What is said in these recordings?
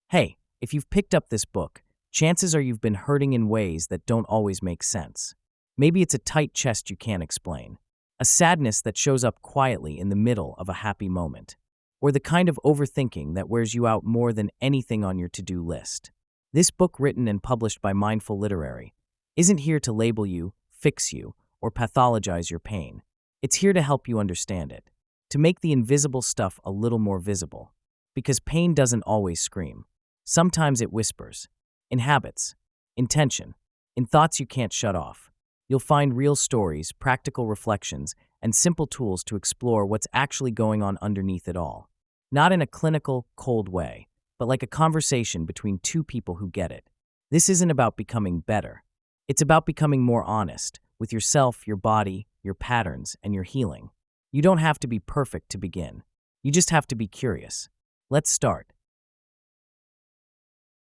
Hey, if you've picked up this book, chances are you've been hurting in ways that don't always make sense. Maybe it's a tight chest you can't explain, a sadness that shows up quietly in the middle of a happy moment, or the kind of overthinking that wears you out more than anything on your to-do list. This book, written and published by Mindful Literary, isn't here to label you, fix you, or pathologize your pain. It's here to help you understand it, to make the invisible stuff a little more visible. Because pain doesn't always scream. Sometimes it whispers, in habits, in tension, in thoughts you can't shut off. You'll find real stories, practical reflections, and simple tools to explore what's actually going on underneath it all. Not in a clinical, cold way, but like a conversation between two people who get it. This isn't about becoming better. It's about becoming more honest with yourself, your body, your patterns, and your healing. You don't have to be perfect to begin. You just have to be curious. Let's start.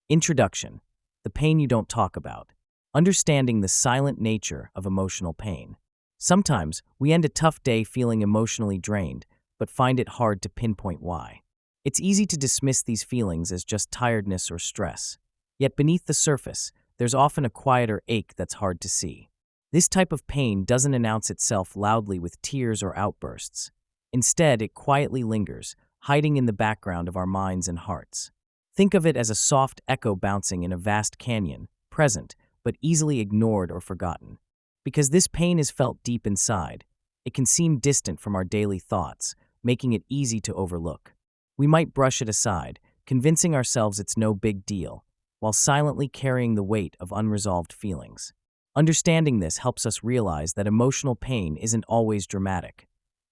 Introduction: the pain you don't talk about. Understanding the silent nature of emotional pain. Sometimes we end a tough day feeling emotionally drained, but find it hard to pinpoint why. It's easy to dismiss these feelings as just tiredness or stress. Yet beneath the surface, there's often a quieter ache that's hard to see. This type of pain doesn't announce itself loudly with tears or outbursts. Instead, it quietly lingers, hiding in the background of our minds and hearts. Think of it as a soft echo bouncing in a vast canyon, present, but easily ignored or forgotten. Because this pain is felt deep inside, it can seem distant from our daily thoughts, making it easy to overlook. We might brush it aside, convincing ourselves it's no big deal, while silently carrying the weight of unresolved feelings. Understanding this helps us realize that emotional pain isn't always dramatic.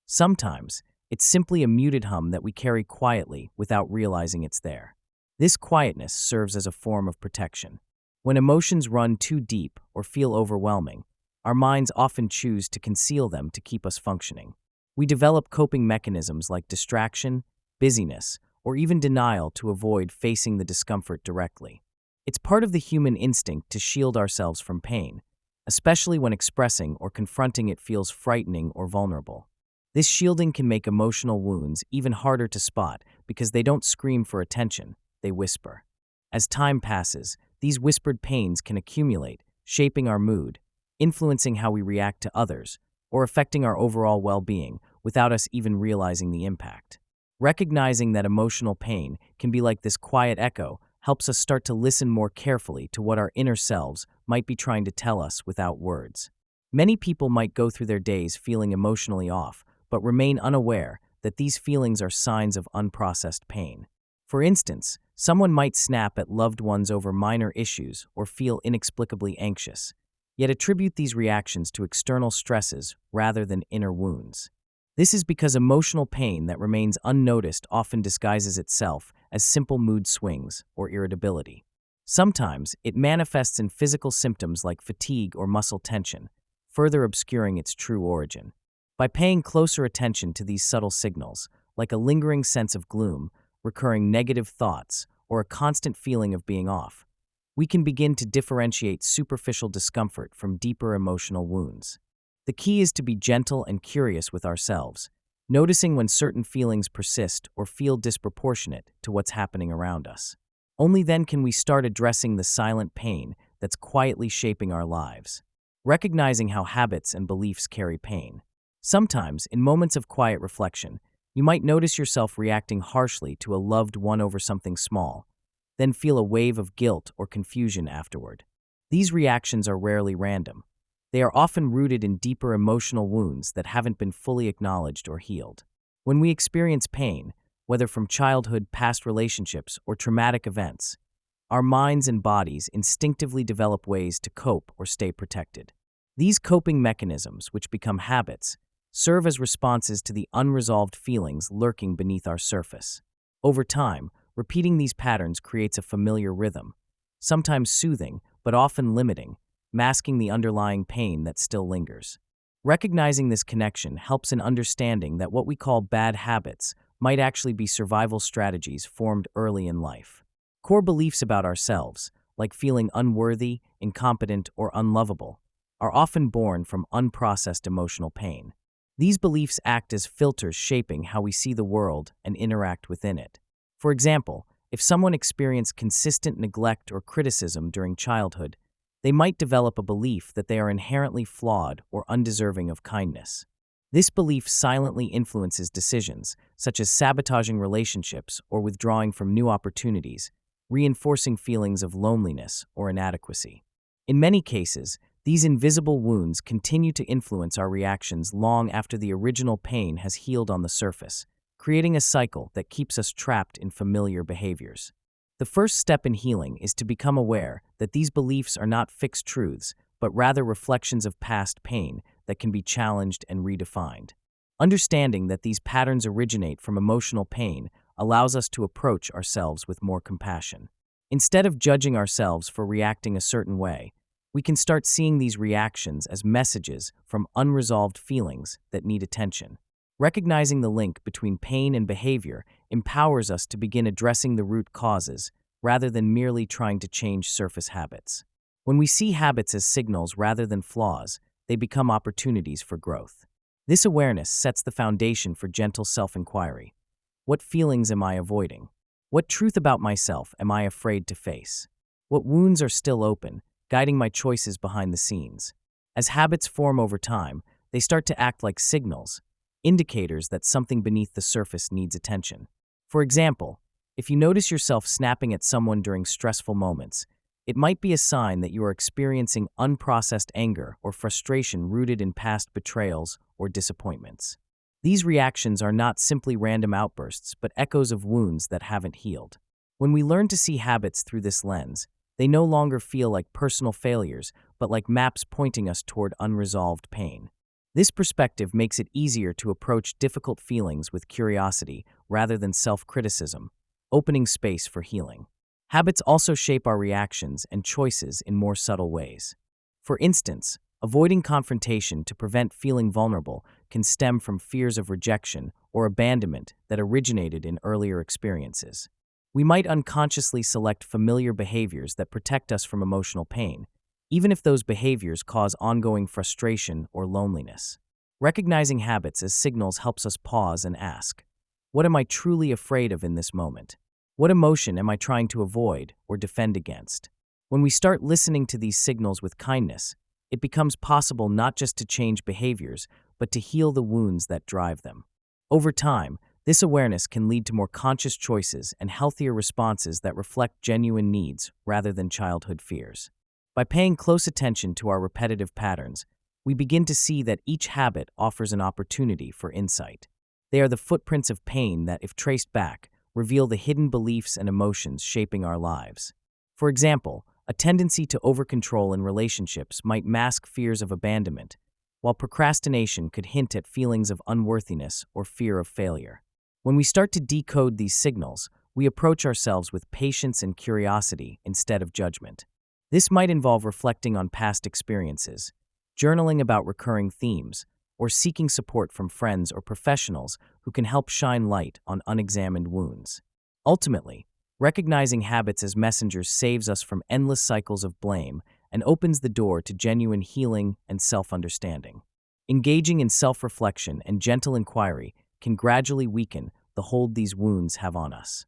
Sometimes, it's simply a muted hum that we carry quietly without realizing it's there. This quietness serves as a form of protection. When emotions run too deep or feel overwhelming, our minds often choose to conceal them to keep us functioning. We develop coping mechanisms like distraction, busyness, or even denial to avoid facing the discomfort directly. It's part of the human instinct to shield ourselves from pain, especially when expressing or confronting it feels frightening or vulnerable. This shielding can make emotional wounds even harder to spot because they don't scream for attention. They whisper. As time passes, these whispered pains can accumulate, shaping our mood, influencing how we react to others, or affecting our overall well-being without us even realizing the impact. Recognizing that emotional pain can be like this quiet echo helps us start to listen more carefully to what our inner selves might be trying to tell us without words. Many people might go through their days feeling emotionally off, but remain unaware that these feelings are signs of unprocessed pain. For instance, someone might snap at loved ones over minor issues or feel inexplicably anxious, yet attribute these reactions to external stresses rather than inner wounds. This is because emotional pain that remains unnoticed often disguises itself as simple mood swings or irritability. Sometimes it manifests in physical symptoms like fatigue or muscle tension, further obscuring its true origin. By paying closer attention to these subtle signals, like a lingering sense of gloom, recurring negative thoughts, or a constant feeling of being off, we can begin to differentiate superficial discomfort from deeper emotional wounds. The key is to be gentle and curious with ourselves, noticing when certain feelings persist or feel disproportionate to what's happening around us. Only then can we start addressing the silent pain that's quietly shaping our lives. Recognizing how habits and beliefs carry pain. Sometimes, in moments of quiet reflection, you might notice yourself reacting harshly to a loved one over something small, then feel a wave of guilt or confusion afterward. These reactions are rarely random. They are often rooted in deeper emotional wounds that haven't been fully acknowledged or healed. When we experience pain, whether from childhood, past relationships, or traumatic events, our minds and bodies instinctively develop ways to cope or stay protected. These coping mechanisms, which become habits, serve as responses to the unresolved feelings lurking beneath our surface. Over time, repeating these patterns creates a familiar rhythm, sometimes soothing, but often limiting, masking the underlying pain that still lingers. Recognizing this connection helps in understanding that what we call bad habits might actually be survival strategies formed early in life. Core beliefs about ourselves, like feeling unworthy, incompetent, or unlovable, are often born from unprocessed emotional pain. These beliefs act as filters shaping how we see the world and interact within it. For example, If someone experienced consistent neglect or criticism during childhood, they might develop a belief that they are inherently flawed or undeserving of kindness. This belief silently influences decisions, such as sabotaging relationships or withdrawing from new opportunities, reinforcing feelings of loneliness or inadequacy. In many cases, these invisible wounds continue to influence our reactions long after the original pain has healed on the surface, creating a cycle that keeps us trapped in familiar behaviors. The first step in healing is to become aware that these beliefs are not fixed truths, but rather reflections of past pain that can be challenged and redefined. Understanding that these patterns originate from emotional pain allows us to approach ourselves with more compassion. Instead of judging ourselves for reacting a certain way, we can start seeing these reactions as messages from unresolved feelings that need attention. Recognizing the link between pain and behavior empowers us to begin addressing the root causes rather than merely trying to change surface habits. When we see habits as signals rather than flaws, they become opportunities for growth. This awareness sets the foundation for gentle self-inquiry. What feelings am I avoiding? What truth about myself am I afraid to face? What wounds are still open, guiding my choices behind the scenes? As habits form over time, they start to act like signals, indicators that something beneath the surface needs attention. For example, if you notice yourself snapping at someone during stressful moments, it might be a sign that you are experiencing unprocessed anger or frustration rooted in past betrayals or disappointments. These reactions are not simply random outbursts, but echoes of wounds that haven't healed. When we learn to see habits through this lens, they no longer feel like personal failures, but like maps pointing us toward unresolved pain. This perspective makes it easier to approach difficult feelings with curiosity rather than self-criticism, opening space for healing. Habits also shape our reactions and choices in more subtle ways. For instance, avoiding confrontation to prevent feeling vulnerable can stem from fears of rejection or abandonment that originated in earlier experiences. We might unconsciously select familiar behaviors that protect us from emotional pain, even if those behaviors cause ongoing frustration or loneliness. Recognizing habits as signals helps us pause and ask, what am I truly afraid of in this moment? What emotion am I trying to avoid or defend against? When we start listening to these signals with kindness, it becomes possible not just to change behaviors, but to heal the wounds that drive them. Over time, this awareness can lead to more conscious choices and healthier responses that reflect genuine needs rather than childhood fears. By paying close attention to our repetitive patterns, we begin to see that each habit offers an opportunity for insight. They are the footprints of pain that, if traced back, reveal the hidden beliefs and emotions shaping our lives. For example, a tendency to overcontrol in relationships might mask fears of abandonment, while procrastination could hint at feelings of unworthiness or fear of failure. When we start to decode these signals, we approach ourselves with patience and curiosity instead of judgment. This might involve reflecting on past experiences, journaling about recurring themes, or seeking support from friends or professionals who can help shine light on unexamined wounds. Ultimately, recognizing habits as messengers saves us from endless cycles of blame and opens the door to genuine healing and self-understanding. Engaging in self-reflection and gentle inquiry can gradually weaken the hold these wounds have on us.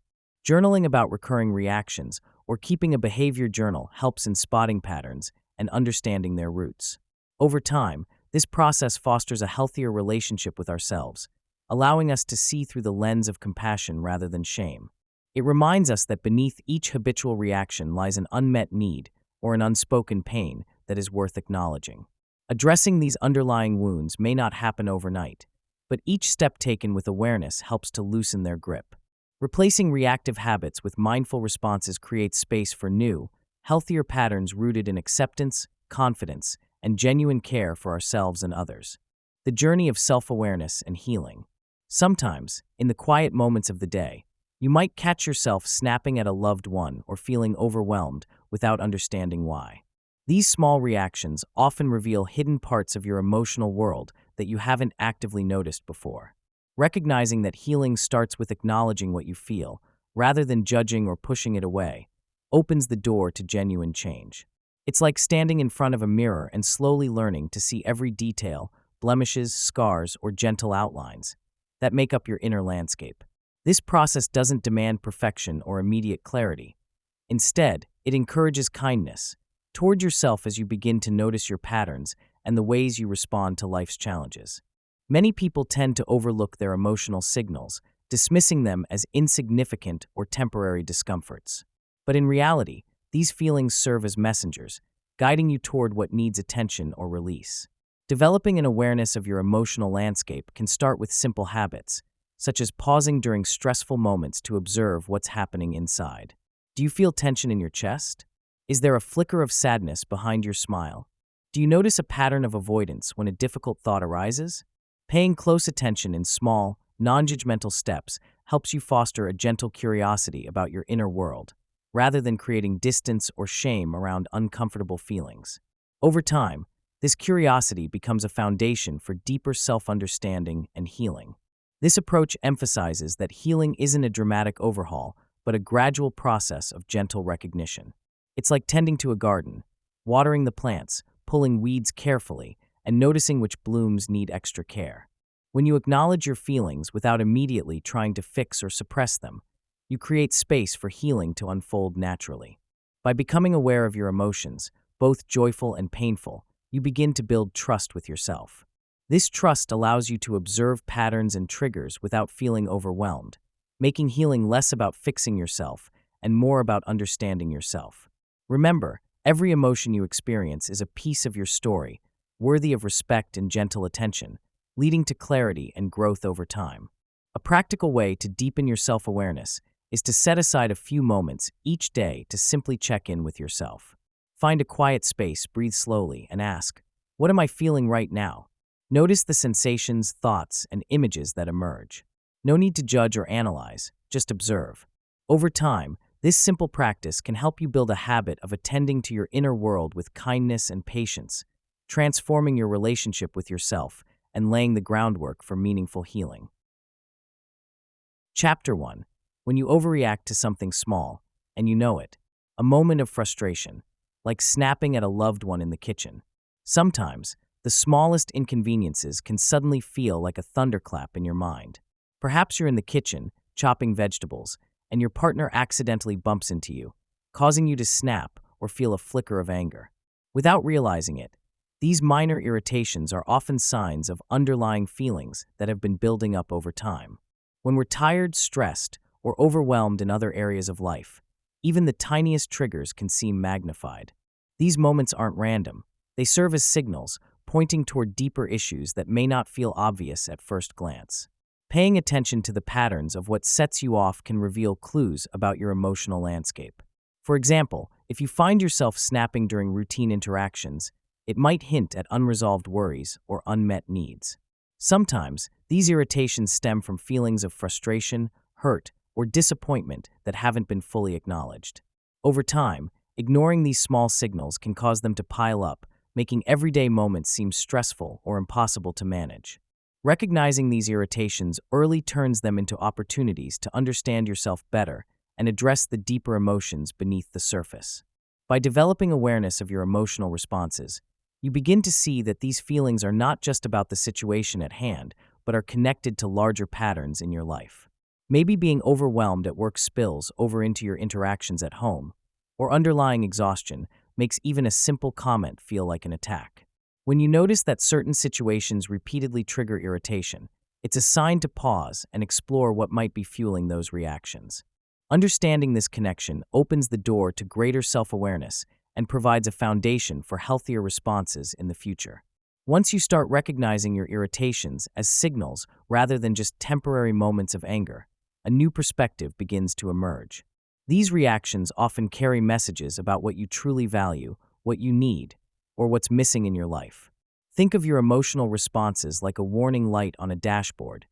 Journaling about recurring reactions or keeping a behavior journal helps in spotting patterns and understanding their roots. Over time, this process fosters a healthier relationship with ourselves, allowing us to see through the lens of compassion rather than shame. It reminds us that beneath each habitual reaction lies an unmet need or an unspoken pain that is worth acknowledging. Addressing these underlying wounds may not happen overnight, but each step taken with awareness helps to loosen their grip. Replacing reactive habits with mindful responses creates space for new, healthier patterns rooted in acceptance, confidence, and genuine care for ourselves and others. The journey of self-awareness and healing. Sometimes, in the quiet moments of the day, you might catch yourself snapping at a loved one or feeling overwhelmed without understanding why. These small reactions often reveal hidden parts of your emotional world that you haven't actively noticed before. Recognizing that healing starts with acknowledging what you feel, rather than judging or pushing it away, opens the door to genuine change. It's like standing in front of a mirror and slowly learning to see every detail, blemishes, scars, or gentle outlines that make up your inner landscape. This process doesn't demand perfection or immediate clarity. Instead, it encourages kindness toward yourself as you begin to notice your patterns and the ways you respond to life's challenges. Many people tend to overlook their emotional signals, dismissing them as insignificant or temporary discomforts. But in reality, these feelings serve as messengers, guiding you toward what needs attention or release. Developing an awareness of your emotional landscape can start with simple habits, such as pausing during stressful moments to observe what's happening inside. Do you feel tension in your chest? Is there a flicker of sadness behind your smile? Do you notice a pattern of avoidance when a difficult thought arises? Paying close attention in small, non-judgmental steps helps you foster a gentle curiosity about your inner world, rather than creating distance or shame around uncomfortable feelings. Over time, this curiosity becomes a foundation for deeper self-understanding and healing. This approach emphasizes that healing isn't a dramatic overhaul, but a gradual process of gentle recognition. It's like tending to a garden, watering the plants, pulling weeds carefully, and noticing which blooms need extra care. When you acknowledge your feelings without immediately trying to fix or suppress them, you create space for healing to unfold naturally. By becoming aware of your emotions, both joyful and painful, you begin to build trust with yourself. This trust allows you to observe patterns and triggers without feeling overwhelmed, making healing less about fixing yourself and more about understanding yourself. Remember, every emotion you experience is a piece of your story, worthy of respect and gentle attention, leading to clarity and growth over time. A practical way to deepen your self-awareness is to set aside a few moments each day to simply check in with yourself. Find a quiet space, breathe slowly, and ask, "What am I feeling right now?" Notice the sensations, thoughts, and images that emerge. No need to judge or analyze, just observe. Over time, this simple practice can help you build a habit of attending to your inner world with kindness and patience, transforming your relationship with yourself and laying the groundwork for meaningful healing. Chapter 1. When you overreact to something small, and you know it, a moment of frustration, like snapping at a loved one in the kitchen. Sometimes, the smallest inconveniences can suddenly feel like a thunderclap in your mind. Perhaps you're in the kitchen, chopping vegetables, and your partner accidentally bumps into you, causing you to snap or feel a flicker of anger. Without realizing it, these minor irritations are often signs of underlying feelings that have been building up over time. When we're tired, stressed, or overwhelmed in other areas of life, even the tiniest triggers can seem magnified. These moments aren't random. They serve as signals, pointing toward deeper issues that may not feel obvious at first glance. Paying attention to the patterns of what sets you off can reveal clues about your emotional landscape. For example, if you find yourself snapping during routine interactions, it might hint at unresolved worries or unmet needs. Sometimes, these irritations stem from feelings of frustration, hurt, or disappointment that haven't been fully acknowledged. Over time, ignoring these small signals can cause them to pile up, making everyday moments seem stressful or impossible to manage. Recognizing these irritations early turns them into opportunities to understand yourself better and address the deeper emotions beneath the surface. By developing awareness of your emotional responses, you begin to see that these feelings are not just about the situation at hand, but are connected to larger patterns in your life. Maybe being overwhelmed at work spills over into your interactions at home, or underlying exhaustion makes even a simple comment feel like an attack. When you notice that certain situations repeatedly trigger irritation, it's a sign to pause and explore what might be fueling those reactions. Understanding this connection opens the door to greater self-awareness and provides a foundation for healthier responses in the future. Once you start recognizing your irritations as signals rather than just temporary moments of anger, a new perspective begins to emerge. These reactions often carry messages about what you truly value, what you need, or what's missing in your life. Think of your emotional responses like a warning light on a dashboard.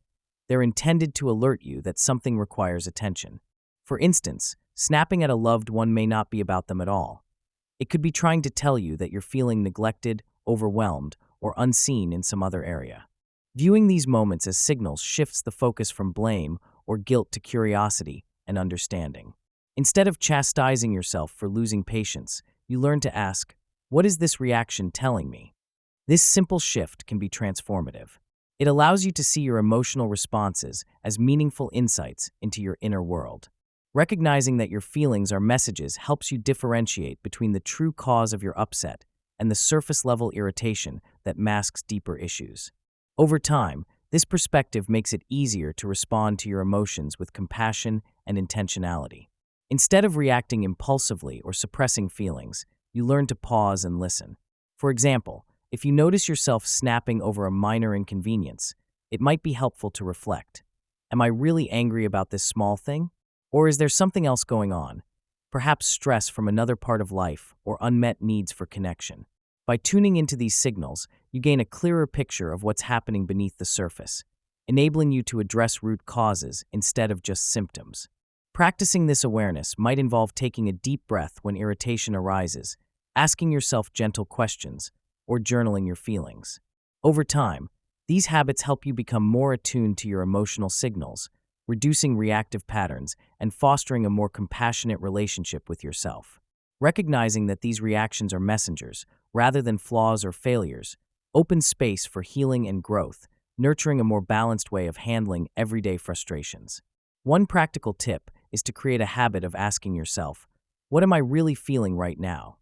They're intended to alert you that something requires attention. For instance, snapping at a loved one may not be about them at all. It could be trying to tell you that you're feeling neglected, overwhelmed, or unseen in some other area. Viewing these moments as signals shifts the focus from blame or guilt to curiosity and understanding. Instead of chastising yourself for losing patience, you learn to ask, "What is this reaction telling me?" This simple shift can be transformative. It allows you to see your emotional responses as meaningful insights into your inner world. Recognizing that your feelings are messages helps you differentiate between the true cause of your upset and the surface-level irritation that masks deeper issues. Over time, this perspective makes it easier to respond to your emotions with compassion and intentionality. Instead of reacting impulsively or suppressing feelings, you learn to pause and listen. For example, if you notice yourself snapping over a minor inconvenience, it might be helpful to reflect. Am I really angry about this small thing? Or is there something else going on? Perhaps stress from another part of life or unmet needs for connection. By tuning into these signals, you gain a clearer picture of what's happening beneath the surface, enabling you to address root causes instead of just symptoms. Practicing this awareness might involve taking a deep breath when irritation arises, asking yourself gentle questions, or journaling your feelings. Over time, these habits help you become more attuned to your emotional signals, reducing reactive patterns and fostering a more compassionate relationship with yourself. Recognizing that these reactions are messengers, rather than flaws or failures, opens space for healing and growth, nurturing a more balanced way of handling everyday frustrations. One practical tip is to create a habit of asking yourself, "What am I really feeling right now?"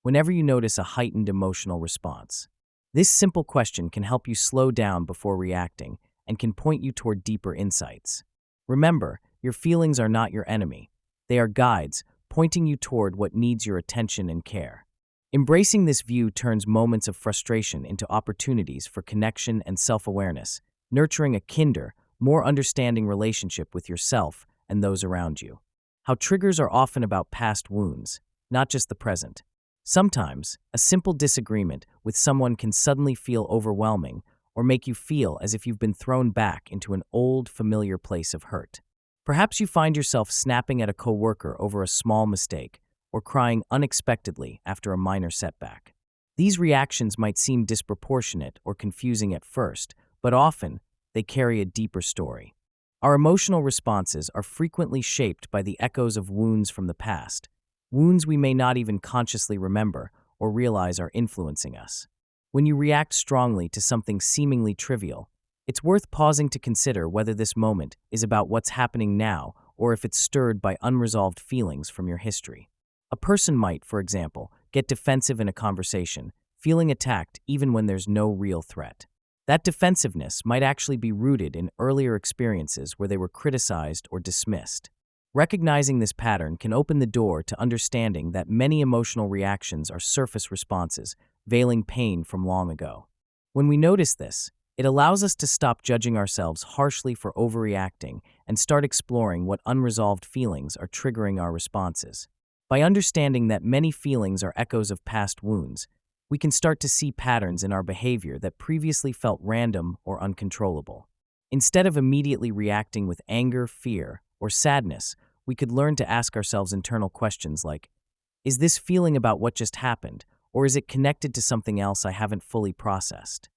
whenever you notice a heightened emotional response. This simple question can help you slow down before reacting and can point you toward deeper insights. Remember, your feelings are not your enemy. They are guides, pointing you toward what needs your attention and care. Embracing this view turns moments of frustration into opportunities for connection and self-awareness, nurturing a kinder, more understanding relationship with yourself and those around you. How triggers are often about past wounds, not just the present. Sometimes, a simple disagreement with someone can suddenly feel overwhelming or make you feel as if you've been thrown back into an old, familiar place of hurt. Perhaps you find yourself snapping at a coworker over a small mistake or crying unexpectedly after a minor setback. These reactions might seem disproportionate or confusing at first, but often they carry a deeper story. Our emotional responses are frequently shaped by the echoes of wounds from the past, wounds we may not even consciously remember or realize are influencing us. When you react strongly to something seemingly trivial, it's worth pausing to consider whether this moment is about what's happening now or if it's stirred by unresolved feelings from your history. A person might, for example, get defensive in a conversation, feeling attacked even when there's no real threat. That defensiveness might actually be rooted in earlier experiences where they were criticized or dismissed. Recognizing this pattern can open the door to understanding that many emotional reactions are surface responses, veiling pain from long ago. When we notice this, it allows us to stop judging ourselves harshly for overreacting and start exploring what unresolved feelings are triggering our responses. By understanding that many feelings are echoes of past wounds, we can start to see patterns in our behavior that previously felt random or uncontrollable. Instead of immediately reacting with anger, fear, or sadness, we could learn to ask ourselves internal questions like, is this feeling about what just happened, or is it connected to something else I haven't fully processed?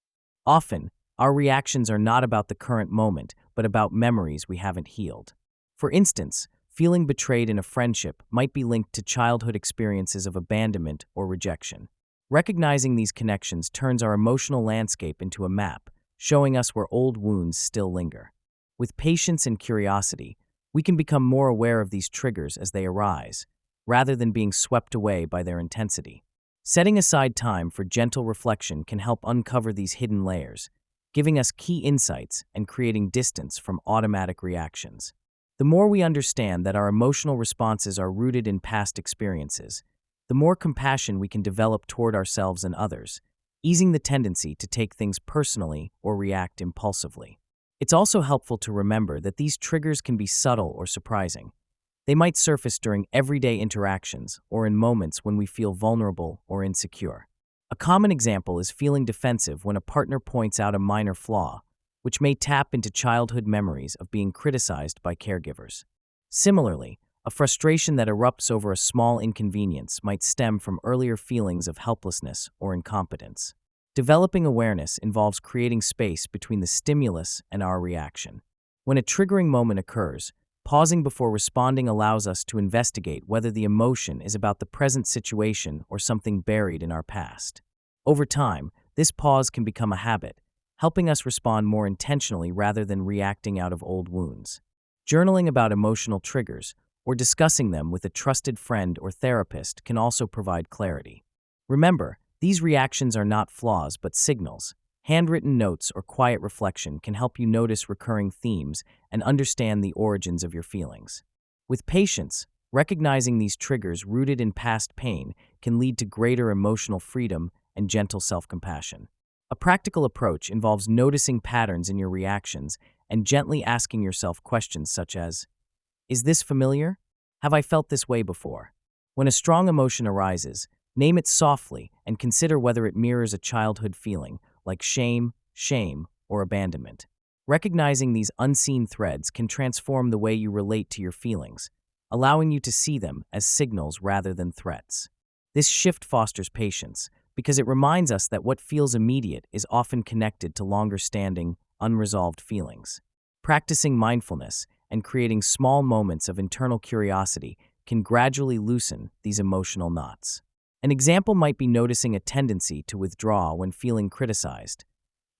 Often, our reactions are not about the current moment, but about memories we haven't healed. For instance, feeling betrayed in a friendship might be linked to childhood experiences of abandonment or rejection. Recognizing these connections turns our emotional landscape into a map, showing us where old wounds still linger. With patience and curiosity, we can become more aware of these triggers as they arise, rather than being swept away by their intensity. Setting aside time for gentle reflection can help uncover these hidden layers, giving us key insights and creating distance from automatic reactions. The more we understand that our emotional responses are rooted in past experiences, the more compassion we can develop toward ourselves and others, easing the tendency to take things personally or react impulsively. It's also helpful to remember that these triggers can be subtle or surprising. They might surface during everyday interactions or in moments when we feel vulnerable or insecure. A common example is feeling defensive when a partner points out a minor flaw, which may tap into childhood memories of being criticized by caregivers. Similarly, a frustration that erupts over a small inconvenience might stem from earlier feelings of helplessness or incompetence. Developing awareness involves creating space between the stimulus and our reaction. When a triggering moment occurs, pausing before responding allows us to investigate whether the emotion is about the present situation or something buried in our past. Over time, this pause can become a habit, helping us respond more intentionally rather than reacting out of old wounds. Journaling about emotional triggers or discussing them with a trusted friend or therapist can also provide clarity. Remember, these reactions are not flaws but signals. Handwritten notes or quiet reflection can help you notice recurring themes and understand the origins of your feelings. With patience, recognizing these triggers rooted in past pain can lead to greater emotional freedom and gentle self-compassion. A practical approach involves noticing patterns in your reactions and gently asking yourself questions such as, "Is this familiar? Have I felt this way before?" When a strong emotion arises, name it softly and consider whether it mirrors a childhood feeling like shame, or abandonment. Recognizing these unseen threads can transform the way you relate to your feelings, allowing you to see them as signals rather than threats. This shift fosters patience because it reminds us that what feels immediate is often connected to longer-standing, unresolved feelings. Practicing mindfulness and creating small moments of internal curiosity can gradually loosen these emotional knots. An example might be noticing a tendency to withdraw when feeling criticized.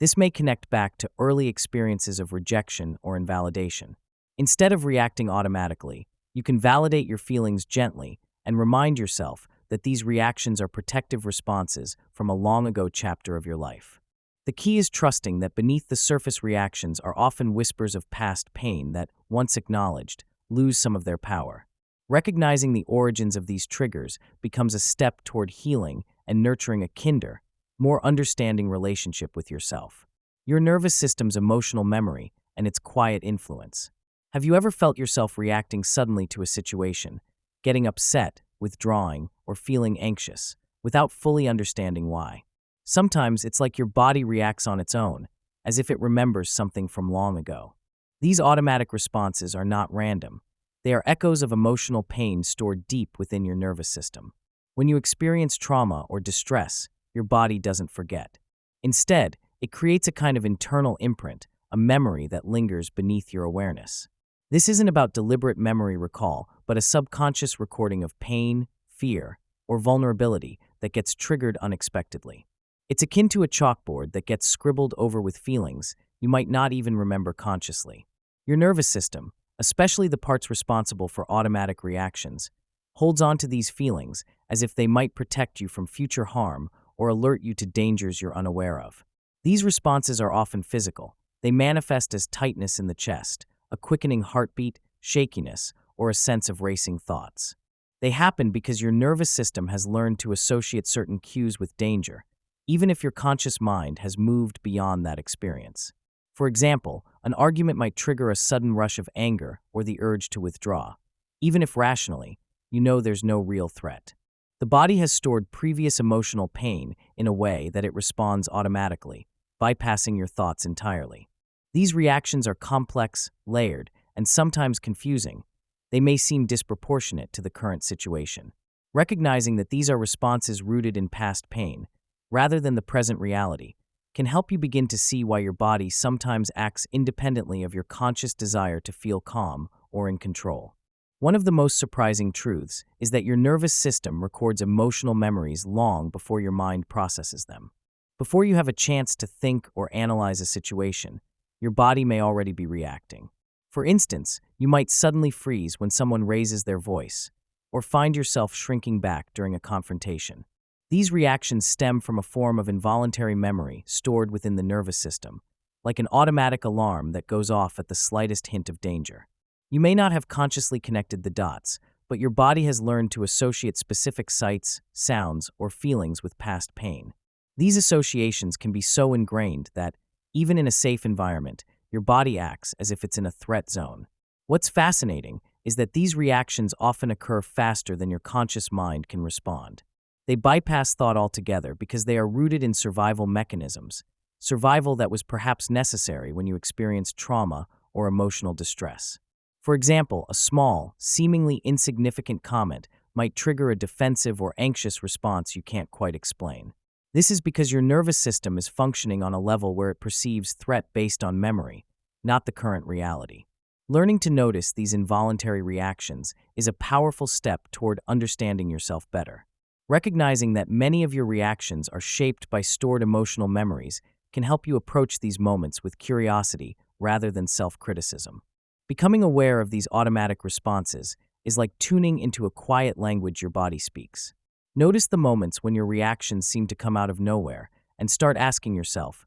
This may connect back to early experiences of rejection or invalidation. Instead of reacting automatically, you can validate your feelings gently and remind yourself that these reactions are protective responses from a long-ago chapter of your life. The key is trusting that beneath the surface reactions are often whispers of past pain that, once acknowledged, lose some of their power. Recognizing the origins of these triggers becomes a step toward healing and nurturing a kinder, more understanding relationship with yourself. Your nervous system's emotional memory and its quiet influence. Have you ever felt yourself reacting suddenly to a situation, getting upset, withdrawing, or feeling anxious, without fully understanding why? Sometimes it's like your body reacts on its own, as if it remembers something from long ago. These automatic responses are not random. They are echoes of emotional pain stored deep within your nervous system. When you experience trauma or distress, your body doesn't forget. Instead, it creates a kind of internal imprint, a memory that lingers beneath your awareness. This isn't about deliberate memory recall, but a subconscious recording of pain, fear, or vulnerability that gets triggered unexpectedly. It's akin to a chalkboard that gets scribbled over with feelings you might not even remember consciously. Your nervous system, especially the parts responsible for automatic reactions, holds on to these feelings as if they might protect you from future harm or alert you to dangers you're unaware of. These responses are often physical. They manifest as tightness in the chest, a quickening heartbeat, shakiness, or a sense of racing thoughts. They happen because your nervous system has learned to associate certain cues with danger, even if your conscious mind has moved beyond that experience. For example, an argument might trigger a sudden rush of anger or the urge to withdraw, even if rationally, you know there's no real threat. The body has stored previous emotional pain in a way that it responds automatically, bypassing your thoughts entirely. These reactions are complex, layered, and sometimes confusing. They may seem disproportionate to the current situation. Recognizing that these are responses rooted in past pain, rather than the present reality, can help you begin to see why your body sometimes acts independently of your conscious desire to feel calm or in control. One of the most surprising truths is that your nervous system records emotional memories long before your mind processes them. Before you have a chance to think or analyze a situation, your body may already be reacting. For instance, you might suddenly freeze when someone raises their voice, or find yourself shrinking back during a confrontation. These reactions stem from a form of involuntary memory stored within the nervous system, like an automatic alarm that goes off at the slightest hint of danger. You may not have consciously connected the dots, but your body has learned to associate specific sights, sounds, or feelings with past pain. These associations can be so ingrained that, even in a safe environment, your body acts as if it's in a threat zone. What's fascinating is that these reactions often occur faster than your conscious mind can respond. They bypass thought altogether because they are rooted in survival mechanisms, survival that was perhaps necessary when you experienced trauma or emotional distress. For example, a small, seemingly insignificant comment might trigger a defensive or anxious response you can't quite explain. This is because your nervous system is functioning on a level where it perceives threat based on memory, not the current reality. Learning to notice these involuntary reactions is a powerful step toward understanding yourself better. Recognizing that many of your reactions are shaped by stored emotional memories can help you approach these moments with curiosity rather than self-criticism. Becoming aware of these automatic responses is like tuning into a quiet language your body speaks. Notice the moments when your reactions seem to come out of nowhere and start asking yourself,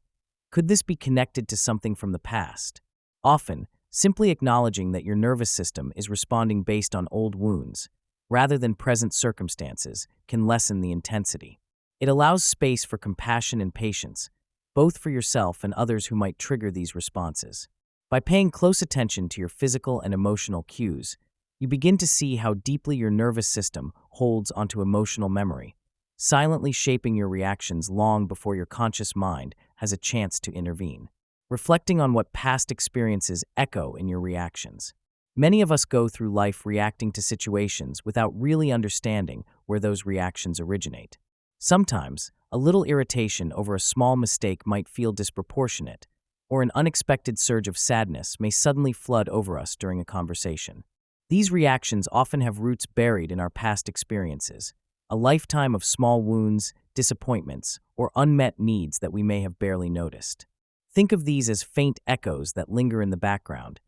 could this be connected to something from the past? Often, simply acknowledging that your nervous system is responding based on old wounds, rather than present circumstances, can lessen the intensity. It allows space for compassion and patience, both for yourself and others who might trigger these responses. By paying close attention to your physical and emotional cues, you begin to see how deeply your nervous system holds onto emotional memory, silently shaping your reactions long before your conscious mind has a chance to intervene. Reflecting on what past experiences echo in your reactions. Many of us go through life reacting to situations without really understanding where those reactions originate. Sometimes, a little irritation over a small mistake might feel disproportionate, or an unexpected surge of sadness may suddenly flood over us during a conversation. These reactions often have roots buried in our past experiences, a lifetime of small wounds, disappointments, or unmet needs that we may have barely noticed. Think of these as faint echoes that linger in the background,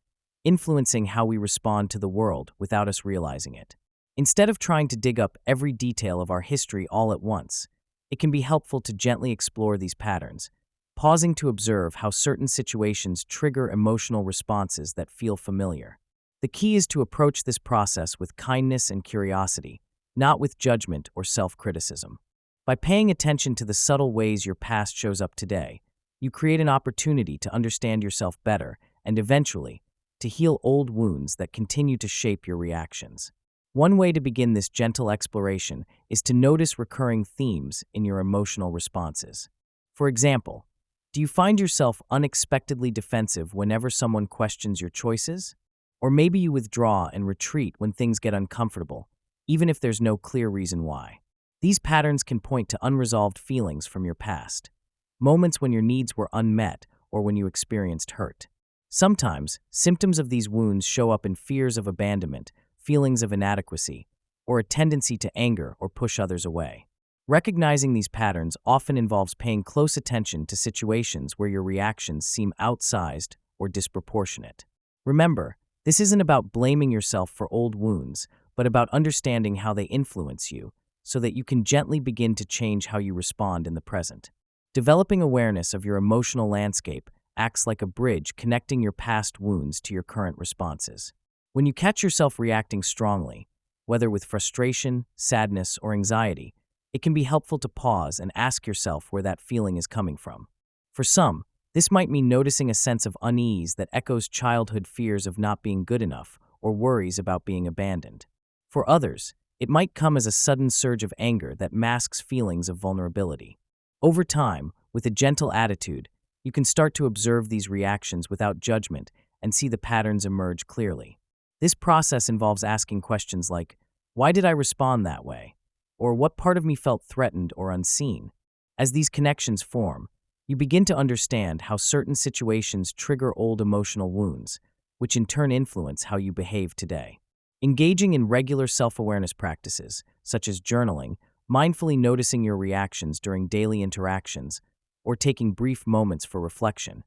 influencing how we respond to the world without us realizing it. Instead of trying to dig up every detail of our history all at once, it can be helpful to gently explore these patterns, pausing to observe how certain situations trigger emotional responses that feel familiar. The key is to approach this process with kindness and curiosity, not with judgment or self-criticism. By paying attention to the subtle ways your past shows up today, you create an opportunity to understand yourself better and eventually, to heal old wounds that continue to shape your reactions. One way to begin this gentle exploration is to notice recurring themes in your emotional responses. For example, do you find yourself unexpectedly defensive whenever someone questions your choices? Or maybe you withdraw and retreat when things get uncomfortable, even if there's no clear reason why. These patterns can point to unresolved feelings from your past, moments when your needs were unmet or when you experienced hurt. Sometimes, symptoms of these wounds show up in fears of abandonment, feelings of inadequacy, or a tendency to anger or push others away. Recognizing these patterns often involves paying close attention to situations where your reactions seem outsized or disproportionate. Remember, this isn't about blaming yourself for old wounds, but about understanding how they influence you, so that you can gently begin to change how you respond in the present. Developing awareness of your emotional landscape acts like a bridge connecting your past wounds to your current responses. When you catch yourself reacting strongly, whether with frustration, sadness, or anxiety, it can be helpful to pause and ask yourself where that feeling is coming from. For some, this might mean noticing a sense of unease that echoes childhood fears of not being good enough or worries about being abandoned. For others, it might come as a sudden surge of anger that masks feelings of vulnerability. Over time, with a gentle attitude, you can start to observe these reactions without judgment and see the patterns emerge clearly. This process involves asking questions like, why did I respond that way? Or what part of me felt threatened or unseen? As these connections form, you begin to understand how certain situations trigger old emotional wounds, which in turn influence how you behave today. Engaging in regular self-awareness practices, such as journaling, mindfully noticing your reactions during daily interactions, or taking brief moments for reflection,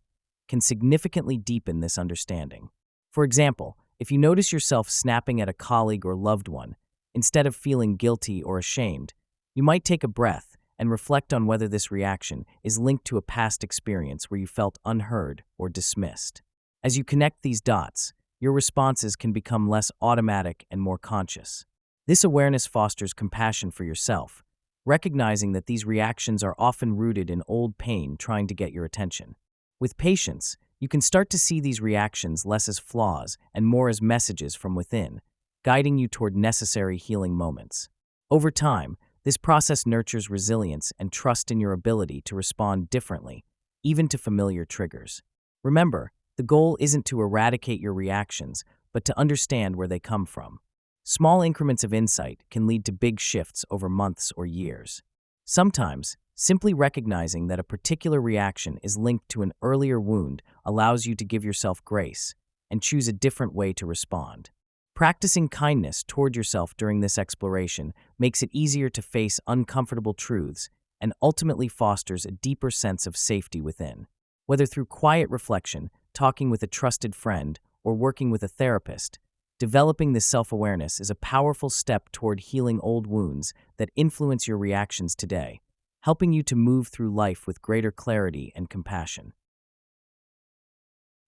can significantly deepen this understanding. For example, if you notice yourself snapping at a colleague or loved one, instead of feeling guilty or ashamed, you might take a breath and reflect on whether this reaction is linked to a past experience where you felt unheard or dismissed. As you connect these dots, your responses can become less automatic and more conscious. This awareness fosters compassion for yourself, recognizing that these reactions are often rooted in old pain trying to get your attention. With patience, you can start to see these reactions less as flaws and more as messages from within, guiding you toward necessary healing moments. Over time, this process nurtures resilience and trust in your ability to respond differently, even to familiar triggers. Remember, the goal isn't to eradicate your reactions, but to understand where they come from. Small increments of insight can lead to big shifts over months or years. Sometimes, simply recognizing that a particular reaction is linked to an earlier wound allows you to give yourself grace and choose a different way to respond. Practicing kindness toward yourself during this exploration makes it easier to face uncomfortable truths and ultimately fosters a deeper sense of safety within. Whether through quiet reflection, talking with a trusted friend, or working with a therapist, developing this self-awareness is a powerful step toward healing old wounds that influence your reactions today, helping you to move through life with greater clarity and compassion.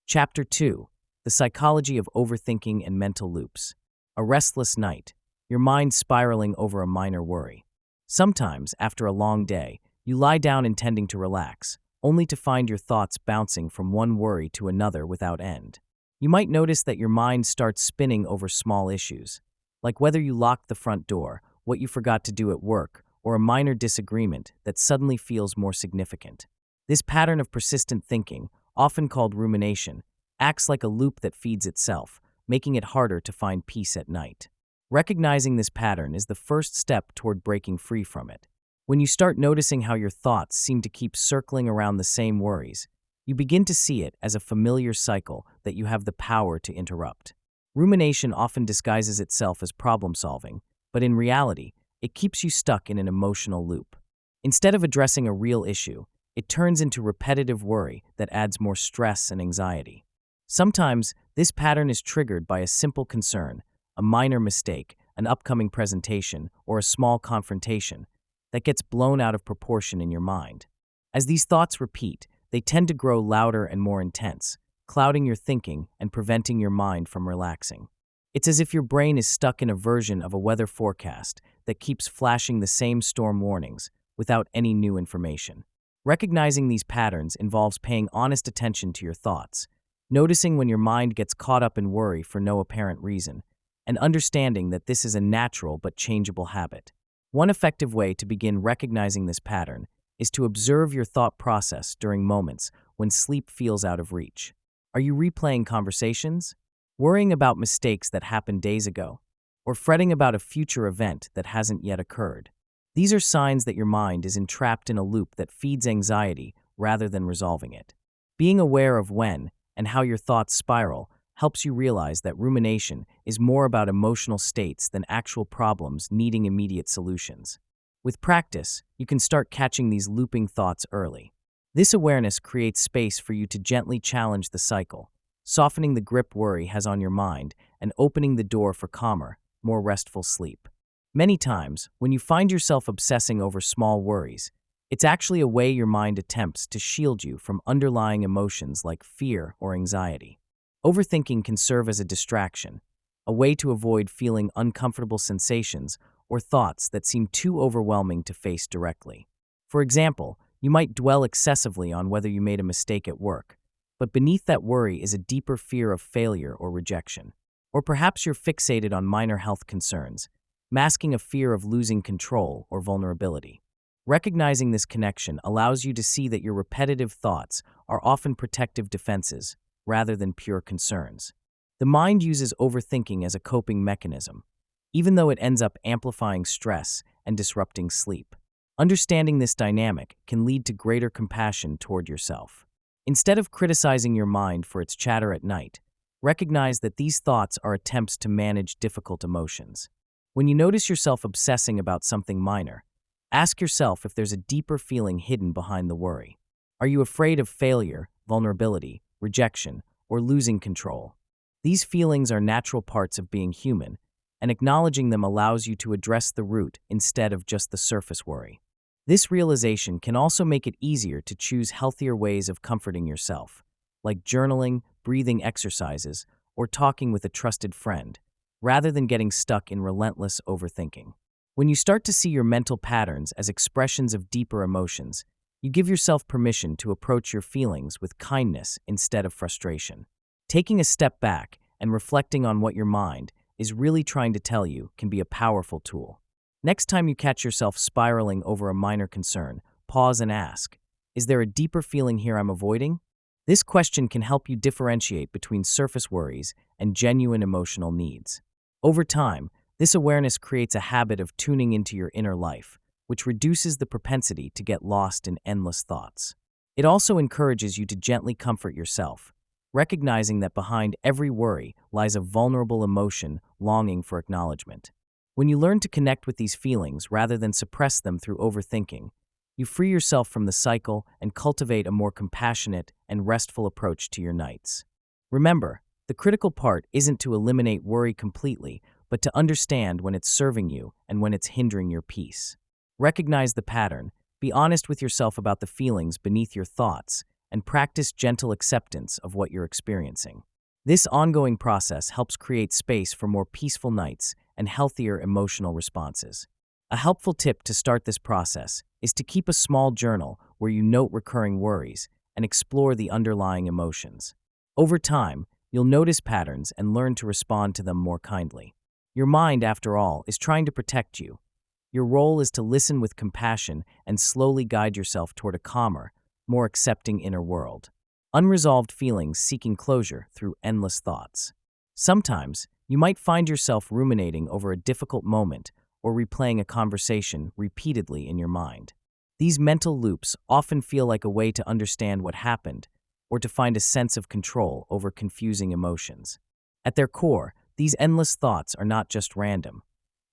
Chapter 2. The Psychology of Overthinking and Mental Loops. A restless night, your mind spiraling over a minor worry. Sometimes, after a long day, you lie down intending to relax, only to find your thoughts bouncing from one worry to another without end. You might notice that your mind starts spinning over small issues, like whether you locked the front door, what you forgot to do at work, or a minor disagreement that suddenly feels more significant. This pattern of persistent thinking, often called rumination, acts like a loop that feeds itself, making it harder to find peace at night. Recognizing this pattern is the first step toward breaking free from it. When you start noticing how your thoughts seem to keep circling around the same worries, you begin to see it as a familiar cycle that you have the power to interrupt. Rumination often disguises itself as problem-solving, but in reality, it keeps you stuck in an emotional loop. Instead of addressing a real issue, it turns into repetitive worry that adds more stress and anxiety. Sometimes, this pattern is triggered by a simple concern, a minor mistake, an upcoming presentation, or a small confrontation that gets blown out of proportion in your mind. As these thoughts repeat, they tend to grow louder and more intense, clouding your thinking and preventing your mind from relaxing. It's as if your brain is stuck in a version of a weather forecast that keeps flashing the same storm warnings without any new information. Recognizing these patterns involves paying honest attention to your thoughts, noticing when your mind gets caught up in worry for no apparent reason, and understanding that this is a natural but changeable habit. One effective way to begin recognizing this pattern is to observe your thought process during moments when sleep feels out of reach. Are you replaying conversations, worrying about mistakes that happened days ago, or fretting about a future event that hasn't yet occurred? These are signs that your mind is entrapped in a loop that feeds anxiety rather than resolving it. Being aware of when and how your thoughts spiral helps you realize that rumination is more about emotional states than actual problems needing immediate solutions. With practice, you can start catching these looping thoughts early. This awareness creates space for you to gently challenge the cycle, softening the grip worry has on your mind and opening the door for calmer, more restful sleep. Many times, when you find yourself obsessing over small worries, it's actually a way your mind attempts to shield you from underlying emotions like fear or anxiety. Overthinking can serve as a distraction, a way to avoid feeling uncomfortable sensations or thoughts that seem too overwhelming to face directly. For example, you might dwell excessively on whether you made a mistake at work, but beneath that worry is a deeper fear of failure or rejection. Or perhaps you're fixated on minor health concerns, masking a fear of losing control or vulnerability. Recognizing this connection allows you to see that your repetitive thoughts are often protective defenses rather than pure concerns. The mind uses overthinking as a coping mechanism, even though it ends up amplifying stress and disrupting sleep. Understanding this dynamic can lead to greater compassion toward yourself. Instead of criticizing your mind for its chatter at night, recognize that these thoughts are attempts to manage difficult emotions. When you notice yourself obsessing about something minor, ask yourself if there's a deeper feeling hidden behind the worry. Are you afraid of failure, vulnerability, rejection, or losing control? These feelings are natural parts of being human, and acknowledging them allows you to address the root instead of just the surface worry. This realization can also make it easier to choose healthier ways of comforting yourself, like journaling, breathing exercises, or talking with a trusted friend, rather than getting stuck in relentless overthinking. When you start to see your mental patterns as expressions of deeper emotions, you give yourself permission to approach your feelings with kindness instead of frustration. Taking a step back and reflecting on what your mind is really trying to tell you can be a powerful tool. Next time you catch yourself spiraling over a minor concern, pause and ask, is there a deeper feeling here I'm avoiding? This question can help you differentiate between surface worries and genuine emotional needs. Over time, this awareness creates a habit of tuning into your inner life, which reduces the propensity to get lost in endless thoughts. It also encourages you to gently comfort yourself, recognizing that behind every worry lies a vulnerable emotion longing for acknowledgement. When you learn to connect with these feelings rather than suppress them through overthinking, You free yourself from the cycle and cultivate a more compassionate and restful approach to your nights. Remember, the critical part isn't to eliminate worry completely, but to understand when it's serving you and when it's hindering your peace. Recognize the pattern, be honest with yourself about the feelings beneath your thoughts, and practice gentle acceptance of what you're experiencing. This ongoing process helps create space for more peaceful nights and healthier emotional responses. A helpful tip to start this process is to keep a small journal where you note recurring worries and explore the underlying emotions. Over time, you'll notice patterns and learn to respond to them more kindly. Your mind, after all, is trying to protect you. Your role is to listen with compassion and slowly guide yourself toward a calmer, more accepting inner world. Unresolved feelings seeking closure through endless thoughts. Sometimes, you might find yourself ruminating over a difficult moment or replaying a conversation repeatedly in your mind. These mental loops often feel like a way to understand what happened or to find a sense of control over confusing emotions. At their core, these endless thoughts are not just random.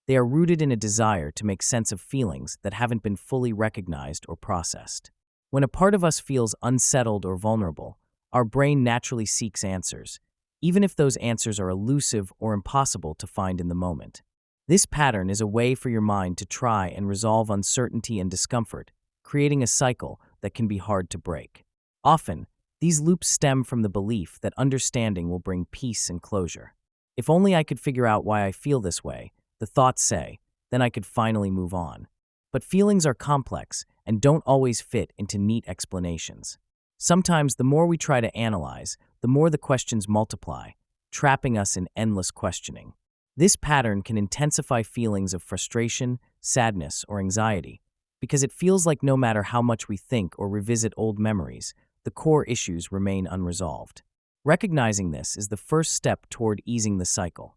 They are rooted in a desire to make sense of feelings that haven't been fully recognized or processed. When a part of us feels unsettled or vulnerable, our brain naturally seeks answers, even if those answers are elusive or impossible to find in the moment. This pattern is a way for your mind to try and resolve uncertainty and discomfort, creating a cycle that can be hard to break. Often, these loops stem from the belief that understanding will bring peace and closure. If only I could figure out why I feel this way, the thoughts say, then I could finally move on. But feelings are complex and don't always fit into neat explanations. Sometimes the more we try to analyze, the more the questions multiply, trapping us in endless questioning. This pattern can intensify feelings of frustration, sadness, or anxiety, because it feels like no matter how much we think or revisit old memories, the core issues remain unresolved. Recognizing this is the first step toward easing the cycle.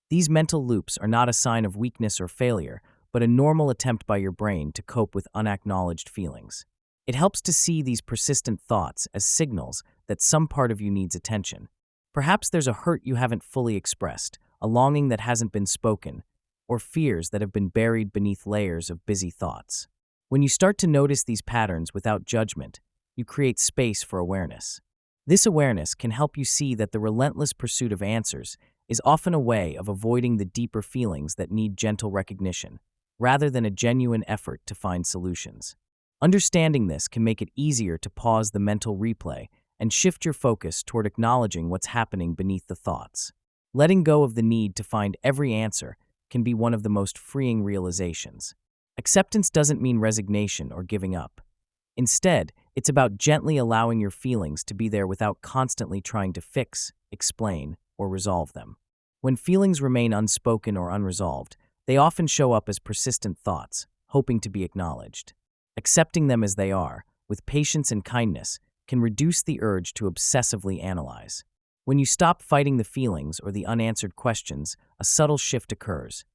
These mental loops are not a sign of weakness or failure, but a normal attempt by your brain to cope with unacknowledged feelings. It helps to see these persistent thoughts as signals that some part of you needs attention. Perhaps there's a hurt you haven't fully expressed, a longing that hasn't been spoken, or fears that have been buried beneath layers of busy thoughts. When you start to notice these patterns without judgment, you create space for awareness. This awareness can help you see that the relentless pursuit of answers is often a way of avoiding the deeper feelings that need gentle recognition, rather than a genuine effort to find solutions. Understanding this can make it easier to pause the mental replay and shift your focus toward acknowledging what's happening beneath the thoughts. Letting go of the need to find every answer can be one of the most freeing realizations. Acceptance doesn't mean resignation or giving up. Instead, it's about gently allowing your feelings to be there without constantly trying to fix, explain, or resolve them. When feelings remain unspoken or unresolved, they often show up as persistent thoughts, hoping to be acknowledged. Accepting them as they are, with patience and kindness, can reduce the urge to obsessively analyze. When you stop fighting the feelings or the unanswered questions, a subtle shift occurs.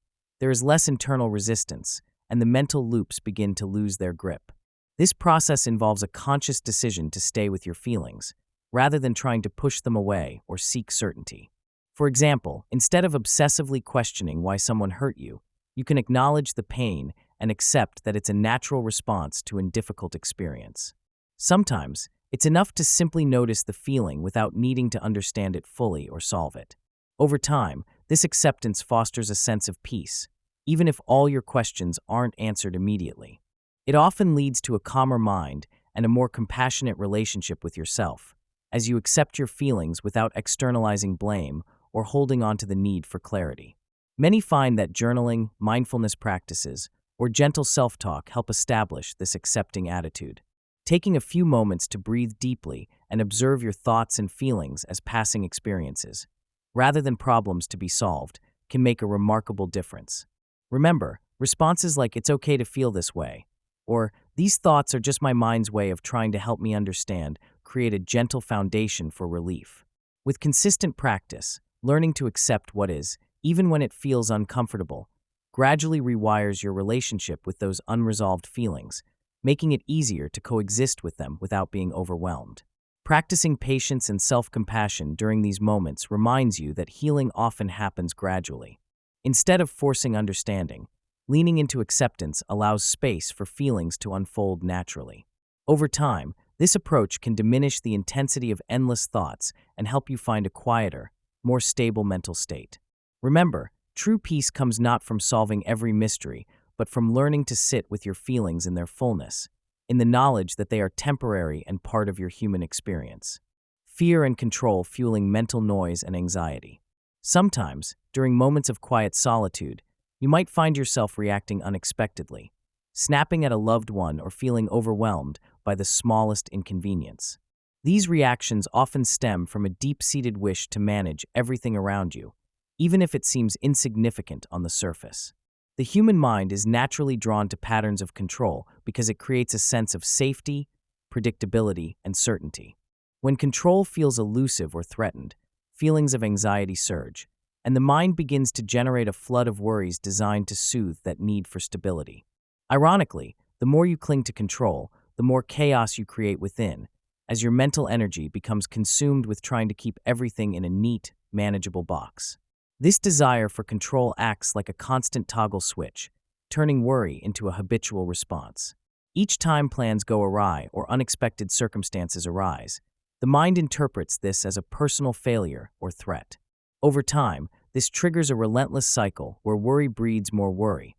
There is less internal resistance, and the mental loops begin to lose their grip. This process involves a conscious decision to stay with your feelings, rather than trying to push them away or seek certainty. For example, instead of obsessively questioning why someone hurt you, you can acknowledge the pain and accept that it's a natural response to a difficult experience. Sometimes, it's enough to simply notice the feeling without needing to understand it fully or solve it. Over time, this acceptance fosters a sense of peace, even if all your questions aren't answered immediately. It often leads to a calmer mind and a more compassionate relationship with yourself, as you accept your feelings without externalizing blame or holding on to the need for clarity. Many find that journaling, mindfulness practices, or gentle self-talk help establish this accepting attitude. Taking a few moments to breathe deeply and observe your thoughts and feelings as passing experiences, rather than problems to be solved, can make a remarkable difference. Remember, responses like "it's okay to feel this way," or "these thoughts are just my mind's way of trying to help me understand," create a gentle foundation for relief. With consistent practice, learning to accept what is, even when it feels uncomfortable, gradually rewires your relationship with those unresolved feelings, making it easier to coexist with them without being overwhelmed. Practicing patience and self-compassion during these moments reminds you that healing often happens gradually. Instead of forcing understanding, Leaning into acceptance allows space for feelings to unfold naturally. Over time, this approach can diminish the intensity of endless thoughts and help you find a quieter, more stable mental state. Remember, true peace comes not from solving every mystery, but from learning to sit with your feelings in their fullness, in the knowledge that they are temporary and part of your human experience. Fear and control fueling mental noise and anxiety. Sometimes, during moments of quiet solitude, you might find yourself reacting unexpectedly, snapping at a loved one or feeling overwhelmed by the smallest inconvenience. These reactions often stem from a deep-seated wish to manage everything around you, even if it seems insignificant on the surface. The human mind is naturally drawn to patterns of control because it creates a sense of safety, predictability, and certainty. When control feels elusive or threatened, feelings of anxiety surge, and the mind begins to generate a flood of worries designed to soothe that need for stability. Ironically, the more you cling to control, the more chaos you create within, as your mental energy becomes consumed with trying to keep everything in a neat, manageable box. This desire for control acts like a constant toggle switch, turning worry into a habitual response. Each time plans go awry or unexpected circumstances arise, the mind interprets this as a personal failure or threat. Over time, this triggers a relentless cycle where worry breeds more worry,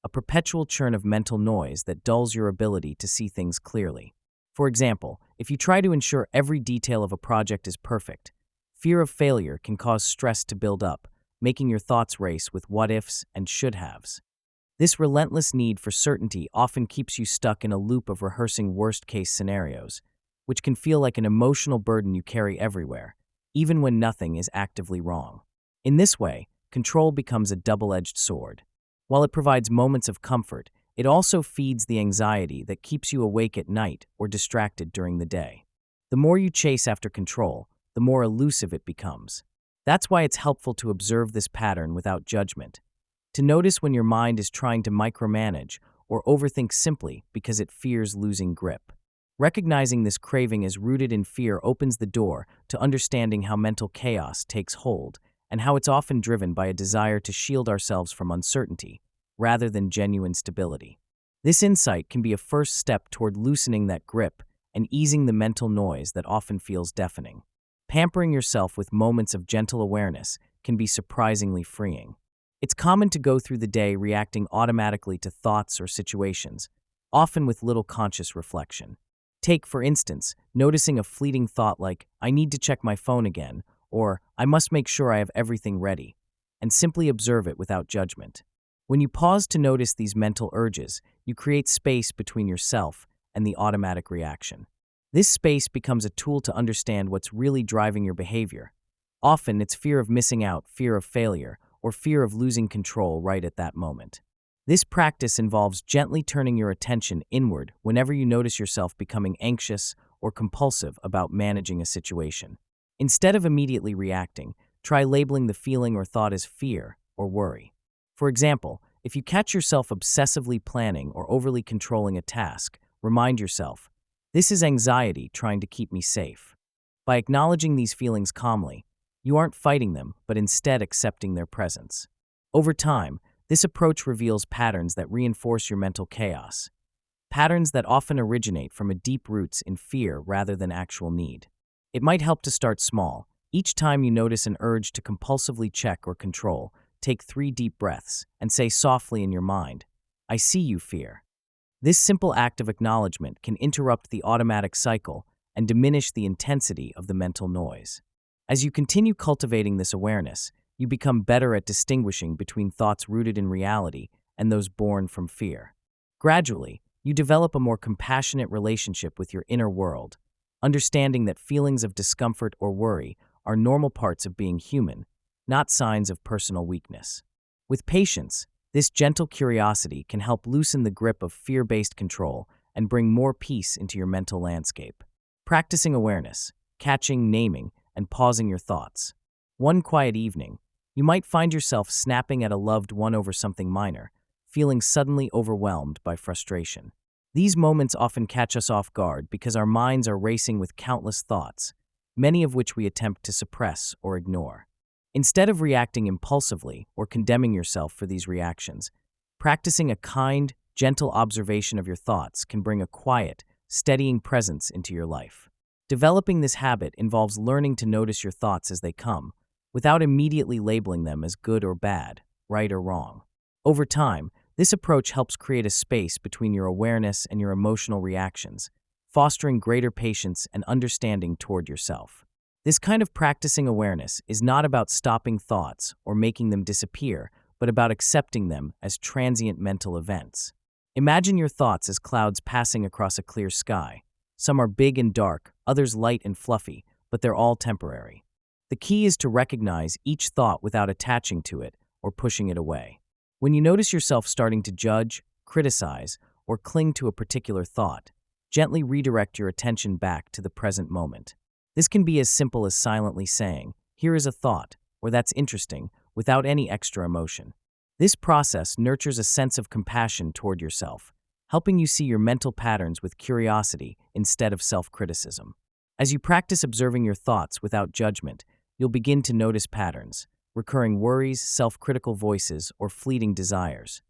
a perpetual churn of mental noise that dulls your ability to see things clearly. For example, if you try to ensure every detail of a project is perfect, fear of failure can cause stress to build up, making your thoughts race with what-ifs and should-haves. This relentless need for certainty often keeps you stuck in a loop of rehearsing worst-case scenarios, which can feel like an emotional burden you carry everywhere, even when nothing is actively wrong. In this way, control becomes a double-edged sword. While it provides moments of comfort, it also feeds the anxiety that keeps you awake at night or distracted during the day. The more you chase after control, the more elusive it becomes. That's why it's helpful to observe this pattern without judgment, to notice when your mind is trying to micromanage or overthink simply because it fears losing grip. Recognizing this craving as rooted in fear opens the door to understanding how mental chaos takes hold and how it's often driven by a desire to shield ourselves from uncertainty, rather than genuine stability. This insight can be a first step toward loosening that grip and easing the mental noise that often feels deafening. Pampering yourself with moments of gentle awareness can be surprisingly freeing. It's common to go through the day reacting automatically to thoughts or situations, often with little conscious reflection. Take, for instance, noticing a fleeting thought like, "I need to check my phone again," or "I must make sure I have everything ready," and simply observe it without judgment. When you pause to notice these mental urges, you create space between yourself and the automatic reaction. This space becomes a tool to understand what's really driving your behavior. Often it's fear of missing out, fear of failure, or fear of losing control right at that moment. This practice involves gently turning your attention inward whenever you notice yourself becoming anxious or compulsive about managing a situation. Instead of immediately reacting, try labeling the feeling or thought as fear or worry. For example, if you catch yourself obsessively planning or overly controlling a task, remind yourself, "This is anxiety trying to keep me safe." By acknowledging these feelings calmly, you aren't fighting them, but instead accepting their presence. Over time, this approach reveals patterns that reinforce your mental chaos, patterns that often originate from a deep roots in fear rather than actual need. It might help to start small. Each time you notice an urge to compulsively check or control, take 3 deep breaths and say softly in your mind, "I see you, fear." This simple act of acknowledgement can interrupt the automatic cycle and diminish the intensity of the mental noise. As you continue cultivating this awareness, you become better at distinguishing between thoughts rooted in reality and those born from fear. Gradually, you develop a more compassionate relationship with your inner world, understanding that feelings of discomfort or worry are normal parts of being human, not signs of personal weakness. With patience, this gentle curiosity can help loosen the grip of fear-based control and bring more peace into your mental landscape. Practicing awareness, catching, naming, and pausing your thoughts. One quiet evening, you might find yourself snapping at a loved one over something minor, feeling suddenly overwhelmed by frustration. These moments often catch us off guard because our minds are racing with countless thoughts, many of which we attempt to suppress or ignore. Instead of reacting impulsively or condemning yourself for these reactions, Practicing a kind, gentle observation of your thoughts can bring a quiet, steadying presence into your life. Developing this habit involves learning to notice your thoughts as they come, without immediately labeling them as good or bad, right or wrong. Over time, this approach helps create a space between your awareness and your emotional reactions, fostering greater patience and understanding toward yourself. This kind of practicing awareness is not about stopping thoughts or making them disappear, but about accepting them as transient mental events. Imagine your thoughts as clouds passing across a clear sky. Some are big and dark, others light and fluffy, but they're all temporary. The key is to recognize each thought without attaching to it or pushing it away. When you notice yourself starting to judge, criticize, or cling to a particular thought, gently redirect your attention back to the present moment. This can be as simple as silently saying, "Here is a thought," or "That's interesting," without any extra emotion. This process nurtures a sense of compassion toward yourself, helping you see your mental patterns with curiosity instead of self-criticism. As you practice observing your thoughts without judgment, you'll begin to notice patterns, recurring worries, self-critical voices, or fleeting desires.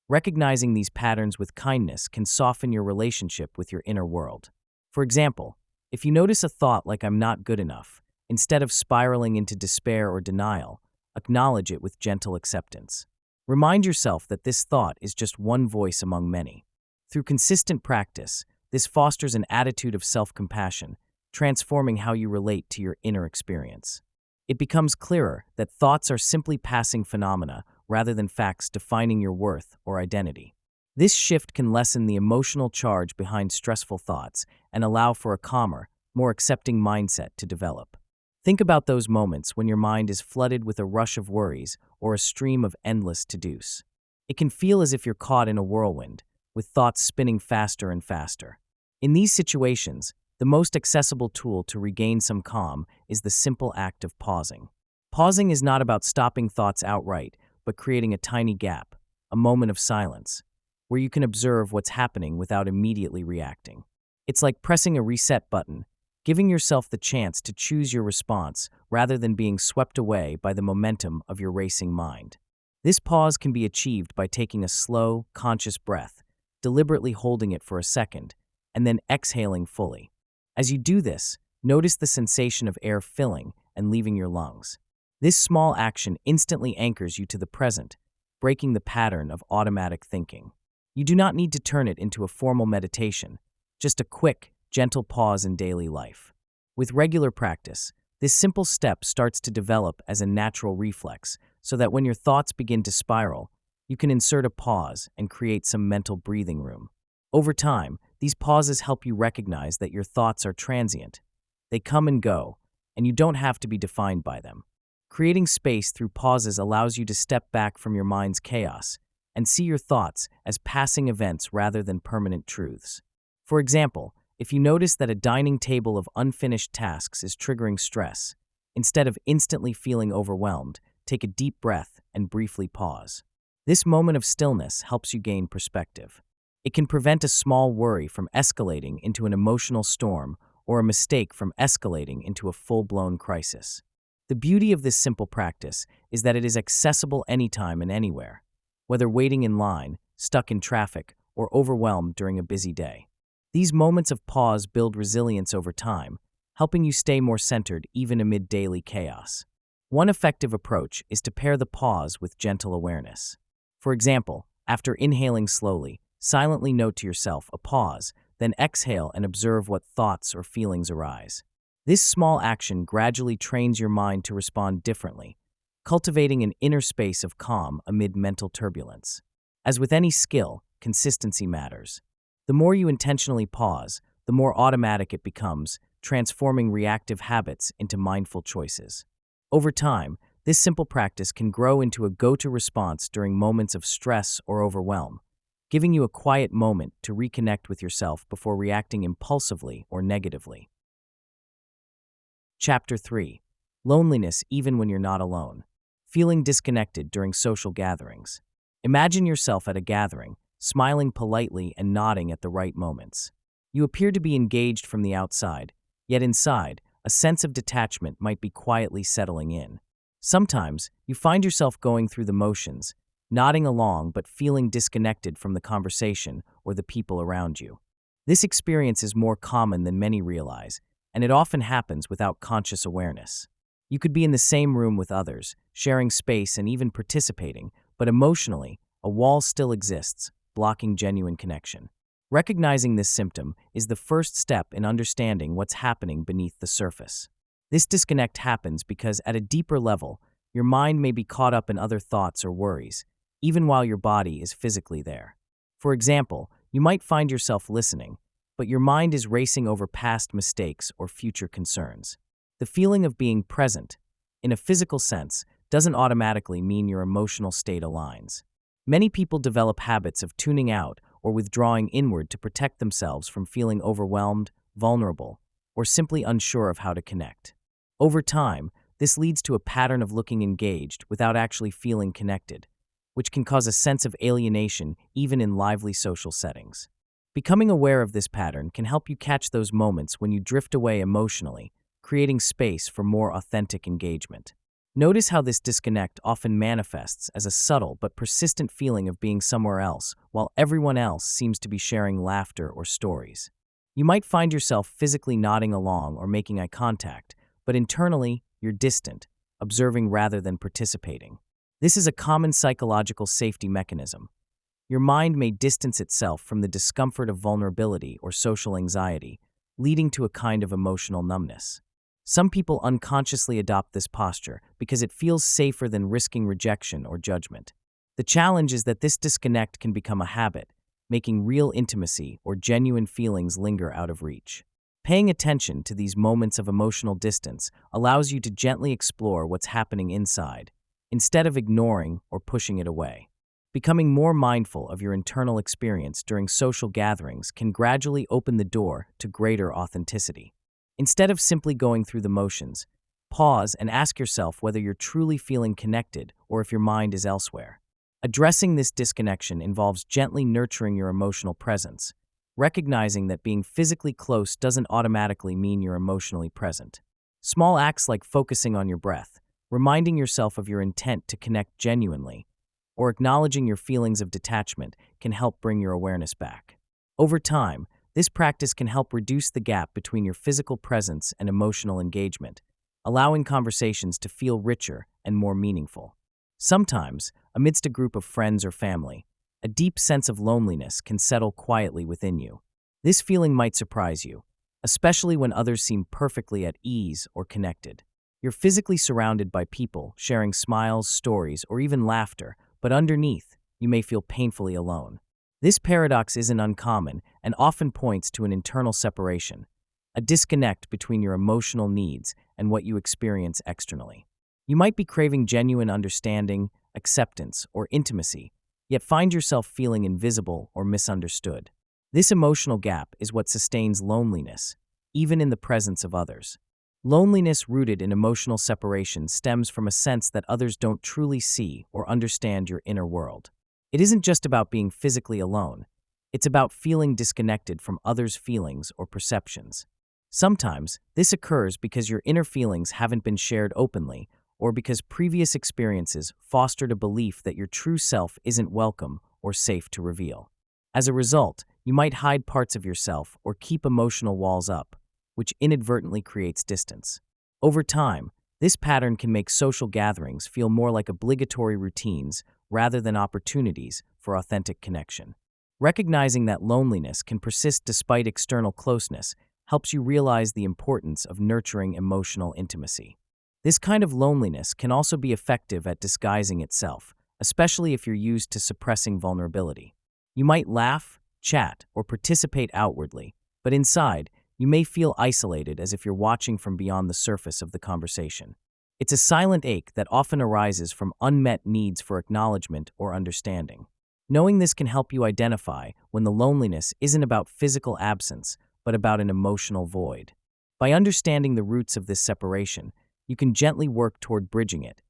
Recognizing these patterns with kindness can soften your relationship with your inner world. For example, if you notice a thought like "I'm not good enough," instead of spiraling into despair or denial, acknowledge it with gentle acceptance. Remind yourself that this thought is just one voice among many. Through consistent practice, this fosters an attitude of self-compassion, transforming how you relate to your inner experience. It becomes clearer that thoughts are simply passing phenomena rather than facts defining your worth or identity. This shift can lessen the emotional charge behind stressful thoughts and allow for a calmer, more accepting mindset to develop. Think about those moments when your mind is flooded with a rush of worries or a stream of endless to-dos. It can feel as if you're caught in a whirlwind, with thoughts spinning faster and faster. In these situations, the most accessible tool to regain some calm is the simple act of pausing. Pausing is not about stopping thoughts outright, but creating a tiny gap, a moment of silence, where you can observe what's happening without immediately reacting. It's like pressing a reset button, giving yourself the chance to choose your response rather than being swept away by the momentum of your racing mind. This pause can be achieved by taking a slow, conscious breath, deliberately holding it for a second, and then exhaling fully. As you do this, notice the sensation of air filling and leaving your lungs. This small action instantly anchors you to the present, breaking the pattern of automatic thinking. You do not need to turn it into a formal meditation, just a quick, gentle pause in daily life. With regular practice, this simple step starts to develop as a natural reflex, so that when your thoughts begin to spiral, you can insert a pause and create some mental breathing room. Over time, these pauses help you recognize that your thoughts are transient. They come and go, and you don't have to be defined by them. Creating space through pauses allows you to step back from your mind's chaos and see your thoughts as passing events rather than permanent truths. For example, if you notice that a dining table of unfinished tasks is triggering stress, instead of instantly feeling overwhelmed, take a deep breath and briefly pause. This moment of stillness helps you gain perspective. It can prevent a small worry from escalating into an emotional storm or a mistake from escalating into a full-blown crisis. The beauty of this simple practice is that it is accessible anytime and anywhere, whether waiting in line, stuck in traffic, or overwhelmed during a busy day. These moments of pause build resilience over time, helping you stay more centered even amid daily chaos. One effective approach is to pair the pause with gentle awareness. For example, after inhaling slowly, silently note to yourself a pause, then exhale and observe what thoughts or feelings arise. This small action gradually trains your mind to respond differently, cultivating an inner space of calm amid mental turbulence. As with any skill, consistency matters. The more you intentionally pause, the more automatic it becomes, transforming reactive habits into mindful choices. Over time, this simple practice can grow into a go-to response during moments of stress or overwhelm, giving you a quiet moment to reconnect with yourself before reacting impulsively or negatively. Chapter 3. Loneliness even when you're not alone. Feeling disconnected during social gatherings. Imagine yourself at a gathering, smiling politely and nodding at the right moments. You appear to be engaged from the outside, yet inside, a sense of detachment might be quietly settling in. Sometimes, you find yourself going through the motions, nodding along but feeling disconnected from the conversation or the people around you. This experience is more common than many realize, and it often happens without conscious awareness. You could be in the same room with others, sharing space and even participating, but emotionally, a wall still exists, blocking genuine connection. Recognizing this symptom is the first step in understanding what's happening beneath the surface. This disconnect happens because, at a deeper level, your mind may be caught up in other thoughts or worries, even while your body is physically there. For example, you might find yourself listening, but your mind is racing over past mistakes or future concerns. The feeling of being present, in a physical sense, doesn't automatically mean your emotional state aligns. Many people develop habits of tuning out or withdrawing inward to protect themselves from feeling overwhelmed, vulnerable, or simply unsure of how to connect. Over time, this leads to a pattern of looking engaged without actually feeling connected, which can cause a sense of alienation even in lively social settings. Becoming aware of this pattern can help you catch those moments when you drift away emotionally, creating space for more authentic engagement. Notice how this disconnect often manifests as a subtle but persistent feeling of being somewhere else, while everyone else seems to be sharing laughter or stories. You might find yourself physically nodding along or making eye contact, but internally, you're distant, observing rather than participating. This is a common psychological safety mechanism. Your mind may distance itself from the discomfort of vulnerability or social anxiety, leading to a kind of emotional numbness. Some people unconsciously adopt this posture because it feels safer than risking rejection or judgment. The challenge is that this disconnect can become a habit, making real intimacy or genuine feelings linger out of reach. Paying attention to these moments of emotional distance allows you to gently explore what's happening inside, instead of ignoring or pushing it away. Becoming more mindful of your internal experience during social gatherings can gradually open the door to greater authenticity. Instead of simply going through the motions, pause and ask yourself whether you're truly feeling connected or if your mind is elsewhere. Addressing this disconnection involves gently nurturing your emotional presence, recognizing that being physically close doesn't automatically mean you're emotionally present. Small acts like focusing on your breath, reminding yourself of your intent to connect genuinely, or acknowledging your feelings of detachment can help bring your awareness back. Over time, this practice can help reduce the gap between your physical presence and emotional engagement, allowing conversations to feel richer and more meaningful. Sometimes, amidst a group of friends or family, a deep sense of loneliness can settle quietly within you. This feeling might surprise you, especially when others seem perfectly at ease or connected. You're physically surrounded by people, sharing smiles, stories, or even laughter, but underneath, you may feel painfully alone. This paradox isn't uncommon and often points to an internal separation, a disconnect between your emotional needs and what you experience externally. You might be craving genuine understanding, acceptance, or intimacy, yet find yourself feeling invisible or misunderstood. This emotional gap is what sustains loneliness, even in the presence of others. Loneliness rooted in emotional separation stems from a sense that others don't truly see or understand your inner world. It isn't just about being physically alone. It's about feeling disconnected from others' feelings or perceptions. Sometimes, this occurs because your inner feelings haven't been shared openly, or because previous experiences fostered a belief that your true self isn't welcome or safe to reveal. As a result, you might hide parts of yourself or keep emotional walls up, which inadvertently creates distance. Over time, this pattern can make social gatherings feel more like obligatory routines rather than opportunities for authentic connection. Recognizing that loneliness can persist despite external closeness helps you realize the importance of nurturing emotional intimacy. This kind of loneliness can also be effective at disguising itself, especially if you're used to suppressing vulnerability. You might laugh, chat, or participate outwardly, but inside, you may feel isolated as if you're watching from beyond the surface of the conversation. It's a silent ache that often arises from unmet needs for acknowledgement or understanding. Knowing this can help you identify when the loneliness isn't about physical absence, but about an emotional void. By understanding the roots of this separation, you can gently work toward bridging it,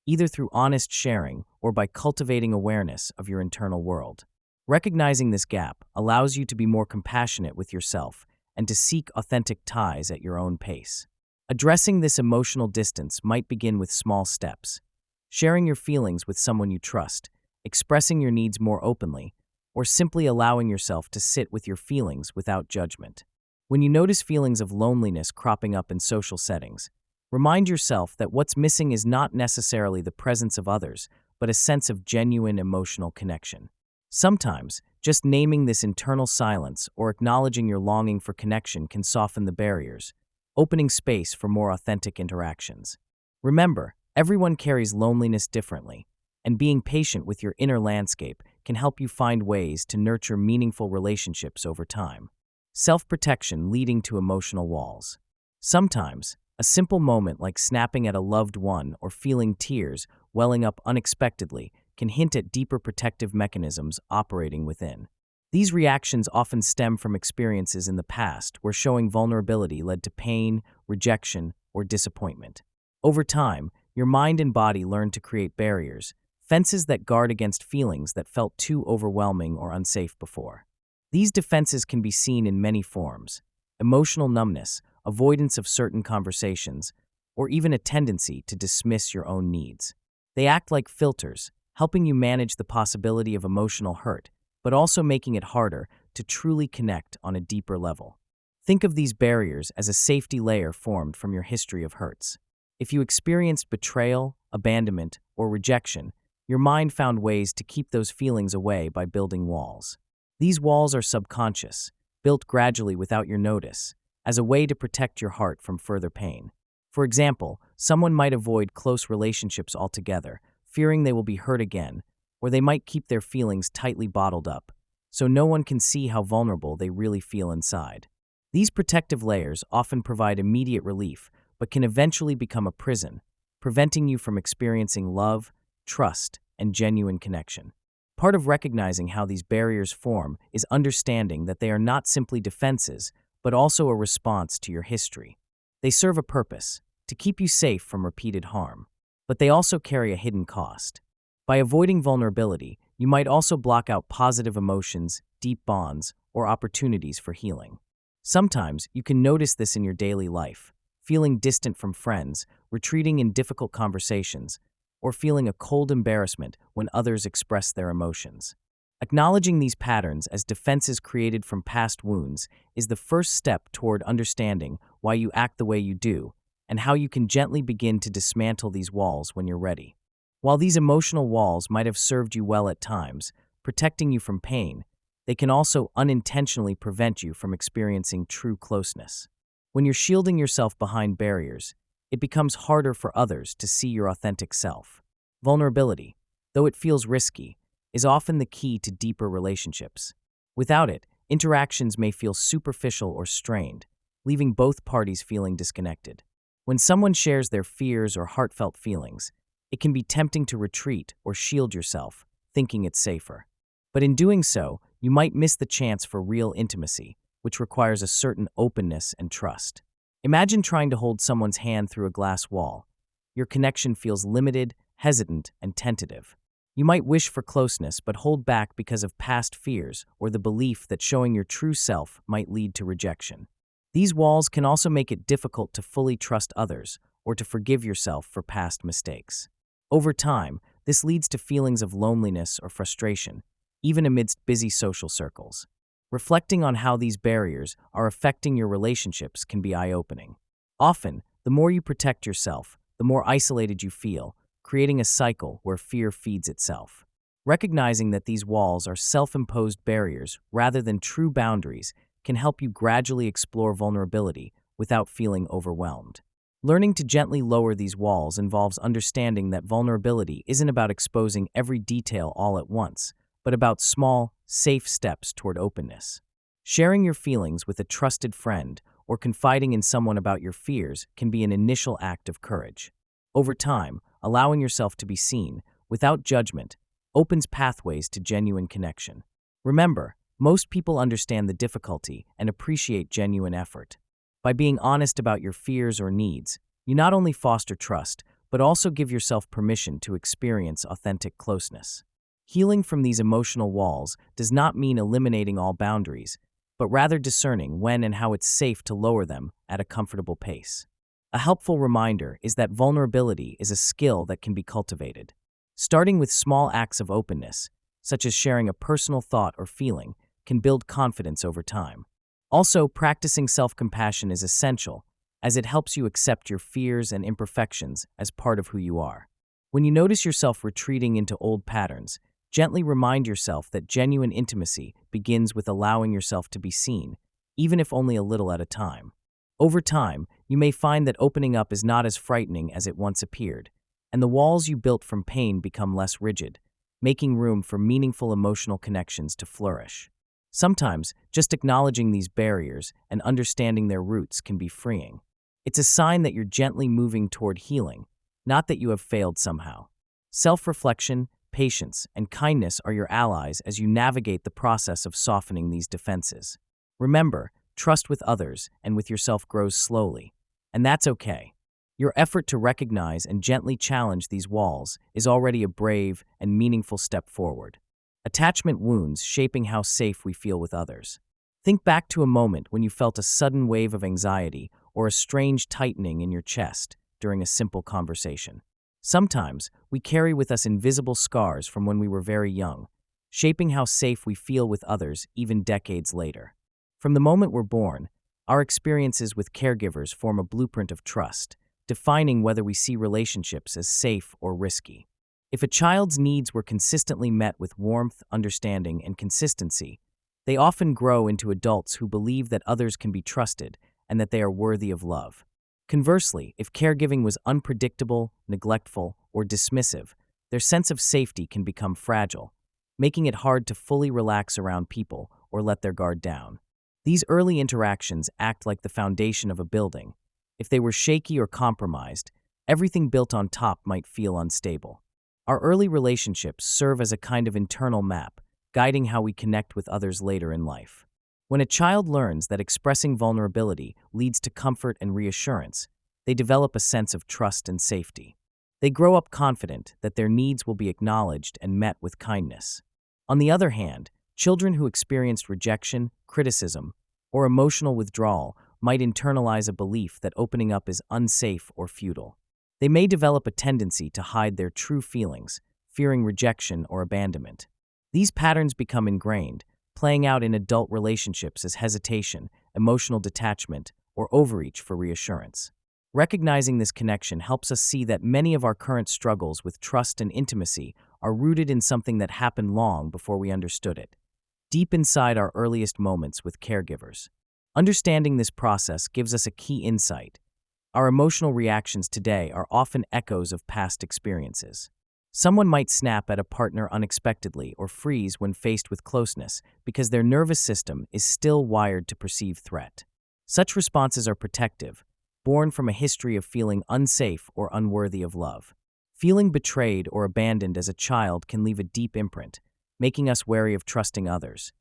either through honest sharing or by cultivating awareness of your internal world. Recognizing this gap allows you to be more compassionate with yourself and to seek authentic ties at your own pace. Addressing this emotional distance might begin with small steps. Sharing your feelings with someone you trust, expressing your needs more openly, or simply allowing yourself to sit with your feelings without judgment. When you notice feelings of loneliness cropping up in social settings, remind yourself that what's missing is not necessarily the presence of others, but a sense of genuine emotional connection. Sometimes, just naming this internal silence or acknowledging your longing for connection can soften the barriers, opening space for more authentic interactions. Remember, everyone carries loneliness differently, and being patient with your inner landscape can help you find ways to nurture meaningful relationships over time. Self-protection leading to emotional walls. Sometimes, a simple moment like snapping at a loved one or feeling tears welling up unexpectedly can hint at deeper protective mechanisms operating within. These reactions often stem from experiences in the past where showing vulnerability led to pain, rejection, or disappointment. Over time, your mind and body learn to create barriers, fences that guard against feelings that felt too overwhelming or unsafe before. These defenses can be seen in many forms: emotional numbness, avoidance of certain conversations, or even a tendency to dismiss your own needs. They act like filters, helping you manage the possibility of emotional hurt, but also making it harder to truly connect on a deeper level. Think of these barriers as a safety layer formed from your history of hurts. If you experienced betrayal, abandonment, or rejection, your mind found ways to keep those feelings away by building walls. These walls are subconscious, built gradually without your notice, as a way to protect your heart from further pain. For example, someone might avoid close relationships altogether, fearing they will be hurt again, or they might keep their feelings tightly bottled up, so no one can see how vulnerable they really feel inside. These protective layers often provide immediate relief, but can eventually become a prison, preventing you from experiencing love, trust, and genuine connection. Part of recognizing how these barriers form is understanding that they are not simply defenses, but also a response to your history. They serve a purpose, to keep you safe from repeated harm, but they also carry a hidden cost. By avoiding vulnerability, you might also block out positive emotions, deep bonds, or opportunities for healing. Sometimes you can notice this in your daily life, feeling distant from friends, retreating in difficult conversations, or feeling a cold embarrassment when others express their emotions. Acknowledging these patterns as defenses created from past wounds is the first step toward understanding why you act the way you do and how you can gently begin to dismantle these walls when you're ready. While these emotional walls might have served you well at times, protecting you from pain, they can also unintentionally prevent you from experiencing true closeness. When you're shielding yourself behind barriers, it becomes harder for others to see your authentic self. Vulnerability, though it feels risky, is often the key to deeper relationships. Without it, interactions may feel superficial or strained, leaving both parties feeling disconnected. When someone shares their fears or heartfelt feelings, it can be tempting to retreat or shield yourself, thinking it's safer. But in doing so, you might miss the chance for real intimacy, which requires a certain openness and trust. Imagine trying to hold someone's hand through a glass wall. Your connection feels limited, hesitant, and tentative. You might wish for closeness but hold back because of past fears or the belief that showing your true self might lead to rejection. These walls can also make it difficult to fully trust others or to forgive yourself for past mistakes. Over time, this leads to feelings of loneliness or frustration, even amidst busy social circles. Reflecting on how these barriers are affecting your relationships can be eye-opening. Often, the more you protect yourself, the more isolated you feel, creating a cycle where fear feeds itself. Recognizing that these walls are self-imposed barriers rather than true boundaries can help you gradually explore vulnerability without feeling overwhelmed. Learning to gently lower these walls involves understanding that vulnerability isn't about exposing every detail all at once, but about small, safe steps toward openness. Sharing your feelings with a trusted friend or confiding in someone about your fears can be an initial act of courage. Over time, allowing yourself to be seen, without judgment, opens pathways to genuine connection. Remember, most people understand the difficulty and appreciate genuine effort. By being honest about your fears or needs, you not only foster trust, but also give yourself permission to experience authentic closeness. Healing from these emotional walls does not mean eliminating all boundaries, but rather discerning when and how it's safe to lower them at a comfortable pace. A helpful reminder is that vulnerability is a skill that can be cultivated. Starting with small acts of openness, such as sharing a personal thought or feeling, can build confidence over time. Also, practicing self-compassion is essential, as it helps you accept your fears and imperfections as part of who you are. When you notice yourself retreating into old patterns, gently remind yourself that genuine intimacy begins with allowing yourself to be seen, even if only a little at a time. Over time, you may find that opening up is not as frightening as it once appeared, and the walls you built from pain become less rigid, making room for meaningful emotional connections to flourish. Sometimes, just acknowledging these barriers and understanding their roots can be freeing. It's a sign that you're gently moving toward healing, not that you have failed somehow. Self-reflection, patience, and kindness are your allies as you navigate the process of softening these defenses. Remember, trust with others and with yourself grows slowly, and that's okay. Your effort to recognize and gently challenge these walls is already a brave and meaningful step forward. Attachment wounds shaping how safe we feel with others. Think back to a moment when you felt a sudden wave of anxiety or a strange tightening in your chest during a simple conversation. Sometimes, we carry with us invisible scars from when we were very young, shaping how safe we feel with others even decades later. From the moment we're born, our experiences with caregivers form a blueprint of trust, defining whether we see relationships as safe or risky. If a child's needs were consistently met with warmth, understanding, and consistency, they often grow into adults who believe that others can be trusted and that they are worthy of love. Conversely, if caregiving was unpredictable, neglectful, or dismissive, their sense of safety can become fragile, making it hard to fully relax around people or let their guard down. These early interactions act like the foundation of a building. If they were shaky or compromised, everything built on top might feel unstable. Our early relationships serve as a kind of internal map, guiding how we connect with others later in life. When a child learns that expressing vulnerability leads to comfort and reassurance, they develop a sense of trust and safety. They grow up confident that their needs will be acknowledged and met with kindness. On the other hand, children who experienced rejection, criticism, or emotional withdrawal might internalize a belief that opening up is unsafe or futile. They may develop a tendency to hide their true feelings, fearing rejection or abandonment. These patterns become ingrained, playing out in adult relationships as hesitation, emotional detachment, or overreach for reassurance. Recognizing this connection helps us see that many of our current struggles with trust and intimacy are rooted in something that happened long before we understood it, deep inside our earliest moments with caregivers. Understanding this process gives us a key insight. Our emotional reactions today are often echoes of past experiences. Someone might snap at a partner unexpectedly or freeze when faced with closeness because their nervous system is still wired to perceive threat. Such responses are protective, born from a history of feeling unsafe or unworthy of love. Feeling betrayed or abandoned as a child can leave a deep imprint, making us wary of trusting others,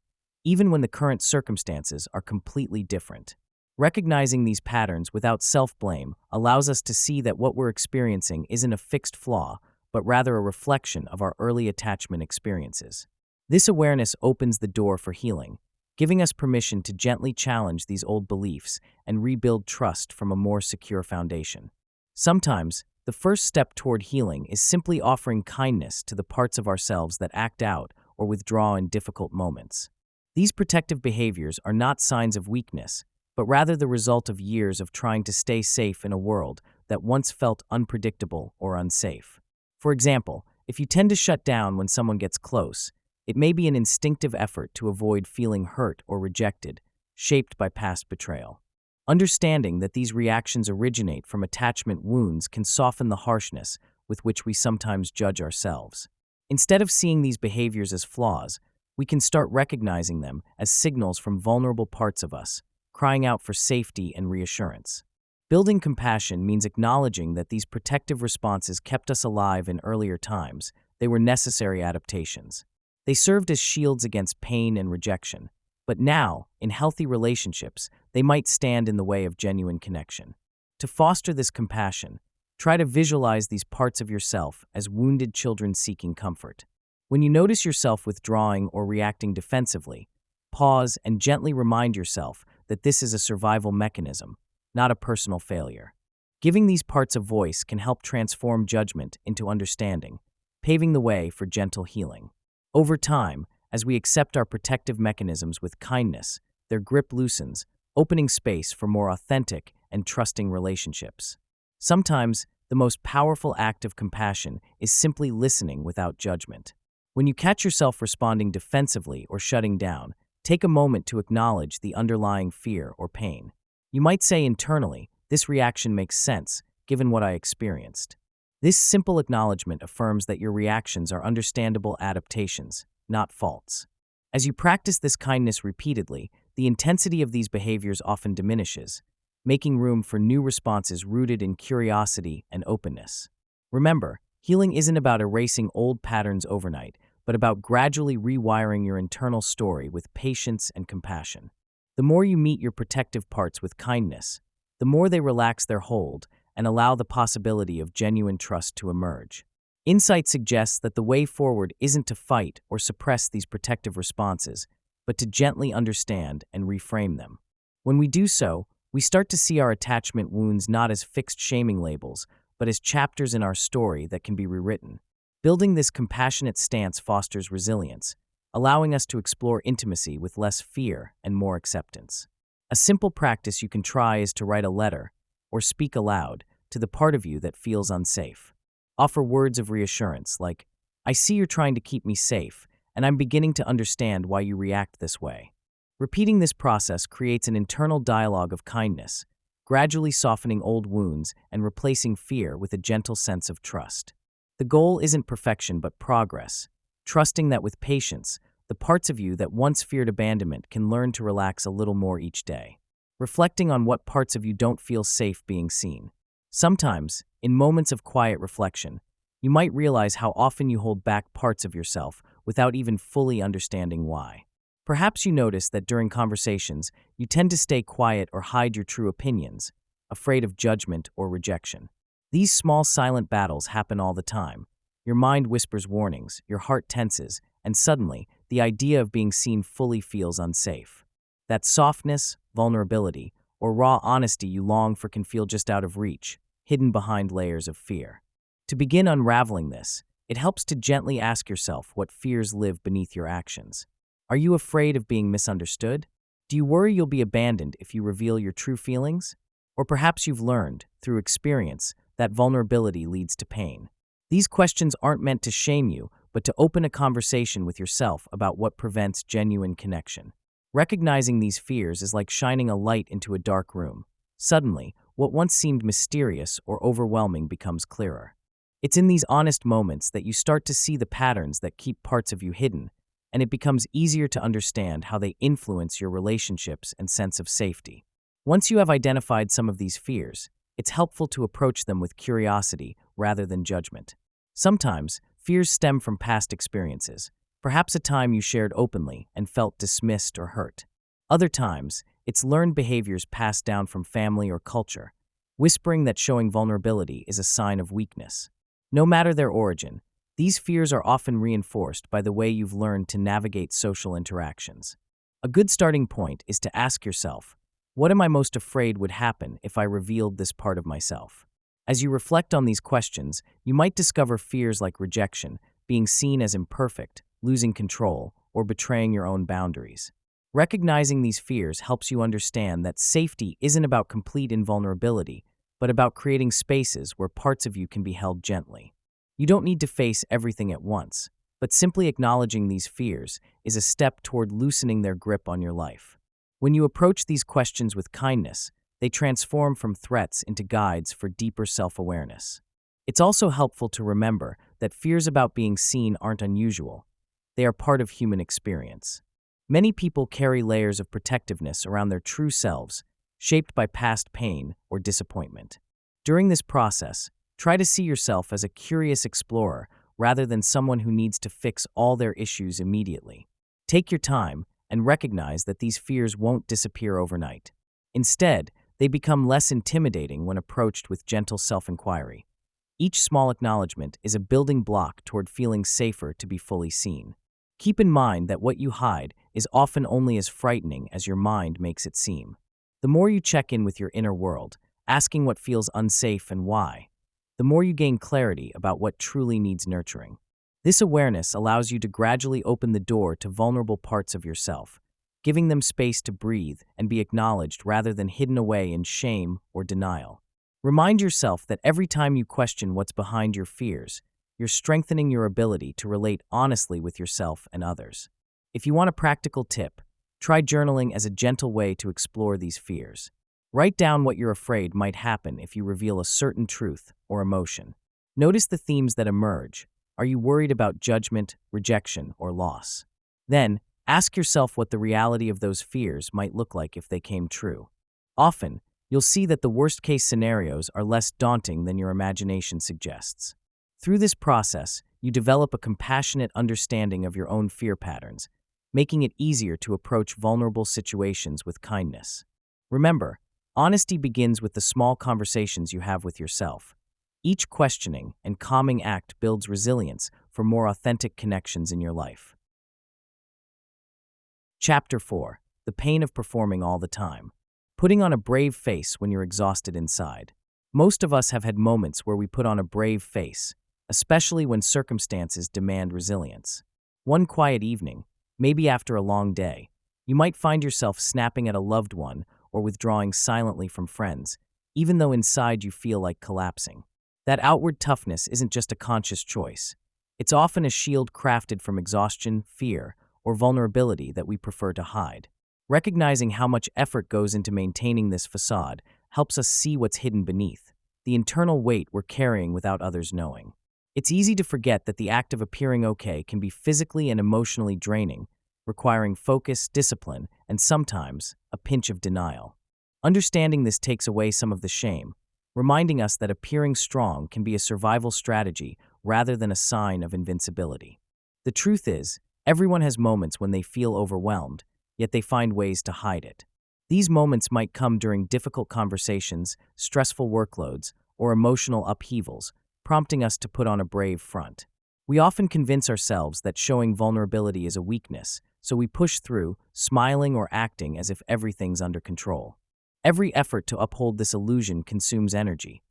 even when the current circumstances are completely different. Recognizing these patterns without self-blame allows us to see that what we're experiencing isn't a fixed flaw, but rather a reflection of our early attachment experiences. This awareness opens the door for healing, giving us permission to gently challenge these old beliefs and rebuild trust from a more secure foundation. Sometimes, the first step toward healing is simply offering kindness to the parts of ourselves that act out or withdraw in difficult moments. These protective behaviors are not signs of weakness, but rather the result of years of trying to stay safe in a world that once felt unpredictable or unsafe. For example, if you tend to shut down when someone gets close, it may be an instinctive effort to avoid feeling hurt or rejected, shaped by past betrayal. Understanding that these reactions originate from attachment wounds can soften the harshness with which we sometimes judge ourselves. Instead of seeing these behaviors as flaws, we can start recognizing them as signals from vulnerable parts of us, crying out for safety and reassurance. Building compassion means acknowledging that these protective responses kept us alive in earlier times. They were necessary adaptations. They served as shields against pain and rejection. But now, in healthy relationships, they might stand in the way of genuine connection. To foster this compassion, try to visualize these parts of yourself as wounded children seeking comfort. When you notice yourself withdrawing or reacting defensively, pause and gently remind yourself that this is a survival mechanism, not a personal failure. Giving these parts a voice can help transform judgment into understanding, paving the way for gentle healing. Over time, as we accept our protective mechanisms with kindness, their grip loosens, opening space for more authentic and trusting relationships. Sometimes, the most powerful act of compassion is simply listening without judgment. When you catch yourself responding defensively or shutting down, take a moment to acknowledge the underlying fear or pain. You might say internally, "This reaction makes sense, given what I experienced." This simple acknowledgement affirms that your reactions are understandable adaptations, not faults. As you practice this kindness repeatedly, the intensity of these behaviors often diminishes, making room for new responses rooted in curiosity and openness. Remember, healing isn't about erasing old patterns overnight, but about gradually rewiring your internal story with patience and compassion. The more you meet your protective parts with kindness, the more they relax their hold and allow the possibility of genuine trust to emerge. Insight suggests that the way forward isn't to fight or suppress these protective responses, but to gently understand and reframe them. When we do so, we start to see our attachment wounds not as fixed shaming labels, but as chapters in our story that can be rewritten. Building this compassionate stance fosters resilience, allowing us to explore intimacy with less fear and more acceptance. A simple practice you can try is to write a letter, or speak aloud, to the part of you that feels unsafe. Offer words of reassurance like, "I see you're trying to keep me safe, and I'm beginning to understand why you react this way." Repeating this process creates an internal dialogue of kindness, gradually softening old wounds and replacing fear with a gentle sense of trust. The goal isn't perfection but progress, trusting that with patience, the parts of you that once feared abandonment can learn to relax a little more each day. Reflecting on what parts of you don't feel safe being seen. Sometimes, in moments of quiet reflection, you might realize how often you hold back parts of yourself without even fully understanding why. Perhaps you notice that during conversations, you tend to stay quiet or hide your true opinions, afraid of judgment or rejection. These small silent battles happen all the time. Your mind whispers warnings, your heart tenses, and suddenly, the idea of being seen fully feels unsafe. That softness, vulnerability, or raw honesty you long for can feel just out of reach, hidden behind layers of fear. To begin unraveling this, it helps to gently ask yourself what fears live beneath your actions. Are you afraid of being misunderstood? Do you worry you'll be abandoned if you reveal your true feelings? Or perhaps you've learned, through experience, that vulnerability leads to pain. These questions aren't meant to shame you, but to open a conversation with yourself about what prevents genuine connection. Recognizing these fears is like shining a light into a dark room. Suddenly, what once seemed mysterious or overwhelming becomes clearer. It's in these honest moments that you start to see the patterns that keep parts of you hidden, and it becomes easier to understand how they influence your relationships and sense of safety. Once you have identified some of these fears, it's helpful to approach them with curiosity rather than judgment. Sometimes, fears stem from past experiences, perhaps a time you shared openly and felt dismissed or hurt. Other times, it's learned behaviors passed down from family or culture, whispering that showing vulnerability is a sign of weakness. No matter their origin, these fears are often reinforced by the way you've learned to navigate social interactions. A good starting point is to ask yourself, what am I most afraid would happen if I revealed this part of myself? As you reflect on these questions, you might discover fears like rejection, being seen as imperfect, losing control, or betraying your own boundaries. Recognizing these fears helps you understand that safety isn't about complete invulnerability, but about creating spaces where parts of you can be held gently. You don't need to face everything at once, but simply acknowledging these fears is a step toward loosening their grip on your life. When you approach these questions with kindness, they transform from threats into guides for deeper self-awareness. It's also helpful to remember that fears about being seen aren't unusual. They are part of human experience. Many people carry layers of protectiveness around their true selves, shaped by past pain or disappointment. During this process, try to see yourself as a curious explorer rather than someone who needs to fix all their issues immediately. Take your time and recognize that these fears won't disappear overnight. Instead, they become less intimidating when approached with gentle self-inquiry. Each small acknowledgement is a building block toward feeling safer to be fully seen. Keep in mind that what you hide is often only as frightening as your mind makes it seem. The more you check in with your inner world, asking what feels unsafe and why, the more you gain clarity about what truly needs nurturing. This awareness allows you to gradually open the door to vulnerable parts of yourself, giving them space to breathe and be acknowledged rather than hidden away in shame or denial. Remind yourself that every time you question what's behind your fears, you're strengthening your ability to relate honestly with yourself and others. If you want a practical tip, try journaling as a gentle way to explore these fears. Write down what you're afraid might happen if you reveal a certain truth or emotion. Notice the themes that emerge. Are you worried about judgment, rejection, or loss? Then, ask yourself what the reality of those fears might look like if they came true. Often, you'll see that the worst-case scenarios are less daunting than your imagination suggests. Through this process, you develop a compassionate understanding of your own fear patterns, making it easier to approach vulnerable situations with kindness. Remember, honesty begins with the small conversations you have with yourself. Each questioning and calming act builds resilience for more authentic connections in your life. Chapter 4. The Pain of Performing All the Time. Putting on a brave face when you're exhausted inside. Most of us have had moments where we put on a brave face, especially when circumstances demand resilience. One quiet evening, maybe after a long day, you might find yourself snapping at a loved one or withdrawing silently from friends, even though inside you feel like collapsing. That outward toughness isn't just a conscious choice. It's often a shield crafted from exhaustion, fear, or vulnerability that we prefer to hide. Recognizing how much effort goes into maintaining this facade helps us see what's hidden beneath, the internal weight we're carrying without others knowing. It's easy to forget that the act of appearing okay can be physically and emotionally draining, requiring focus, discipline, and sometimes a pinch of denial. Understanding this takes away some of the shame, reminding us that appearing strong can be a survival strategy rather than a sign of invincibility. The truth is, everyone has moments when they feel overwhelmed, yet they find ways to hide it. These moments might come during difficult conversations, stressful workloads, or emotional upheavals, prompting us to put on a brave front. We often convince ourselves that showing vulnerability is a weakness, so we push through, smiling or acting as if everything's under control. Every effort to uphold this illusion consumes energy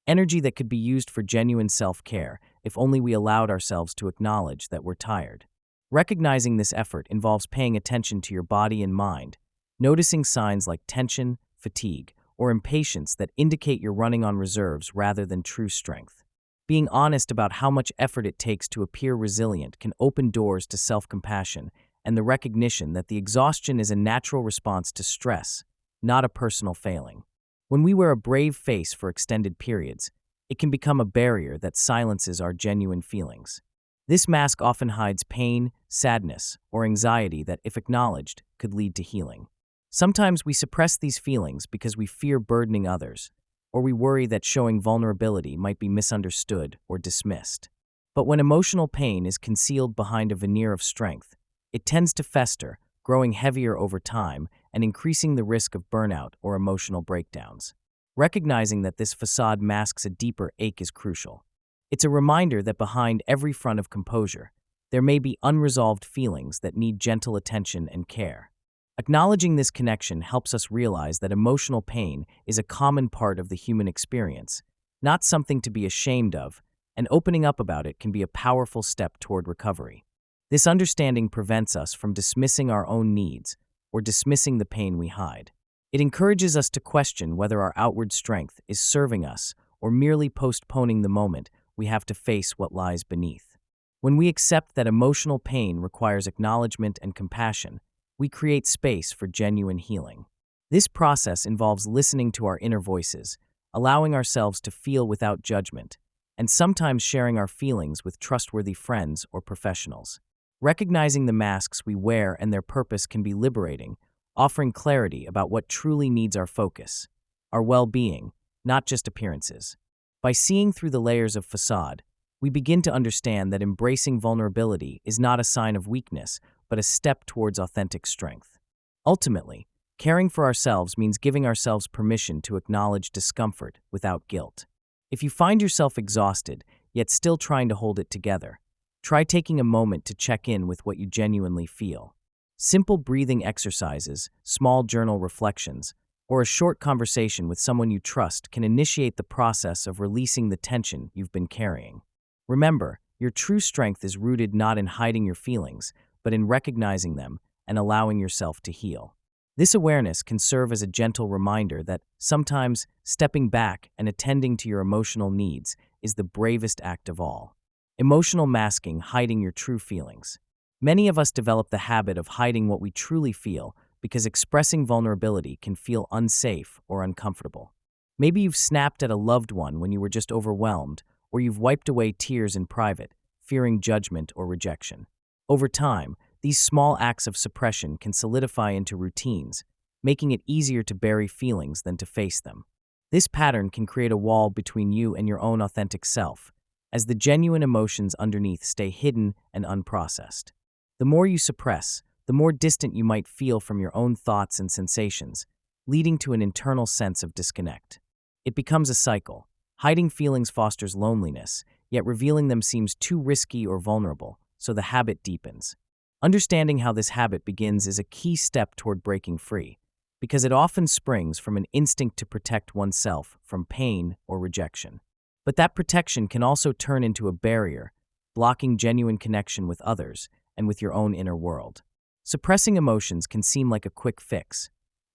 that could be used for genuine self-care if only we allowed ourselves to acknowledge that we're tired. Recognizing this effort involves paying attention to your body and mind, noticing signs like tension, fatigue, or impatience that indicate you're running on reserves rather than true strength. Being honest about how much effort it takes to appear resilient can open doors to self-compassion and the recognition that the exhaustion is a natural response to stress, not a personal failing. When we wear a brave face for extended periods, it can become a barrier that silences our genuine feelings. This mask often hides pain, sadness, or anxiety that, if acknowledged, could lead to healing. Sometimes we suppress these feelings because we fear burdening others, or we worry that showing vulnerability might be misunderstood or dismissed. But when emotional pain is concealed behind a veneer of strength, it tends to fester, growing heavier over time and increasing the risk of burnout or emotional breakdowns. Recognizing that this facade masks a deeper ache is crucial. It's a reminder that behind every front of composure, there may be unresolved feelings that need gentle attention and care. Acknowledging this connection helps us realize that emotional pain is a common part of the human experience, not something to be ashamed of, and opening up about it can be a powerful step toward recovery. This understanding prevents us from dismissing our own needs or dismissing the pain we hide. It encourages us to question whether our outward strength is serving us or merely postponing the moment we have to face what lies beneath. When we accept that emotional pain requires acknowledgement and compassion, we create space for genuine healing. This process involves listening to our inner voices, allowing ourselves to feel without judgment, and sometimes sharing our feelings with trustworthy friends or professionals. Recognizing the masks we wear and their purpose can be liberating, offering clarity about what truly needs our focus, our well-being, not just appearances. By seeing through the layers of facade, we begin to understand that embracing vulnerability is not a sign of weakness, but a step towards authentic strength. Ultimately, caring for ourselves means giving ourselves permission to acknowledge discomfort without guilt. If you find yourself exhausted, yet still trying to hold it together, try taking a moment to check in with what you genuinely feel. Simple breathing exercises, small journal reflections, or a short conversation with someone you trust can initiate the process of releasing the tension you've been carrying. Remember, Your true strength is rooted not in hiding your feelings, but in recognizing them and allowing yourself to heal. This awareness can serve as a gentle reminder that sometimes stepping back and attending to your emotional needs is the bravest act of all. Emotional masking, hiding your true feelings. Many of us develop the habit of hiding what we truly feel because expressing vulnerability can feel unsafe or uncomfortable. Maybe you've snapped at a loved one when you were just overwhelmed, or you've wiped away tears in private, fearing judgment or rejection. Over time, these small acts of suppression can solidify into routines, making it easier to bury feelings than to face them. This pattern can create a wall between you and your own authentic self, as the genuine emotions underneath stay hidden and unprocessed. The more you suppress, the more distant you might feel from your own thoughts and sensations, leading to an internal sense of disconnect. It becomes a cycle. Hiding feelings fosters loneliness, yet revealing them seems too risky or vulnerable, so the habit deepens. Understanding how this habit begins is a key step toward breaking free, because it often springs from an instinct to protect oneself from pain or rejection. But that protection can also turn into a barrier, blocking genuine connection with others and with your own inner world. Suppressing emotions can seem like a quick fix,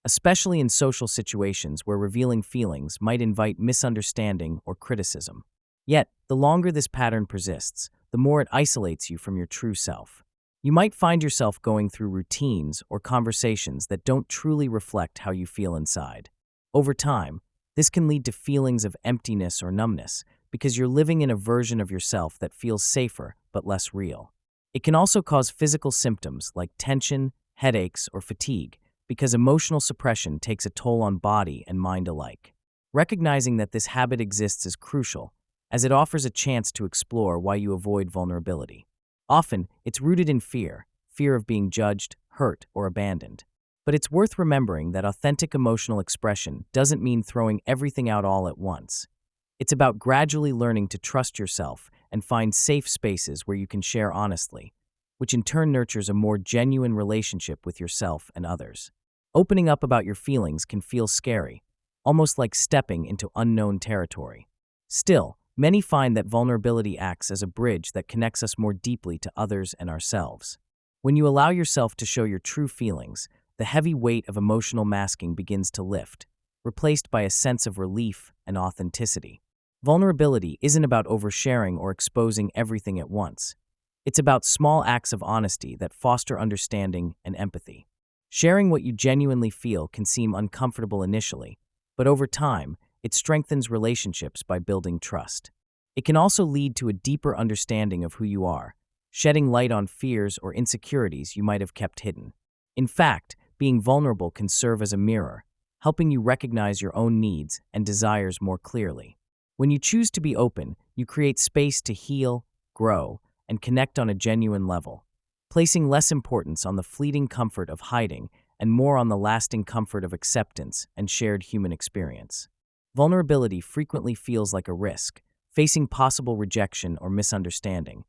especially in social situations where revealing feelings might invite misunderstanding or criticism. Yet, the longer this pattern persists, the more it isolates you from your true self. You might find yourself going through routines or conversations that don't truly reflect how you feel inside. Over time, this can lead to feelings of emptiness or numbness because you're living in a version of yourself that feels safer but less real. It can also cause physical symptoms like tension, headaches, or fatigue because emotional suppression takes a toll on body and mind alike. Recognizing that this habit exists is crucial, as it offers a chance to explore why you avoid vulnerability. Often, it's rooted in fear of being judged, hurt, or abandoned. But it's worth remembering that authentic emotional expression doesn't mean throwing everything out all at once. It's about gradually learning to trust yourself and find safe spaces where you can share honestly, which in turn nurtures a more genuine relationship with yourself and others. Opening up about your feelings can feel scary, almost like stepping into unknown territory. Still, many find that vulnerability acts as a bridge that connects us more deeply to others and ourselves. When you allow yourself to show your true feelings, the heavy weight of emotional masking begins to lift, replaced by a sense of relief and authenticity. Vulnerability isn't about oversharing or exposing everything at once. It's about small acts of honesty that foster understanding and empathy. Sharing what you genuinely feel can seem uncomfortable initially, but over time, it strengthens relationships by building trust. It can also lead to a deeper understanding of who you are, shedding light on fears or insecurities you might have kept hidden. In fact, being vulnerable can serve as a mirror, helping you recognize your own needs and desires more clearly. When you choose to be open, you create space to heal, grow, and connect on a genuine level, placing less importance on the fleeting comfort of hiding and more on the lasting comfort of acceptance and shared human experience. Vulnerability frequently feels like a risk, facing possible rejection or misunderstanding,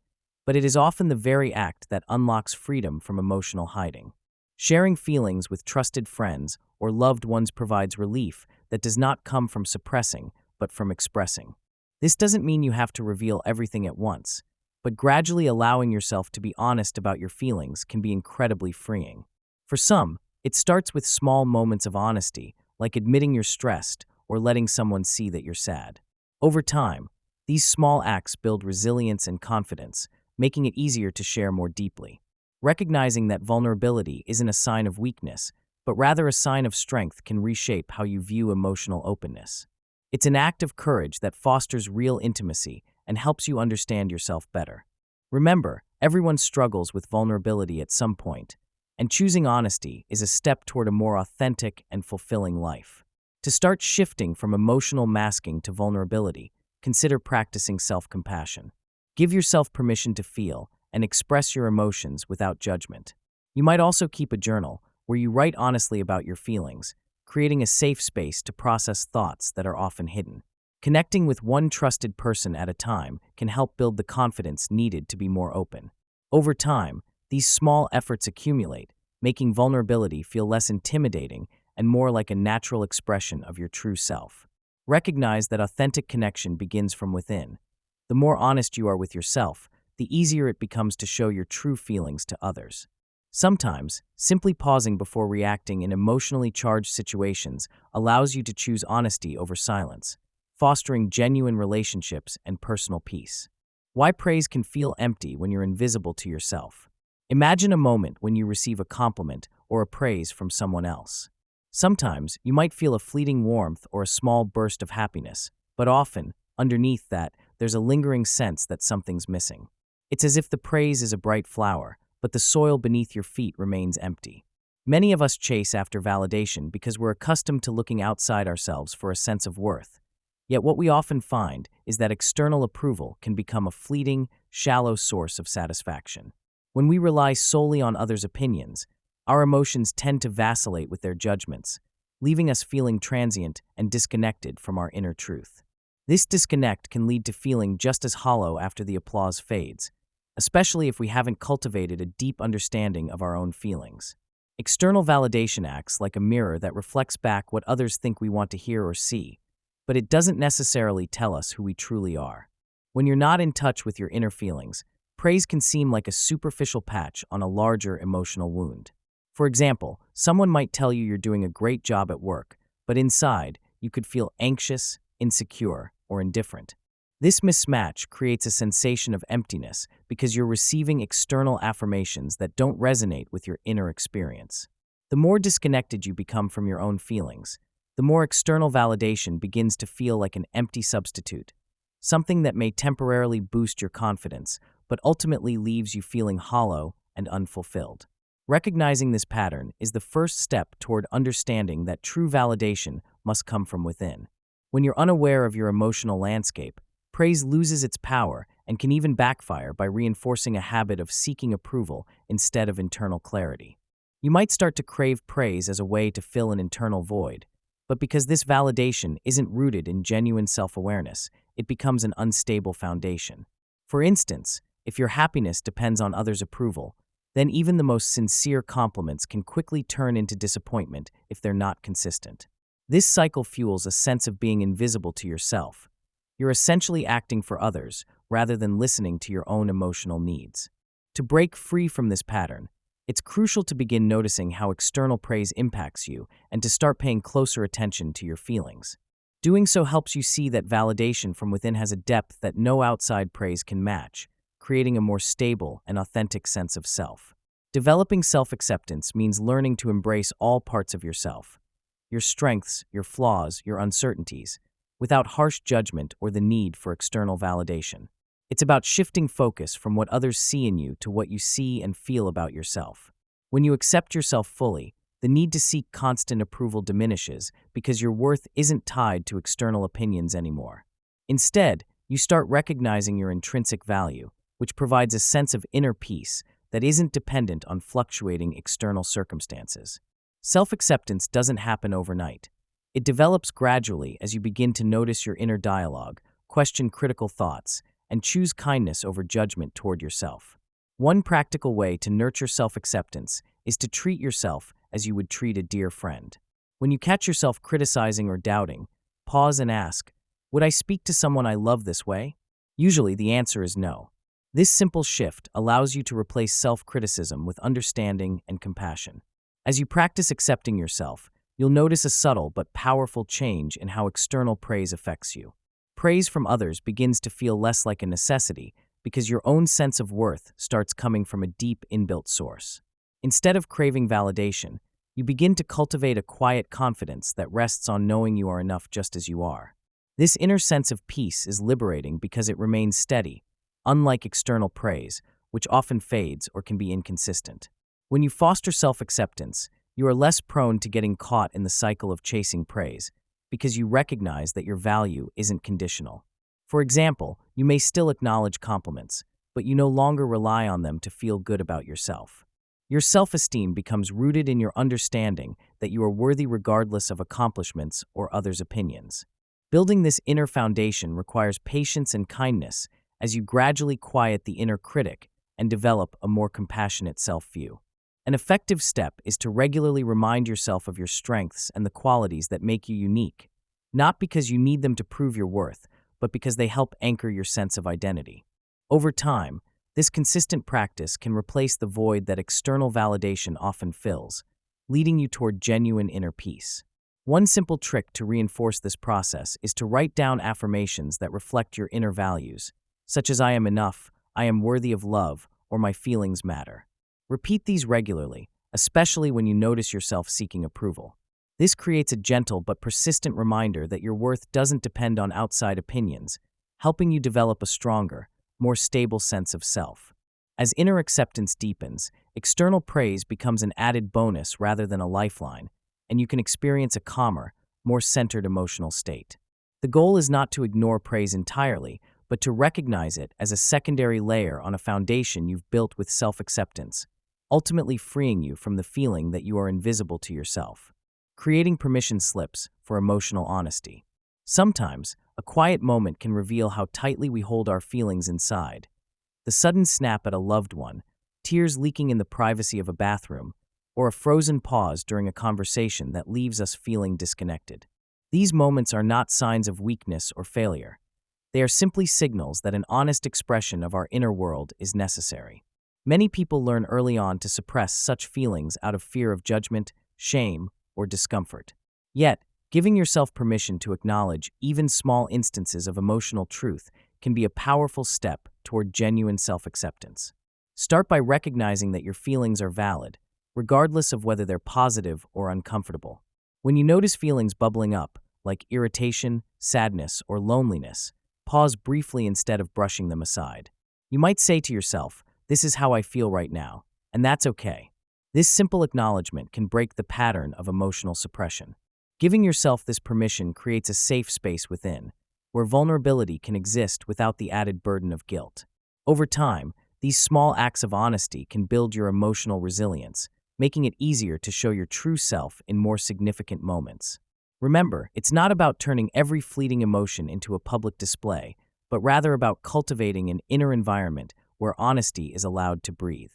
but it is often the very act that unlocks freedom from emotional hiding. Sharing feelings with trusted friends or loved ones provides relief that does not come from suppressing, but from expressing. This doesn't mean you have to reveal everything at once, but gradually allowing yourself to be honest about your feelings can be incredibly freeing. For some, it starts with small moments of honesty, like admitting you're stressed or letting someone see that you're sad. Over time, these small acts build resilience and confidence, making it easier to share more deeply. Recognizing that vulnerability isn't a sign of weakness, but rather a sign of strength can reshape how you view emotional openness. It's an act of courage that fosters real intimacy and helps you understand yourself better. Remember, everyone struggles with vulnerability at some point, and choosing honesty is a step toward a more authentic and fulfilling life. To start shifting from emotional masking to vulnerability, consider practicing self-compassion. Give yourself permission to feel and express your emotions without judgment. You might also keep a journal where you write honestly about your feelings, creating a safe space to process thoughts that are often hidden. Connecting with one trusted person at a time can help build the confidence needed to be more open. Over time, these small efforts accumulate, making vulnerability feel less intimidating and more like a natural expression of your true self. Recognize that authentic connection begins from within. The more honest you are with yourself, the easier it becomes to show your true feelings to others. Sometimes, simply pausing before reacting in emotionally charged situations allows you to choose honesty over silence, fostering genuine relationships and personal peace. Why praise can feel empty when you're invisible to yourself. Imagine a moment when you receive a compliment or a praise from someone else. Sometimes you might feel a fleeting warmth or a small burst of happiness, but often, underneath that, there's a lingering sense that something's missing. It's as if the praise is a bright flower, but the soil beneath your feet remains empty. Many of us chase after validation because we're accustomed to looking outside ourselves for a sense of worth. Yet what we often find is that external approval can become a fleeting, shallow source of satisfaction. When we rely solely on others' opinions, our emotions tend to vacillate with their judgments, leaving us feeling transient and disconnected from our inner truth. This disconnect can lead to feeling just as hollow after the applause fades, especially if we haven't cultivated a deep understanding of our own feelings. External validation acts like a mirror that reflects back what others think we want to hear or see, but it doesn't necessarily tell us who we truly are. When you're not in touch with your inner feelings, praise can seem like a superficial patch on a larger emotional wound. For example, someone might tell you you're doing a great job at work, but inside, you could feel anxious, insecure, or indifferent. This mismatch creates a sensation of emptiness because you're receiving external affirmations that don't resonate with your inner experience. The more disconnected you become from your own feelings, the more external validation begins to feel like an empty substitute, something that may temporarily boost your confidence, but ultimately leaves you feeling hollow and unfulfilled. Recognizing this pattern is the first step toward understanding that true validation must come from within. When you're unaware of your emotional landscape, praise loses its power and can even backfire by reinforcing a habit of seeking approval instead of internal clarity. You might start to crave praise as a way to fill an internal void, but because this validation isn't rooted in genuine self-awareness, it becomes an unstable foundation. For instance, if your happiness depends on others' approval, then even the most sincere compliments can quickly turn into disappointment if they're not consistent. This cycle fuels a sense of being invisible to yourself. You're essentially acting for others rather than listening to your own emotional needs. To break free from this pattern, it's crucial to begin noticing how external praise impacts you and to start paying closer attention to your feelings. Doing so helps you see that validation from within has a depth that no outside praise can match, creating a more stable and authentic sense of self. Developing self-acceptance means learning to embrace all parts of yourself, your strengths, your flaws, your uncertainties, without harsh judgment or the need for external validation. It's about shifting focus from what others see in you to what you see and feel about yourself. When you accept yourself fully, the need to seek constant approval diminishes because your worth isn't tied to external opinions anymore. Instead, you start recognizing your intrinsic value, which provides a sense of inner peace that isn't dependent on fluctuating external circumstances. Self-acceptance doesn't happen overnight. It develops gradually as you begin to notice your inner dialogue, question critical thoughts, and choose kindness over judgment toward yourself. One practical way to nurture self-acceptance is to treat yourself as you would treat a dear friend. When you catch yourself criticizing or doubting, pause and ask, "Would I speak to someone I love this way?" Usually the answer is no. This simple shift allows you to replace self-criticism with understanding and compassion. As you practice accepting yourself, you'll notice a subtle but powerful change in how external praise affects you. Praise from others begins to feel less like a necessity because your own sense of worth starts coming from a deep inbuilt source. Instead of craving validation, you begin to cultivate a quiet confidence that rests on knowing you are enough just as you are. This inner sense of peace is liberating because it remains steady, unlike external praise, which often fades or can be inconsistent. When you foster self-acceptance, you are less prone to getting caught in the cycle of chasing praise, because you recognize that your value isn't conditional. For example, you may still acknowledge compliments, but you no longer rely on them to feel good about yourself. Your self-esteem becomes rooted in your understanding that you are worthy regardless of accomplishments or others' opinions. Building this inner foundation requires patience and kindness as you gradually quiet the inner critic and develop a more compassionate self-view. An effective step is to regularly remind yourself of your strengths and the qualities that make you unique, not because you need them to prove your worth, but because they help anchor your sense of identity. Over time, This consistent practice can replace the void that external validation often fills, leading you toward genuine inner peace. One simple trick to reinforce this process is to write down affirmations that reflect your inner values, such as I am enough, I am worthy of love, or my feelings matter. Repeat these regularly, especially when you notice yourself seeking approval. This creates a gentle but persistent reminder that your worth doesn't depend on outside opinions, helping you develop a stronger, more stable sense of self. As inner acceptance deepens, external praise becomes an added bonus rather than a lifeline, and you can experience a calmer, more centered emotional state. The goal is not to ignore praise entirely, but to recognize it as a secondary layer on a foundation you've built with self-acceptance, ultimately freeing you from the feeling that you are invisible to yourself. Creating permission slips for emotional honesty. Sometimes, a quiet moment can reveal how tightly we hold our feelings inside. The sudden snap at a loved one, tears leaking in the privacy of a bathroom, or a frozen pause during a conversation that leaves us feeling disconnected. These moments are not signs of weakness or failure. They are simply signals that an honest expression of our inner world is necessary. Many people learn early on to suppress such feelings out of fear of judgment, shame, or discomfort. Yet, giving yourself permission to acknowledge even small instances of emotional truth can be a powerful step toward genuine self-acceptance. Start by recognizing that your feelings are valid, regardless of whether they're positive or uncomfortable. When you notice feelings bubbling up, like irritation, sadness, or loneliness, pause briefly instead of brushing them aside. You might say to yourself, "This is how I feel right now," and that's okay. This simple acknowledgement can break the pattern of emotional suppression. Giving yourself this permission creates a safe space within, where vulnerability can exist without the added burden of guilt. Over time, these small acts of honesty can build your emotional resilience, making it easier to show your true self in more significant moments. Remember, it's not about turning every fleeting emotion into a public display, but rather about cultivating an inner environment where honesty is allowed to breathe.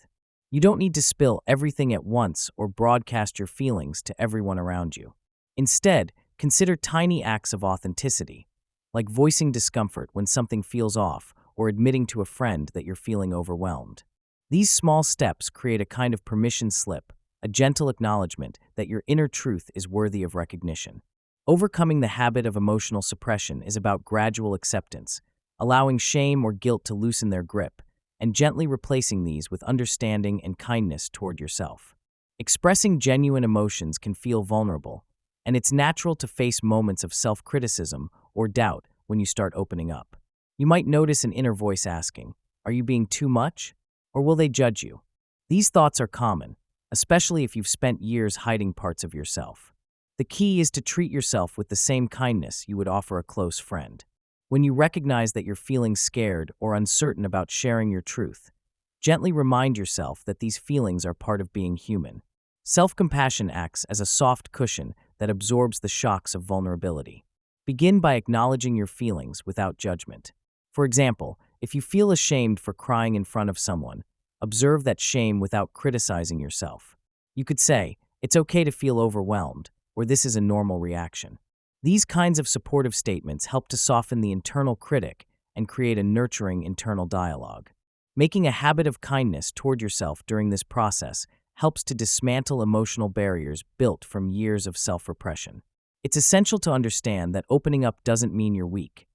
You don't need to spill everything at once or broadcast your feelings to everyone around you. Instead, consider tiny acts of authenticity, like voicing discomfort when something feels off or admitting to a friend that you're feeling overwhelmed. These small steps create a kind of permission slip, a gentle acknowledgement that your inner truth is worthy of recognition. Overcoming the habit of emotional suppression is about gradual acceptance, allowing shame or guilt to loosen their grip, and gently replacing these with understanding and kindness toward yourself. Expressing genuine emotions can feel vulnerable, and it's natural to face moments of self-criticism or doubt when you start opening up. You might notice an inner voice asking, "Are you being too much? Or will they judge you?" These thoughts are common, especially if you've spent years hiding parts of yourself. The key is to treat yourself with the same kindness you would offer a close friend. When you recognize that you're feeling scared or uncertain about sharing your truth, gently remind yourself that these feelings are part of being human. Self-compassion acts as a soft cushion that absorbs the shocks of vulnerability. Begin by acknowledging your feelings without judgment. For example, if you feel ashamed for crying in front of someone, observe that shame without criticizing yourself. You could say, "It's okay to feel overwhelmed," or "This is a normal reaction." These kinds of supportive statements help to soften the internal critic and create a nurturing internal dialogue. Making a habit of kindness toward yourself during this process helps to dismantle emotional barriers built from years of self-repression. It's essential to understand that opening up doesn't mean you're weak.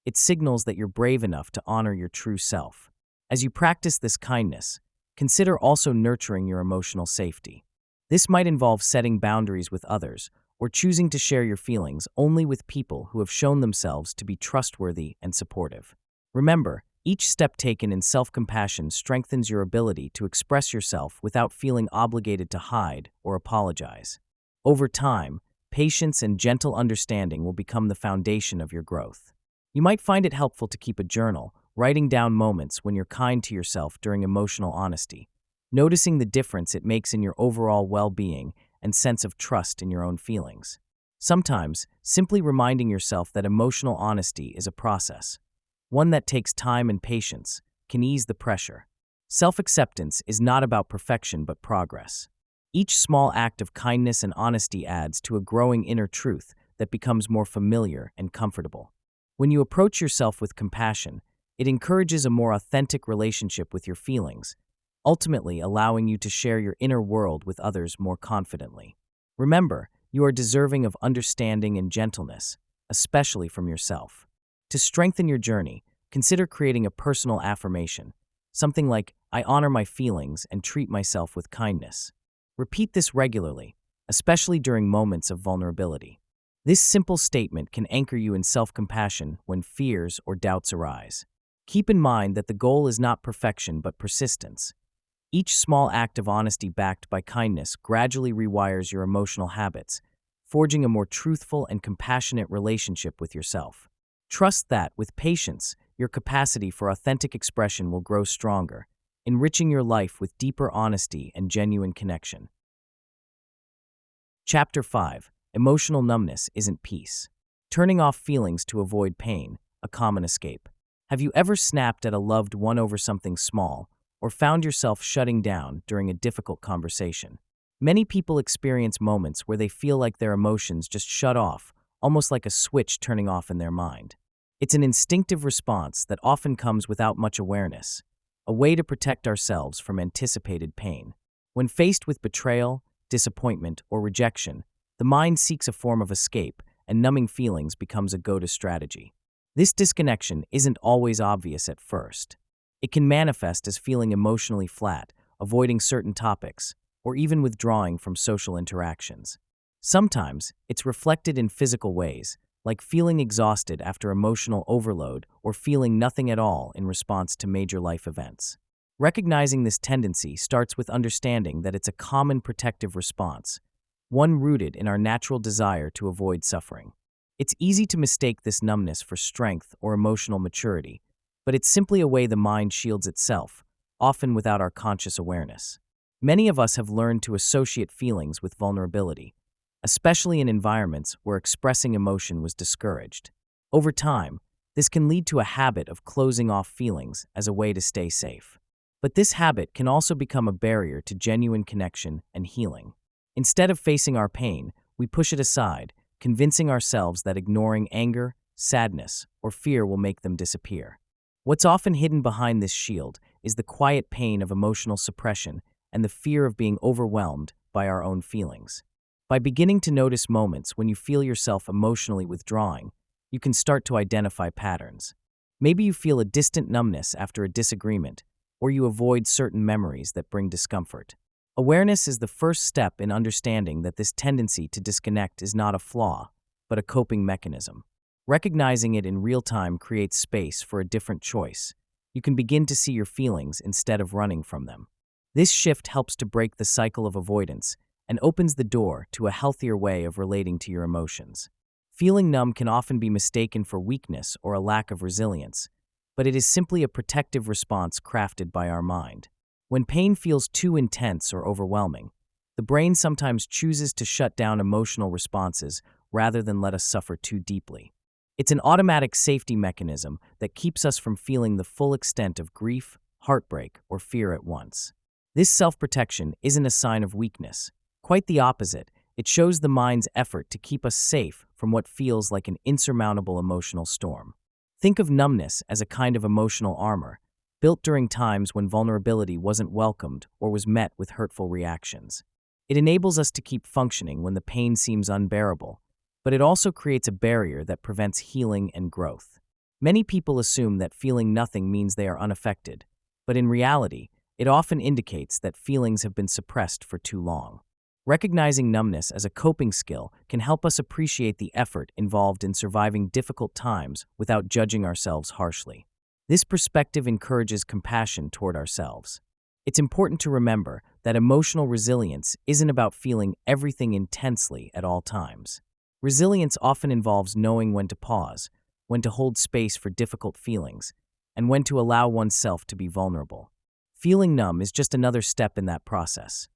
It signals that you're brave enough to honor your true self. As you practice this kindness, consider also nurturing your emotional safety. This might involve setting boundaries with others or choosing to share your feelings only with people who have shown themselves to be trustworthy and supportive. Remember, each step taken in self-compassion strengthens your ability to express yourself without feeling obligated to hide or apologize. Over time, patience and gentle understanding will become the foundation of your growth. You might find it helpful to keep a journal, writing down moments when you're kind to yourself during emotional honesty, noticing the difference it makes in your overall well-being and sense of trust in your own feelings. Sometimes, simply reminding yourself that emotional honesty is a process, one that takes time and patience, can ease the pressure. Self-acceptance is not about perfection but progress. Each small act of kindness and honesty adds to a growing inner truth that becomes more familiar and comfortable. When you approach yourself with compassion, It encourages a more authentic relationship with your feelings, ultimately allowing you to share your inner world with others more confidently. Remember, you are deserving of understanding and gentleness, especially from yourself. To strengthen your journey, consider creating a personal affirmation, something like, "I honor my feelings and treat myself with kindness." Repeat this regularly, especially during moments of vulnerability. This simple statement can anchor you in self-compassion when fears or doubts arise. Keep in mind that the goal is not perfection but persistence. Each small act of honesty backed by kindness gradually rewires your emotional habits, forging a more truthful and compassionate relationship with yourself. Trust that, with patience, your capacity for authentic expression will grow stronger, enriching your life with deeper honesty and genuine connection. Chapter 5. Emotional numbness isn't peace. Turning off feelings to avoid pain, a common escape. Have you ever snapped at a loved one over something small, or found yourself shutting down during a difficult conversation? Many people experience moments where they feel like their emotions just shut off, almost like a switch turning off in their mind. It's an instinctive response that often comes without much awareness, a way to protect ourselves from anticipated pain. When faced with betrayal, disappointment, or rejection, the mind seeks a form of escape, and numbing feelings becomes a go-to strategy. This disconnection isn't always obvious at first. It can manifest as feeling emotionally flat, avoiding certain topics, or even withdrawing from social interactions. Sometimes, it's reflected in physical ways, like feeling exhausted after emotional overload or feeling nothing at all in response to major life events. Recognizing this tendency starts with understanding that it's a common protective response, one rooted in our natural desire to avoid suffering. It's easy to mistake this numbness for strength or emotional maturity, but it's simply a way the mind shields itself, often without our conscious awareness. Many of us have learned to associate feelings with vulnerability, especially in environments where expressing emotion was discouraged. Over time, this can lead to a habit of closing off feelings as a way to stay safe. But this habit can also become a barrier to genuine connection and healing. Instead of facing our pain, we push it aside, convincing ourselves that ignoring anger, sadness, or fear will make them disappear. What's often hidden behind this shield is the quiet pain of emotional suppression and the fear of being overwhelmed by our own feelings. By beginning to notice moments when you feel yourself emotionally withdrawing, you can start to identify patterns. Maybe you feel a distant numbness after a disagreement, or you avoid certain memories that bring discomfort. Awareness is the first step in understanding that this tendency to disconnect is not a flaw, but a coping mechanism. Recognizing it in real time creates space for a different choice. You can begin to see your feelings instead of running from them. This shift helps to break the cycle of avoidance and opens the door to a healthier way of relating to your emotions. Feeling numb can often be mistaken for weakness or a lack of resilience, but it is simply a protective response crafted by our mind. When pain feels too intense or overwhelming, the brain sometimes chooses to shut down emotional responses rather than let us suffer too deeply. It's an automatic safety mechanism that keeps us from feeling the full extent of grief, heartbreak, or fear at once. This self-protection isn't a sign of weakness. Quite the opposite, it shows the mind's effort to keep us safe from what feels like an insurmountable emotional storm. Think of numbness as a kind of emotional armor, built during times when vulnerability wasn't welcomed or was met with hurtful reactions. It enables us to keep functioning when the pain seems unbearable, but it also creates a barrier that prevents healing and growth. Many people assume that feeling nothing means they are unaffected, but in reality, it often indicates that feelings have been suppressed for too long. Recognizing numbness as a coping skill can help us appreciate the effort involved in surviving difficult times without judging ourselves harshly. This perspective encourages compassion toward ourselves. It's important to remember that emotional resilience isn't about feeling everything intensely at all times. Resilience often involves knowing when to pause, when to hold space for difficult feelings, and when to allow oneself to be vulnerable. Feeling numb is just another step in that process,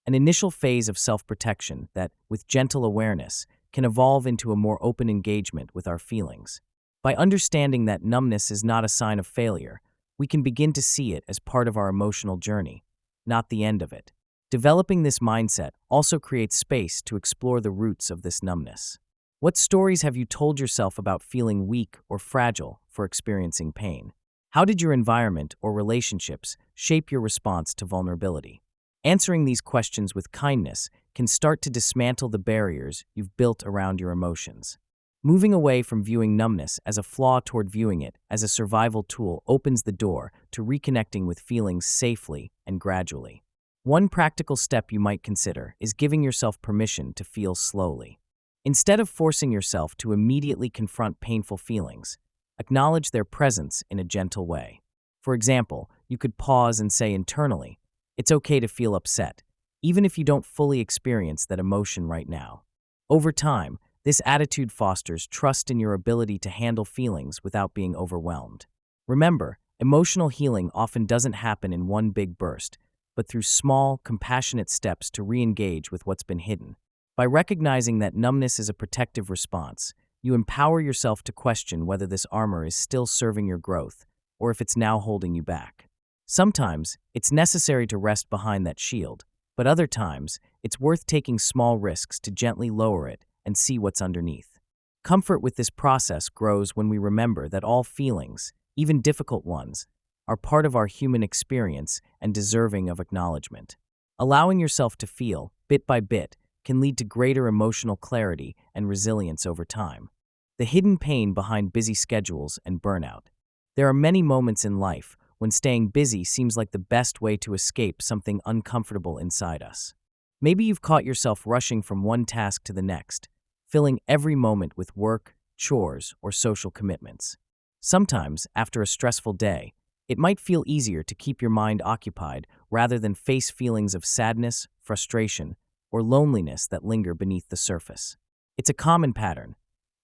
an initial phase of self-protection that, with gentle awareness, can evolve into a more open engagement with our feelings. By understanding that numbness is not a sign of failure, we can begin to see it as part of our emotional journey, not the end of it. Developing this mindset also creates space to explore the roots of this numbness. What stories have you told yourself about feeling weak or fragile for experiencing pain? How did your environment or relationships shape your response to vulnerability? Answering these questions with kindness can start to dismantle the barriers you've built around your emotions. Moving away from viewing numbness as a flaw toward viewing it as a survival tool opens the door to reconnecting with feelings safely and gradually. One practical step you might consider is giving yourself permission to feel slowly. Instead of forcing yourself to immediately confront painful feelings, acknowledge their presence in a gentle way. For example, you could pause and say internally, "It's okay to feel upset, even if you don't fully experience that emotion right now." Over time, this attitude fosters trust in your ability to handle feelings without being overwhelmed. Remember, emotional healing often doesn't happen in one big burst, but through small, compassionate steps to re-engage with what's been hidden. By recognizing that numbness is a protective response, you empower yourself to question whether this armor is still serving your growth or if it's now holding you back. Sometimes, it's necessary to rest behind that shield, but other times, it's worth taking small risks to gently lower it and see what's underneath. Comfort with this process grows when we remember that all feelings, even difficult ones, are part of our human experience and deserving of acknowledgement. Allowing yourself to feel, bit by bit, can lead to greater emotional clarity and resilience over time. The hidden pain behind busy schedules and burnout. There are many moments in life when staying busy seems like the best way to escape something uncomfortable inside us. Maybe you've caught yourself rushing from one task to the next, filling every moment with work, chores, or social commitments. Sometimes, after a stressful day, it might feel easier to keep your mind occupied rather than face feelings of sadness, frustration, or loneliness that linger beneath the surface. It's a common pattern.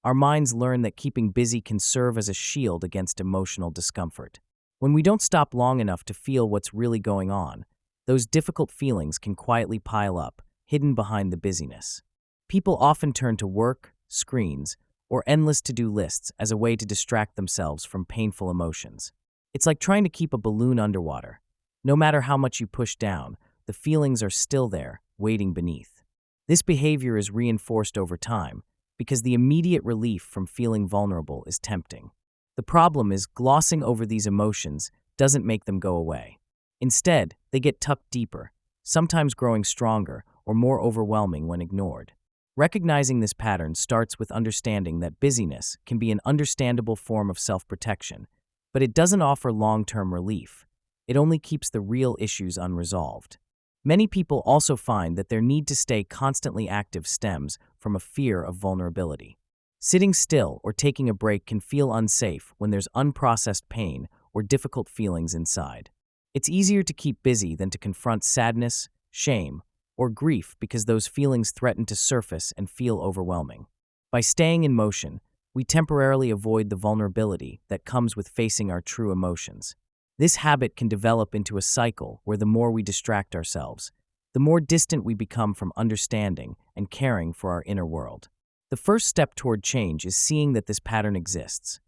Our minds learn that keeping busy can serve as a shield against emotional discomfort. When we don't stop long enough to feel what's really going on, those difficult feelings can quietly pile up, hidden behind the busyness. People often turn to work, screens, or endless to-do lists as a way to distract themselves from painful emotions. It's like trying to keep a balloon underwater. No matter how much you push down, the feelings are still there, waiting beneath. This behavior is reinforced over time because the immediate relief from feeling vulnerable is tempting. The problem is glossing over these emotions doesn't make them go away. Instead, they get tucked deeper, sometimes growing stronger or more overwhelming when ignored. Recognizing this pattern starts with understanding that busyness can be an understandable form of self-protection, but it doesn't offer long-term relief. It only keeps the real issues unresolved. Many people also find that their need to stay constantly active stems from a fear of vulnerability. Sitting still or taking a break can feel unsafe when there's unprocessed pain or difficult feelings inside. It's easier to keep busy than to confront sadness, shame, or grief because those feelings threaten to surface and feel overwhelming. By staying in motion, we temporarily avoid the vulnerability that comes with facing our true emotions. This habit can develop into a cycle where the more we distract ourselves, the more distant we become from understanding and caring for our inner world. The first step toward change is seeing that this pattern exists,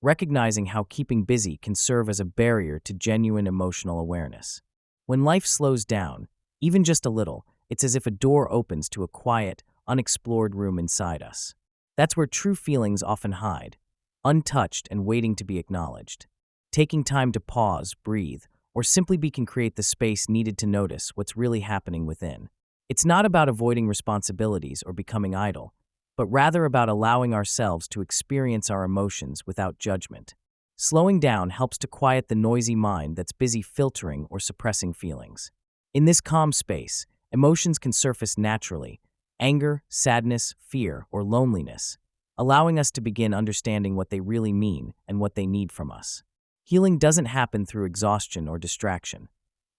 recognizing how keeping busy can serve as a barrier to genuine emotional awareness. When life slows down, even just a little, it's as if a door opens to a quiet, unexplored room inside us. That's where true feelings often hide, untouched and waiting to be acknowledged. Taking time to pause, breathe, or simply be can create the space needed to notice what's really happening within. It's not about avoiding responsibilities or becoming idle, but rather about allowing ourselves to experience our emotions without judgment. Slowing down helps to quiet the noisy mind that's busy filtering or suppressing feelings. In this calm space, emotions can surface naturally: anger, sadness, fear, or loneliness, allowing us to begin understanding what they really mean and what they need from us. Healing doesn't happen through exhaustion or distraction.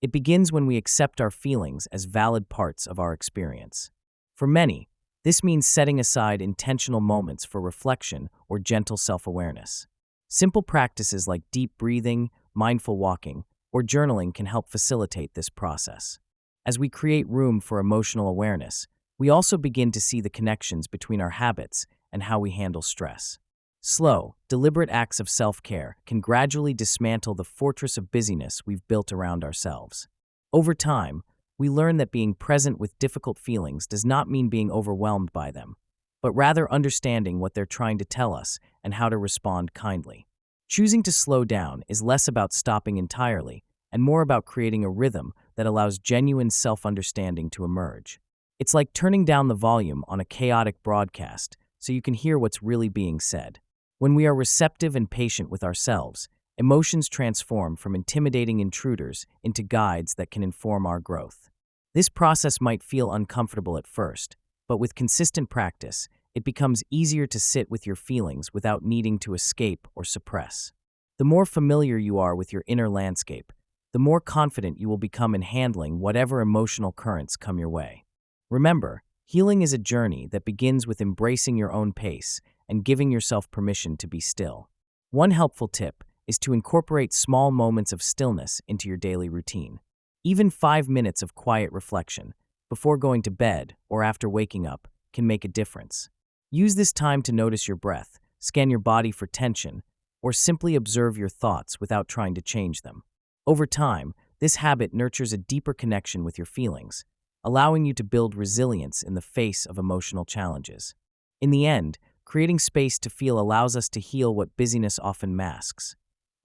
It begins when we accept our feelings as valid parts of our experience. For many, this means setting aside intentional moments for reflection or gentle self-awareness. Simple practices like deep breathing, mindful walking, or journaling can help facilitate this process. As we create room for emotional awareness, we also begin to see the connections between our habits and how we handle stress. Slow, deliberate acts of self-care can gradually dismantle the fortress of busyness we've built around ourselves. Over time, we learn that being present with difficult feelings does not mean being overwhelmed by them, but rather understanding what they're trying to tell us and how to respond kindly. Choosing to slow down is less about stopping entirely and more about creating a rhythm that allows genuine self-understanding to emerge. It's like turning down the volume on a chaotic broadcast so you can hear what's really being said. When we are receptive and patient with ourselves, emotions transform from intimidating intruders into guides that can inform our growth. This process might feel uncomfortable at first, but with consistent practice, it becomes easier to sit with your feelings without needing to escape or suppress. The more familiar you are with your inner landscape, the more confident you will become in handling whatever emotional currents come your way. Remember, healing is a journey that begins with embracing your own pace and giving yourself permission to be still. One helpful tip is to incorporate small moments of stillness into your daily routine. Even 5 minutes of quiet reflection, before going to bed or after waking up, can make a difference. Use this time to notice your breath, scan your body for tension, or simply observe your thoughts without trying to change them. Over time, this habit nurtures a deeper connection with your feelings, allowing you to build resilience in the face of emotional challenges. In the end, creating space to feel allows us to heal what busyness often masks,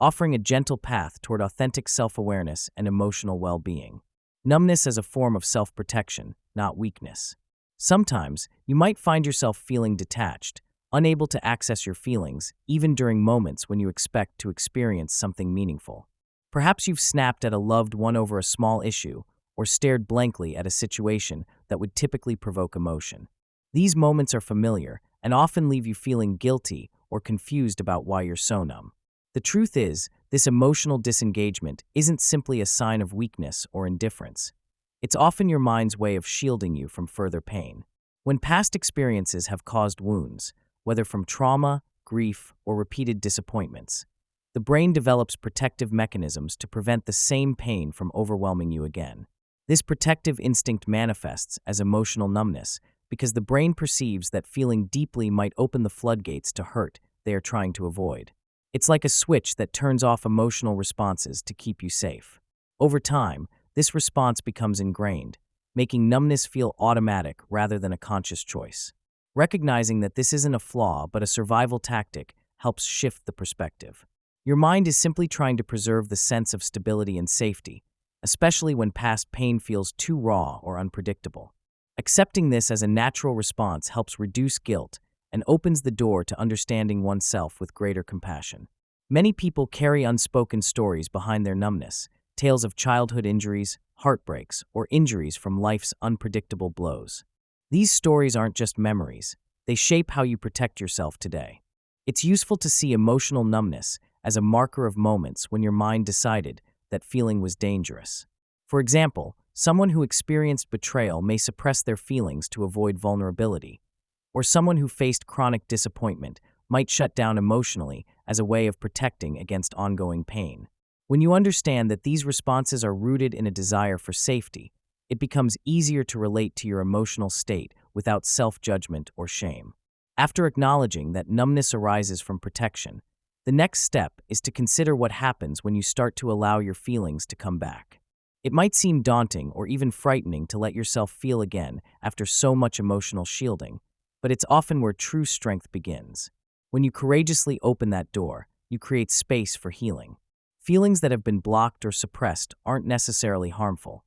offering a gentle path toward authentic self-awareness and emotional well-being. Numbness as a form of self-protection, not weakness. Sometimes, you might find yourself feeling detached, unable to access your feelings, even during moments when you expect to experience something meaningful. Perhaps you've snapped at a loved one over a small issue, or stared blankly at a situation that would typically provoke emotion. These moments are familiar and often leave you feeling guilty or confused about why you're so numb. The truth is, this emotional disengagement isn't simply a sign of weakness or indifference. It's often your mind's way of shielding you from further pain. When past experiences have caused wounds, whether from trauma, grief, or repeated disappointments, the brain develops protective mechanisms to prevent the same pain from overwhelming you again. This protective instinct manifests as emotional numbness because the brain perceives that feeling deeply might open the floodgates to hurt they are trying to avoid. It's like a switch that turns off emotional responses to keep you safe. Over time, this response becomes ingrained, making numbness feel automatic rather than a conscious choice. Recognizing that this isn't a flaw but a survival tactic helps shift the perspective. Your mind is simply trying to preserve the sense of stability and safety, especially when past pain feels too raw or unpredictable. Accepting this as a natural response helps reduce guilt and opens the door to understanding oneself with greater compassion. Many people carry unspoken stories behind their numbness, tales of childhood injuries, heartbreaks, or injuries from life's unpredictable blows. These stories aren't just memories, they shape how you protect yourself today. It's useful to see emotional numbness as a marker of moments when your mind decided that feeling was dangerous. For example, someone who experienced betrayal may suppress their feelings to avoid vulnerability, or someone who faced chronic disappointment might shut down emotionally as a way of protecting against ongoing pain. When you understand that these responses are rooted in a desire for safety, it becomes easier to relate to your emotional state without self-judgment or shame. After acknowledging that numbness arises from protection, the next step is to consider what happens when you start to allow your feelings to come back. It might seem daunting or even frightening to let yourself feel again after so much emotional shielding, but it's often where true strength begins. When you courageously open that door, you create space for healing. Feelings that have been blocked or suppressed aren't necessarily harmful.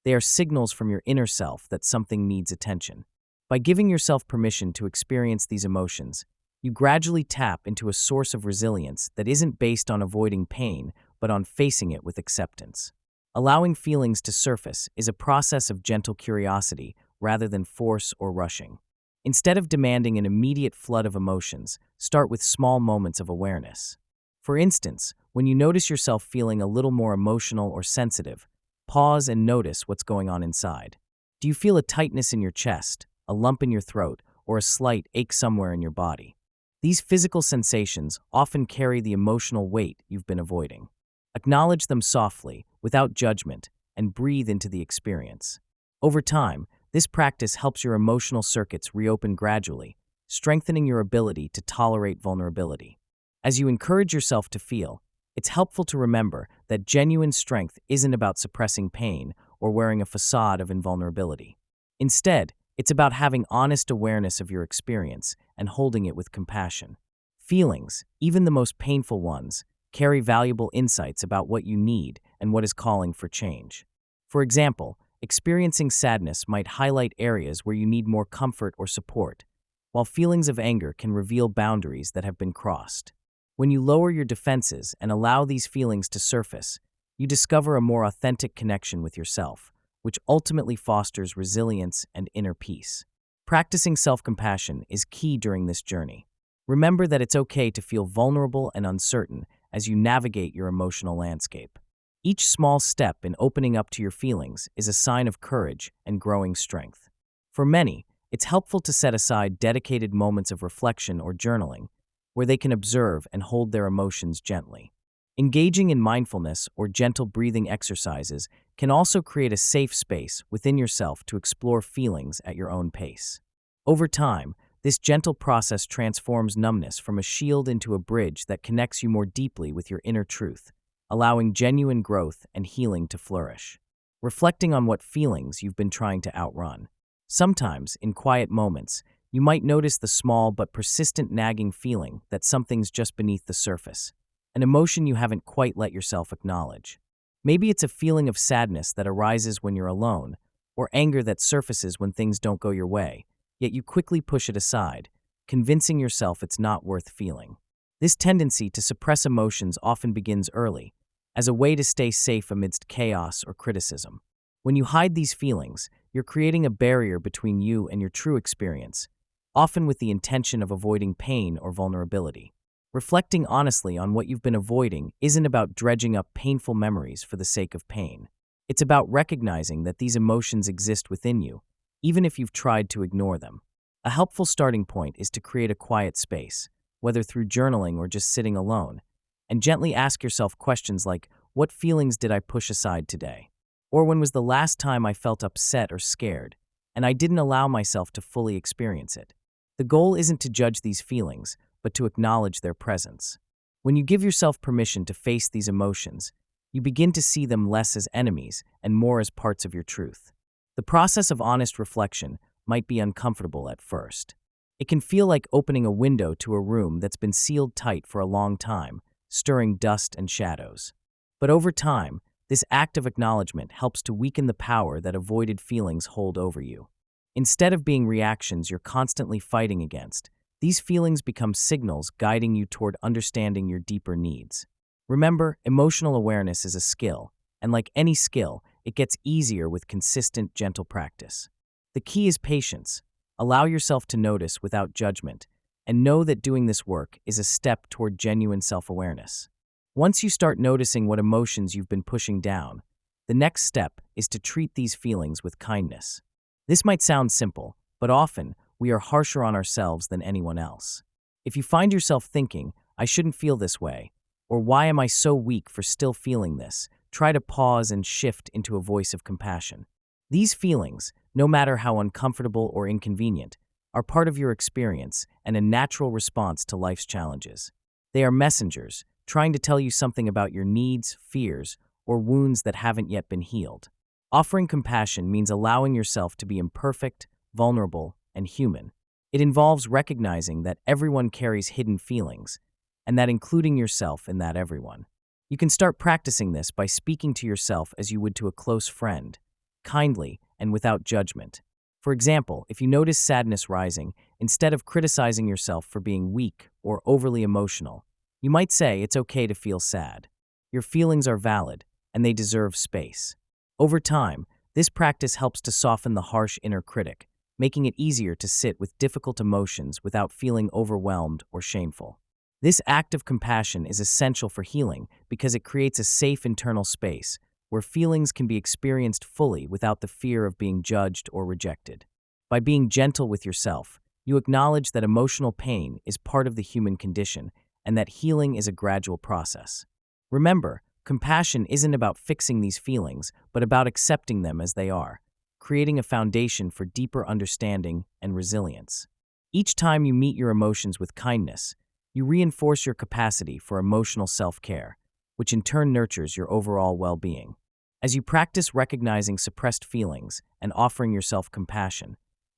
They are signals from your inner self that something needs attention. By giving yourself permission to experience these emotions, you gradually tap into a source of resilience that isn't based on avoiding pain, but on facing it with acceptance. Allowing feelings to surface is a process of gentle curiosity rather than force or rushing. Instead of demanding an immediate flood of emotions, start with small moments of awareness. For instance, when you notice yourself feeling a little more emotional or sensitive, pause and notice what's going on inside. Do you feel a tightness in your chest, a lump in your throat, or a slight ache somewhere in your body? These physical sensations often carry the emotional weight you've been avoiding. Acknowledge them softly, without judgment, and breathe into the experience. Over time, this practice helps your emotional circuits reopen gradually, strengthening your ability to tolerate vulnerability. As you encourage yourself to feel, it's helpful to remember that genuine strength isn't about suppressing pain or wearing a facade of invulnerability. Instead, it's about having honest awareness of your experience and holding it with compassion. Feelings, even the most painful ones, carry valuable insights about what you need and what is calling for change. For example, experiencing sadness might highlight areas where you need more comfort or support, while feelings of anger can reveal boundaries that have been crossed. When you lower your defenses and allow these feelings to surface, you discover a more authentic connection with yourself, which ultimately fosters resilience and inner peace. Practicing self-compassion is key during this journey. Remember that it's okay to feel vulnerable and uncertain as you navigate your emotional landscape. Each small step in opening up to your feelings is a sign of courage and growing strength. For many, it's helpful to set aside dedicated moments of reflection or journaling where they can observe and hold their emotions gently. Engaging in mindfulness or gentle breathing exercises can also create a safe space within yourself to explore feelings at your own pace. Over time, this gentle process transforms numbness from a shield into a bridge that connects you more deeply with your inner truth, allowing genuine growth and healing to flourish. Reflecting on what feelings you've been trying to outrun. Sometimes, in quiet moments, you might notice the small but persistent nagging feeling that something's just beneath the surface, an emotion you haven't quite let yourself acknowledge. Maybe it's a feeling of sadness that arises when you're alone, or anger that surfaces when things don't go your way, yet you quickly push it aside, convincing yourself it's not worth feeling. This tendency to suppress emotions often begins early, as a way to stay safe amidst chaos or criticism. When you hide these feelings, you're creating a barrier between you and your true experience, often with the intention of avoiding pain or vulnerability. Reflecting honestly on what you've been avoiding isn't about dredging up painful memories for the sake of pain. It's about recognizing that these emotions exist within you, even if you've tried to ignore them. A helpful starting point is to create a quiet space, whether through journaling or just sitting alone, and gently ask yourself questions like, what feelings did I push aside today? Or when was the last time I felt upset or scared, and I didn't allow myself to fully experience it? The goal isn't to judge these feelings, but to acknowledge their presence. When you give yourself permission to face these emotions, you begin to see them less as enemies and more as parts of your truth. The process of honest reflection might be uncomfortable at first. It can feel like opening a window to a room that's been sealed tight for a long time, stirring dust and shadows. But over time, this act of acknowledgement helps to weaken the power that avoided feelings hold over you. Instead of being reactions you're constantly fighting against, these feelings become signals guiding you toward understanding your deeper needs. Remember, emotional awareness is a skill, and like any skill, it gets easier with consistent, gentle practice. The key is patience. Allow yourself to notice without judgment, and know that doing this work is a step toward genuine self-awareness. Once you start noticing what emotions you've been pushing down, the next step is to treat these feelings with kindness. This might sound simple, but often we are harsher on ourselves than anyone else. If you find yourself thinking, I shouldn't feel this way, or why am I so weak for still feeling this, try to pause and shift into a voice of compassion. These feelings, no matter how uncomfortable or inconvenient, are part of your experience and a natural response to life's challenges. They are messengers, trying to tell you something about your needs, fears, or wounds that haven't yet been healed. Offering compassion means allowing yourself to be imperfect, vulnerable, and human. It involves recognizing that everyone carries hidden feelings, and that including yourself in that everyone. You can start practicing this by speaking to yourself as you would to a close friend, kindly and without judgment. For example, if you notice sadness rising, instead of criticizing yourself for being weak or overly emotional, you might say it's okay to feel sad. Your feelings are valid, and they deserve space. Over time, this practice helps to soften the harsh inner critic, making it easier to sit with difficult emotions without feeling overwhelmed or shameful. This act of compassion is essential for healing because it creates a safe internal space where feelings can be experienced fully without the fear of being judged or rejected. By being gentle with yourself, you acknowledge that emotional pain is part of the human condition and that healing is a gradual process. Remember, compassion isn't about fixing these feelings, but about accepting them as they are, creating a foundation for deeper understanding and resilience. Each time you meet your emotions with kindness, you reinforce your capacity for emotional self-care, which in turn nurtures your overall well-being. As you practice recognizing suppressed feelings and offering yourself compassion,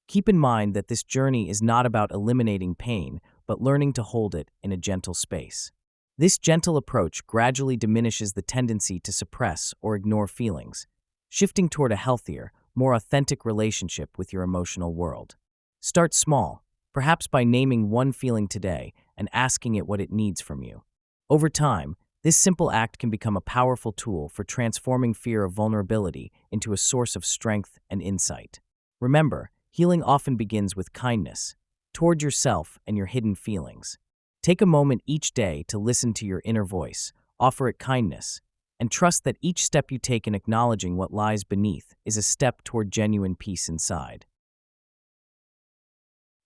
keep in mind that this journey is not about eliminating pain, but learning to hold it in a gentle space. This gentle approach gradually diminishes the tendency to suppress or ignore feelings, shifting toward a healthier, more authentic relationship with your emotional world. Start small, perhaps by naming one feeling today and asking it what it needs from you. Over time, this simple act can become a powerful tool for transforming fear of vulnerability into a source of strength and insight. Remember, healing often begins with kindness toward yourself and your hidden feelings. Take a moment each day to listen to your inner voice, offer it kindness, and trust that each step you take in acknowledging what lies beneath is a step toward genuine peace inside.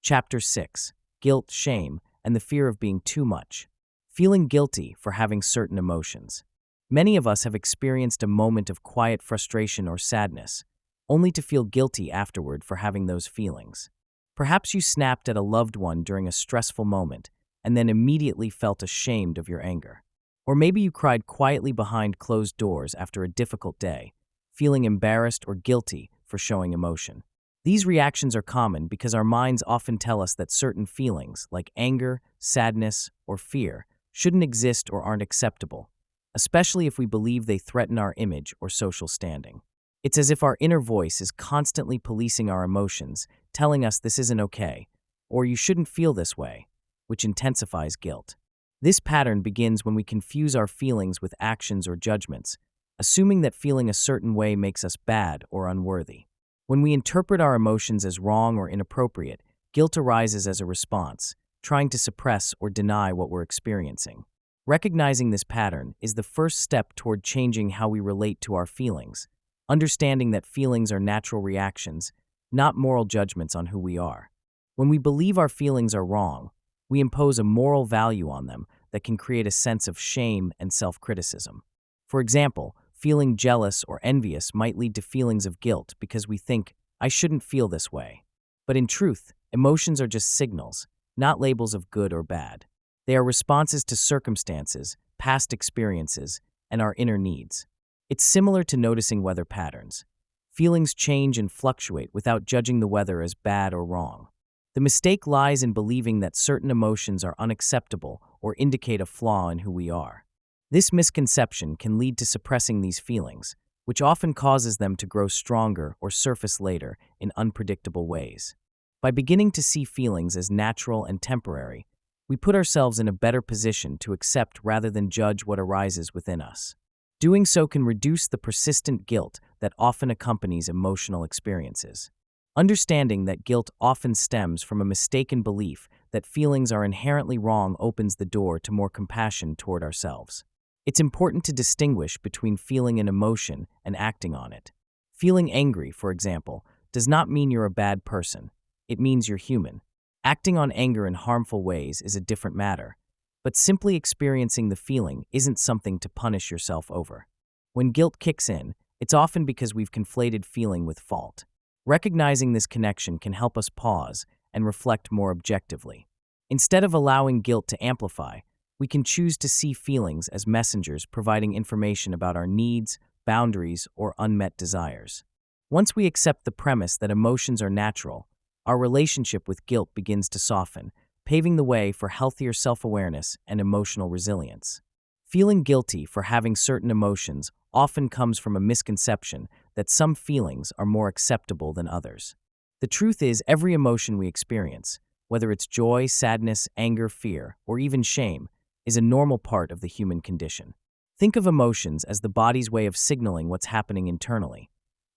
Chapter 6: Guilt, Shame, and the Fear of Being Too Much. Feeling guilty for having certain emotions. Many of us have experienced a moment of quiet frustration or sadness, only to feel guilty afterward for having those feelings. Perhaps you snapped at a loved one during a stressful moment and then immediately felt ashamed of your anger. Or maybe you cried quietly behind closed doors after a difficult day, feeling embarrassed or guilty for showing emotion. These reactions are common because our minds often tell us that certain feelings, like anger, sadness, or fear, shouldn't exist or aren't acceptable, especially if we believe they threaten our image or social standing. It's as if our inner voice is constantly policing our emotions, telling us this isn't okay, or you shouldn't feel this way, which intensifies guilt. This pattern begins when we confuse our feelings with actions or judgments, assuming that feeling a certain way makes us bad or unworthy. When we interpret our emotions as wrong or inappropriate, guilt arises as a response, trying to suppress or deny what we're experiencing. Recognizing this pattern is the first step toward changing how we relate to our feelings, understanding that feelings are natural reactions, not moral judgments on who we are. When we believe our feelings are wrong, we impose a moral value on them that can create a sense of shame and self-criticism. For example, feeling jealous or envious might lead to feelings of guilt because we think, I shouldn't feel this way. But in truth, emotions are just signals, not labels of good or bad. They are responses to circumstances, past experiences, and our inner needs. It's similar to noticing weather patterns. Feelings change and fluctuate without judging the weather as bad or wrong. The mistake lies in believing that certain emotions are unacceptable or indicate a flaw in who we are. This misconception can lead to suppressing these feelings, which often causes them to grow stronger or surface later in unpredictable ways. By beginning to see feelings as natural and temporary, we put ourselves in a better position to accept rather than judge what arises within us. Doing so can reduce the persistent guilt that often accompanies emotional experiences. Understanding that guilt often stems from a mistaken belief that feelings are inherently wrong opens the door to more compassion toward ourselves. It's important to distinguish between feeling an emotion and acting on it. Feeling angry, for example, does not mean you're a bad person. It means you're human. Acting on anger in harmful ways is a different matter, but simply experiencing the feeling isn't something to punish yourself over. When guilt kicks in, it's often because we've conflated feeling with fault. Recognizing this connection can help us pause and reflect more objectively. Instead of allowing guilt to amplify, we can choose to see feelings as messengers providing information about our needs, boundaries, or unmet desires. Once we accept the premise that emotions are natural, our relationship with guilt begins to soften, paving the way for healthier self-awareness and emotional resilience. Feeling guilty for having certain emotions often comes from a misconception that some feelings are more acceptable than others. The truth is, every emotion we experience, whether it's joy, sadness, anger, fear, or even shame, is a normal part of the human condition. Think of emotions as the body's way of signaling what's happening internally.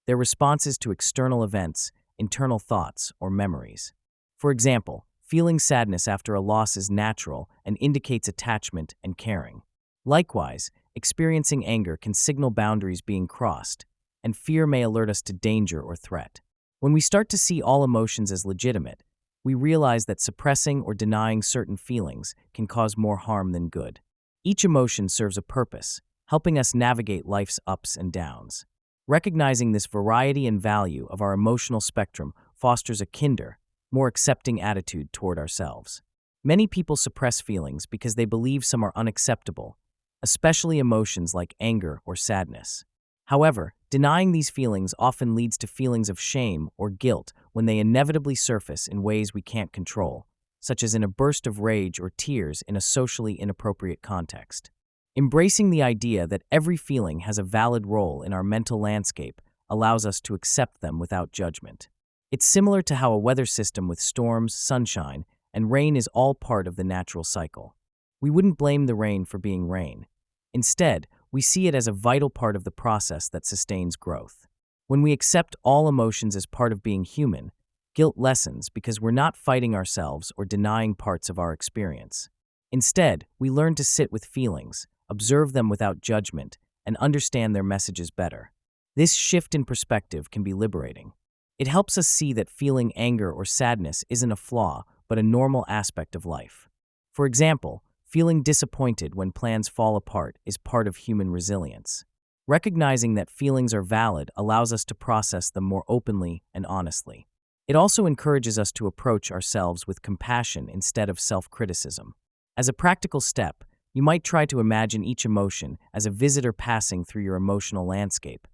They're responses to external events, internal thoughts, or memories. For example, feeling sadness after a loss is natural and indicates attachment and caring. Likewise, experiencing anger can signal boundaries being crossed, and fear may alert us to danger or threat. When we start to see all emotions as legitimate, we realize that suppressing or denying certain feelings can cause more harm than good. Each emotion serves a purpose, helping us navigate life's ups and downs. Recognizing this variety and value of our emotional spectrum fosters a kinder, more accepting attitude toward ourselves. Many people suppress feelings because they believe some are unacceptable, especially emotions like anger or sadness. However, denying these feelings often leads to feelings of shame or guilt when they inevitably surface in ways we can't control, such as in a burst of rage or tears in a socially inappropriate context. Embracing the idea that every feeling has a valid role in our mental landscape allows us to accept them without judgment. It's similar to how a weather system with storms, sunshine, and rain is all part of the natural cycle. We wouldn't blame the rain for being rain. Instead, we see it as a vital part of the process that sustains growth. When we accept all emotions as part of being human, guilt lessens because we're not fighting ourselves or denying parts of our experience. Instead, we learn to sit with feelings, observe them without judgment, and understand their messages better. This shift in perspective can be liberating. It helps us see that feeling anger or sadness isn't a flaw, but a normal aspect of life. For example, feeling disappointed when plans fall apart is part of human resilience. Recognizing that feelings are valid allows us to process them more openly and honestly. It also encourages us to approach ourselves with compassion instead of self-criticism. As a practical step, you might try to imagine each emotion as a visitor passing through your emotional landscape.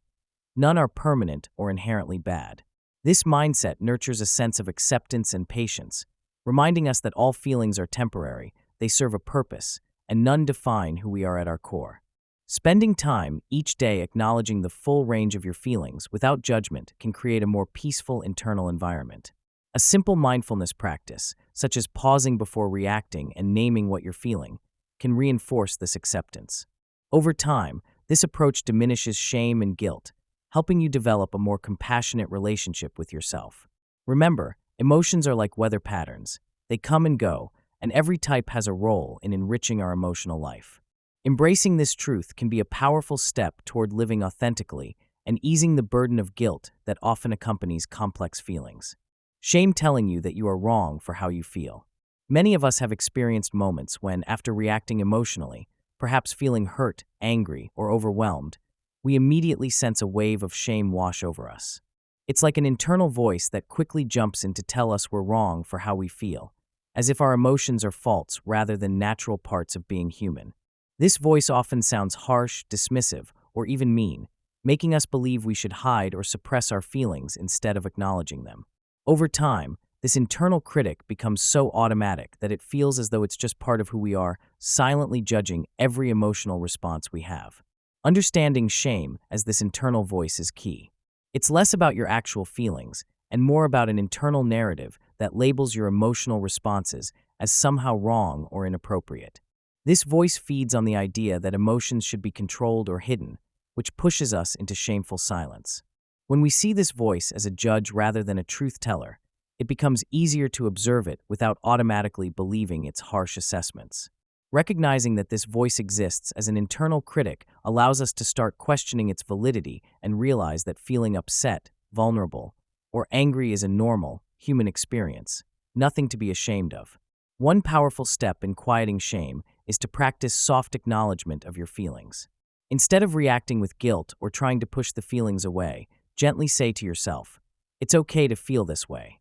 None are permanent or inherently bad. This mindset nurtures a sense of acceptance and patience, reminding us that all feelings are temporary, they serve a purpose, and none define who we are at our core. Spending time each day acknowledging the full range of your feelings without judgment can create a more peaceful internal environment. A simple mindfulness practice, such as pausing before reacting and naming what you're feeling, can reinforce this acceptance. Over time, this approach diminishes shame and guilt, helping you develop a more compassionate relationship with yourself. Remember, emotions are like weather patterns. They come and go, and every type has a role in enriching our emotional life. Embracing this truth can be a powerful step toward living authentically and easing the burden of guilt that often accompanies complex feelings. Shame telling you that you are wrong for how you feel. Many of us have experienced moments when, after reacting emotionally, perhaps feeling hurt, angry, or overwhelmed, we immediately sense a wave of shame wash over us. It's like an internal voice that quickly jumps in to tell us we're wrong for how we feel, as if our emotions are faults rather than natural parts of being human. This voice often sounds harsh, dismissive, or even mean, making us believe we should hide or suppress our feelings instead of acknowledging them. Over time, this internal critic becomes so automatic that it feels as though it's just part of who we are, silently judging every emotional response we have. Understanding shame as this internal voice is key. It's less about your actual feelings and more about an internal narrative that labels your emotional responses as somehow wrong or inappropriate. This voice feeds on the idea that emotions should be controlled or hidden, which pushes us into shameful silence. When we see this voice as a judge rather than a truth teller, it becomes easier to observe it without automatically believing its harsh assessments. Recognizing that this voice exists as an internal critic allows us to start questioning its validity and realize that feeling upset, vulnerable, or angry is a normal, human experience, nothing to be ashamed of. One powerful step in quieting shame is to practice soft acknowledgement of your feelings. Instead of reacting with guilt or trying to push the feelings away, gently say to yourself, "It's okay to feel this way."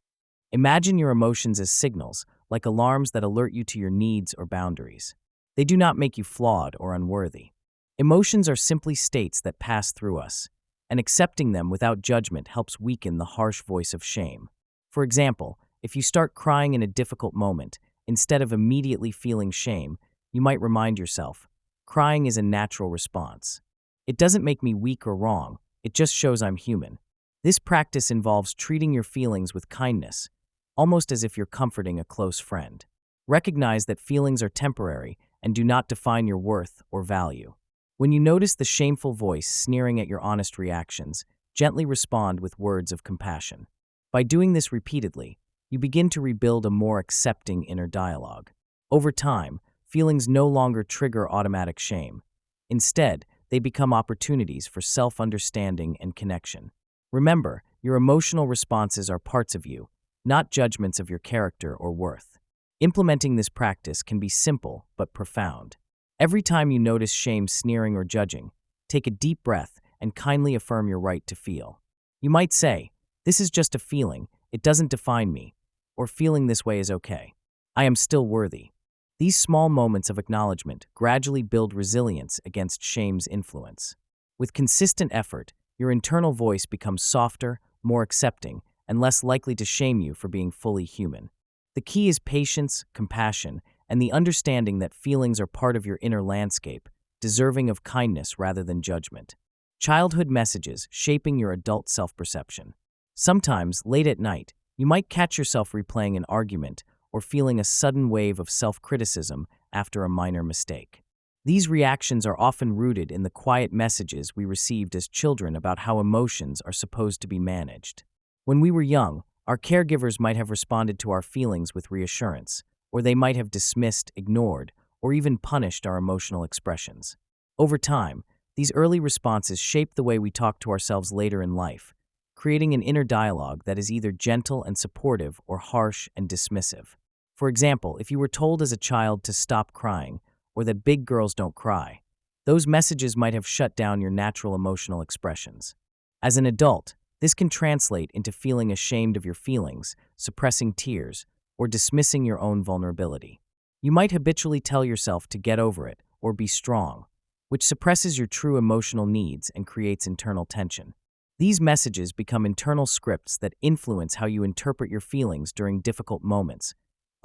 Imagine your emotions as signals, like alarms that alert you to your needs or boundaries. They do not make you flawed or unworthy. Emotions are simply states that pass through us, and accepting them without judgment helps weaken the harsh voice of shame. For example, if you start crying in a difficult moment, instead of immediately feeling shame, you might remind yourself, "Crying is a natural response. It doesn't make me weak or wrong, it just shows I'm human." This practice involves treating your feelings with kindness, almost as if you're comforting a close friend. Recognize that feelings are temporary and do not define your worth or value. When you notice the shameful voice sneering at your honest reactions, gently respond with words of compassion. By doing this repeatedly, you begin to rebuild a more accepting inner dialogue. Over time, feelings no longer trigger automatic shame. Instead, they become opportunities for self-understanding and connection. Remember, your emotional responses are parts of you, not judgments of your character or worth. Implementing this practice can be simple but profound. Every time you notice shame sneering or judging, take a deep breath and kindly affirm your right to feel. You might say, "This is just a feeling, it doesn't define me," or "Feeling this way is okay. I am still worthy." These small moments of acknowledgement gradually build resilience against shame's influence. With consistent effort, your internal voice becomes softer, more accepting, and less likely to shame you for being fully human. The key is patience, compassion, and the understanding that feelings are part of your inner landscape, deserving of kindness rather than judgment. Childhood messages shaping your adult self-perception. Sometimes, late at night, you might catch yourself replaying an argument or feeling a sudden wave of self-criticism after a minor mistake. These reactions are often rooted in the quiet messages we received as children about how emotions are supposed to be managed. When we were young, our caregivers might have responded to our feelings with reassurance, or they might have dismissed, ignored, or even punished our emotional expressions. Over time, these early responses shape the way we talk to ourselves later in life, creating an inner dialogue that is either gentle and supportive or harsh and dismissive. For example, if you were told as a child to stop crying, or that big girls don't cry, those messages might have shut down your natural emotional expressions. As an adult, this can translate into feeling ashamed of your feelings, suppressing tears, or dismissing your own vulnerability. You might habitually tell yourself to get over it or be strong, which suppresses your true emotional needs and creates internal tension. These messages become internal scripts that influence how you interpret your feelings during difficult moments,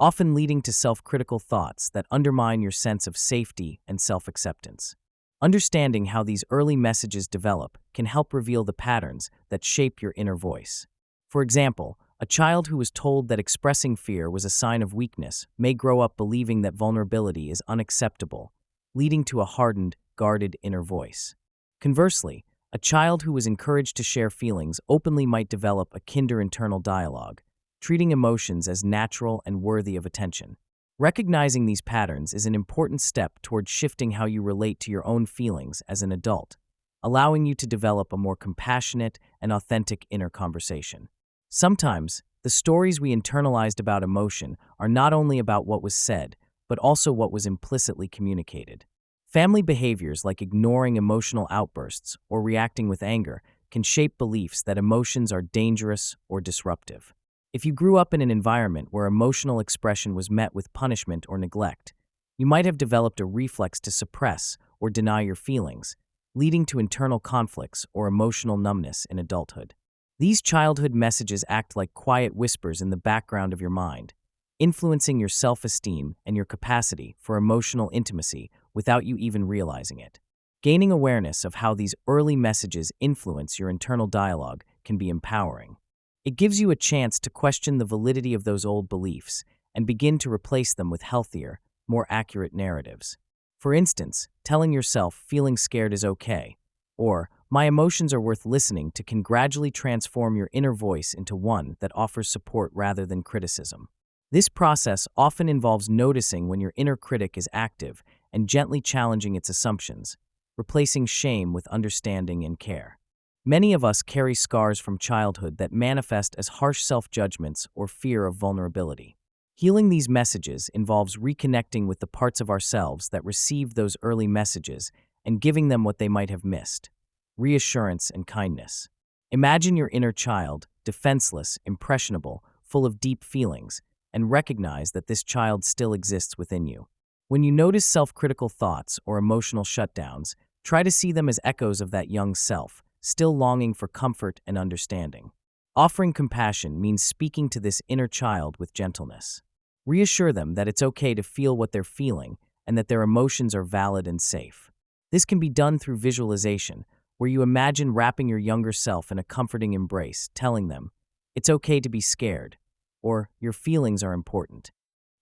often leading to self-critical thoughts that undermine your sense of safety and self-acceptance. Understanding how these early messages develop can help reveal the patterns that shape your inner voice. For example, a child who was told that expressing fear was a sign of weakness may grow up believing that vulnerability is unacceptable, leading to a hardened, guarded inner voice. Conversely, a child who was encouraged to share feelings openly might develop a kinder internal dialogue, treating emotions as natural and worthy of attention. Recognizing these patterns is an important step toward shifting how you relate to your own feelings as an adult, allowing you to develop a more compassionate and authentic inner conversation. Sometimes, the stories we internalized about emotion are not only about what was said, but also what was implicitly communicated. Family behaviors like ignoring emotional outbursts or reacting with anger can shape beliefs that emotions are dangerous or disruptive. If you grew up in an environment where emotional expression was met with punishment or neglect, you might have developed a reflex to suppress or deny your feelings, leading to internal conflicts or emotional numbness in adulthood. These childhood messages act like quiet whispers in the background of your mind, influencing your self-esteem and your capacity for emotional intimacy without you even realizing it. Gaining awareness of how these early messages influence your internal dialogue can be empowering. It gives you a chance to question the validity of those old beliefs and begin to replace them with healthier, more accurate narratives. For instance, telling yourself feeling scared is okay, or my emotions are worth listening to, can gradually transform your inner voice into one that offers support rather than criticism. This process often involves noticing when your inner critic is active and gently challenging its assumptions, replacing shame with understanding and care. Many of us carry scars from childhood that manifest as harsh self-judgments or fear of vulnerability. Healing these messages involves reconnecting with the parts of ourselves that received those early messages and giving them what they might have missed: reassurance and kindness. Imagine your inner child, defenseless, impressionable, full of deep feelings, and recognize that this child still exists within you. When you notice self-critical thoughts or emotional shutdowns, try to see them as echoes of that young self, still longing for comfort and understanding. Offering compassion means speaking to this inner child with gentleness. Reassure them that it's okay to feel what they're feeling and that their emotions are valid and safe. This can be done through visualization, where you imagine wrapping your younger self in a comforting embrace, telling them, "It's okay to be scared," or "Your feelings are important."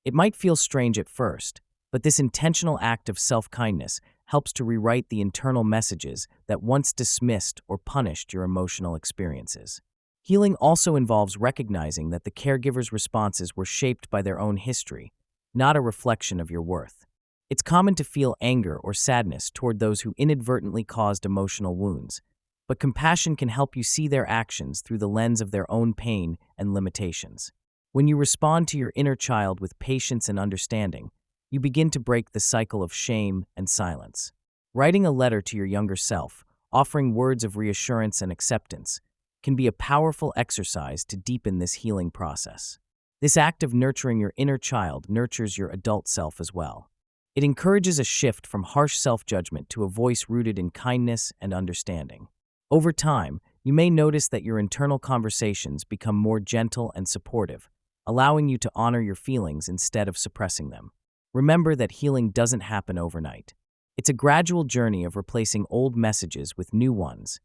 It might feel strange at first, but this intentional act of self-kindness helps to rewrite the internal messages that once dismissed or punished your emotional experiences. Healing also involves recognizing that the caregiver's responses were shaped by their own history, not a reflection of your worth. It's common to feel anger or sadness toward those who inadvertently caused emotional wounds, but compassion can help you see their actions through the lens of their own pain and limitations. When you respond to your inner child with patience and understanding, you begin to break the cycle of shame and silence. Writing a letter to your younger self, offering words of reassurance and acceptance, can be a powerful exercise to deepen this healing process. This act of nurturing your inner child nurtures your adult self as well. It encourages a shift from harsh self-judgment to a voice rooted in kindness and understanding. Over time, you may notice that your internal conversations become more gentle and supportive, allowing you to honor your feelings instead of suppressing them. Remember that healing doesn't happen overnight. It's a gradual journey of replacing old messages with new ones.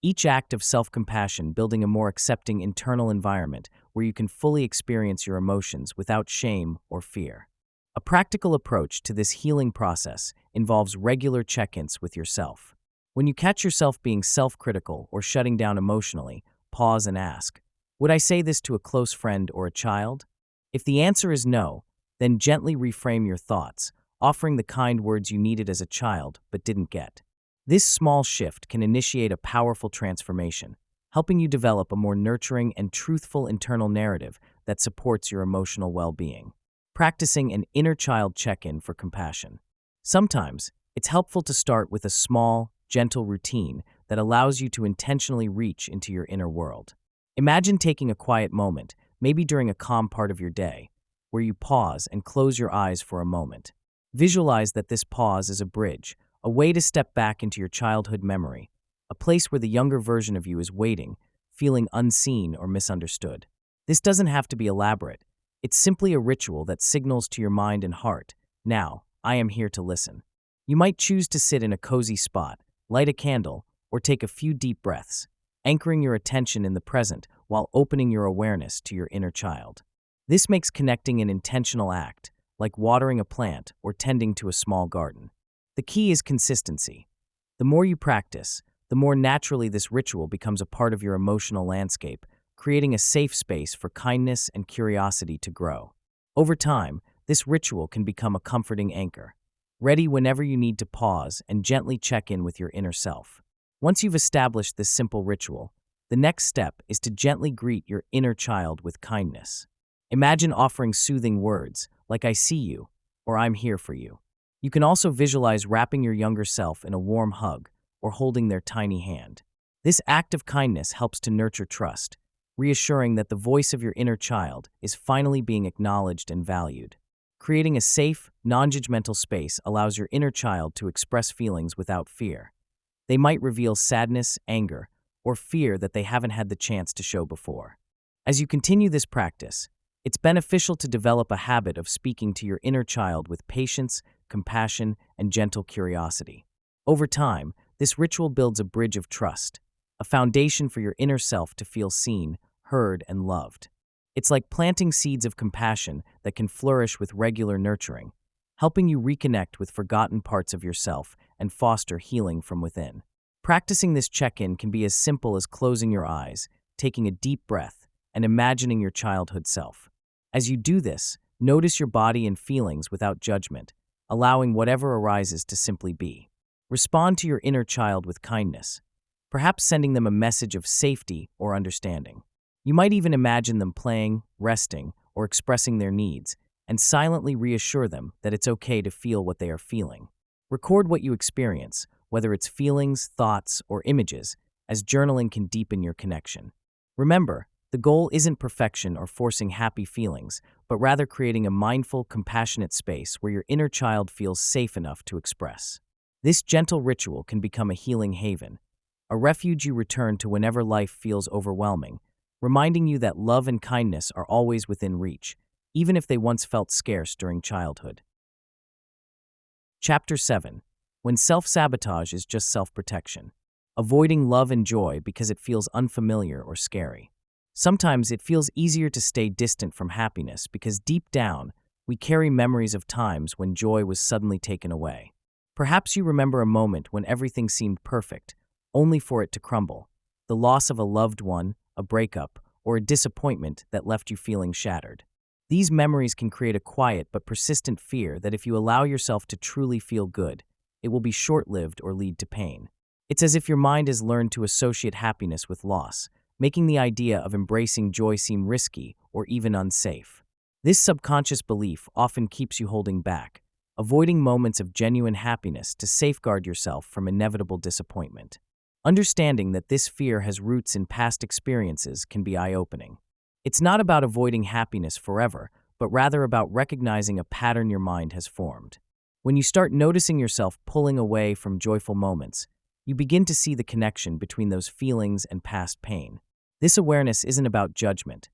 Each act of self-compassion building a more accepting internal environment where you can fully experience your emotions without shame or fear. A practical approach to this healing process involves regular check-ins with yourself. When you catch yourself being self-critical or shutting down emotionally, pause and ask, would I say this to a close friend or a child? If the answer is no, then gently reframe your thoughts, offering the kind words you needed as a child but didn't get. This small shift can initiate a powerful transformation, helping you develop a more nurturing and truthful internal narrative that supports your emotional well-being. Practicing an inner child check-in for compassion. Sometimes, it's helpful to start with a small, gentle routine that allows you to intentionally reach into your inner world. Imagine taking a quiet moment, maybe during a calm part of your day, where you pause and close your eyes for a moment. Visualize that this pause is a bridge, a way to step back into your childhood memory, a place where the younger version of you is waiting, feeling unseen or misunderstood. This doesn't have to be elaborate. It's simply a ritual that signals to your mind and heart, now, I am here to listen. You might choose to sit in a cozy spot, light a candle, or take a few deep breaths, anchoring your attention in the present while opening your awareness to your inner child. This makes connecting an intentional act, like watering a plant or tending to a small garden. The key is consistency. The more you practice, the more naturally this ritual becomes a part of your emotional landscape, creating a safe space for kindness and curiosity to grow. Over time, this ritual can become a comforting anchor, ready whenever you need to pause and gently check in with your inner self. Once you've established this simple ritual, the next step is to gently greet your inner child with kindness. Imagine offering soothing words like "I see you" or "I'm here for you." You can also visualize wrapping your younger self in a warm hug or holding their tiny hand. This act of kindness helps to nurture trust, reassuring that the voice of your inner child is finally being acknowledged and valued. Creating a safe, non-judgmental space allows your inner child to express feelings without fear. They might reveal sadness, anger, or fear that they haven't had the chance to show before. As you continue this practice, it's beneficial to develop a habit of speaking to your inner child with patience, compassion, and gentle curiosity. Over time, this ritual builds a bridge of trust, a foundation for your inner self to feel seen, heard, and loved. It's like planting seeds of compassion that can flourish with regular nurturing, helping you reconnect with forgotten parts of yourself and foster healing from within. Practicing this check-in can be as simple as closing your eyes, taking a deep breath, and imagining your childhood self. As you do this, notice your body and feelings without judgment, allowing whatever arises to simply be. Respond to your inner child with kindness, perhaps sending them a message of safety or understanding. You might even imagine them playing, resting, or expressing their needs, and silently reassure them that it's okay to feel what they are feeling. Record what you experience, whether it's feelings, thoughts, or images, as journaling can deepen your connection. Remember, the goal isn't perfection or forcing happy feelings, but rather creating a mindful, compassionate space where your inner child feels safe enough to express. This gentle ritual can become a healing haven, a refuge you return to whenever life feels overwhelming, reminding you that love and kindness are always within reach, even if they once felt scarce during childhood. Chapter 7. When self-sabotage is just self-protection. Avoiding love and joy because it feels unfamiliar or scary. Sometimes it feels easier to stay distant from happiness because deep down, we carry memories of times when joy was suddenly taken away. Perhaps you remember a moment when everything seemed perfect, only for it to crumble. The loss of a loved one, a breakup, or a disappointment that left you feeling shattered. These memories can create a quiet but persistent fear that if you allow yourself to truly feel good, it will be short-lived or lead to pain. It's as if your mind has learned to associate happiness with loss, making the idea of embracing joy seem risky or even unsafe. This subconscious belief often keeps you holding back, avoiding moments of genuine happiness to safeguard yourself from inevitable disappointment. Understanding that this fear has roots in past experiences can be eye-opening. It's not about avoiding happiness forever, but rather about recognizing a pattern your mind has formed. When you start noticing yourself pulling away from joyful moments, you begin to see the connection between those feelings and past pain. This awareness isn't about judgment.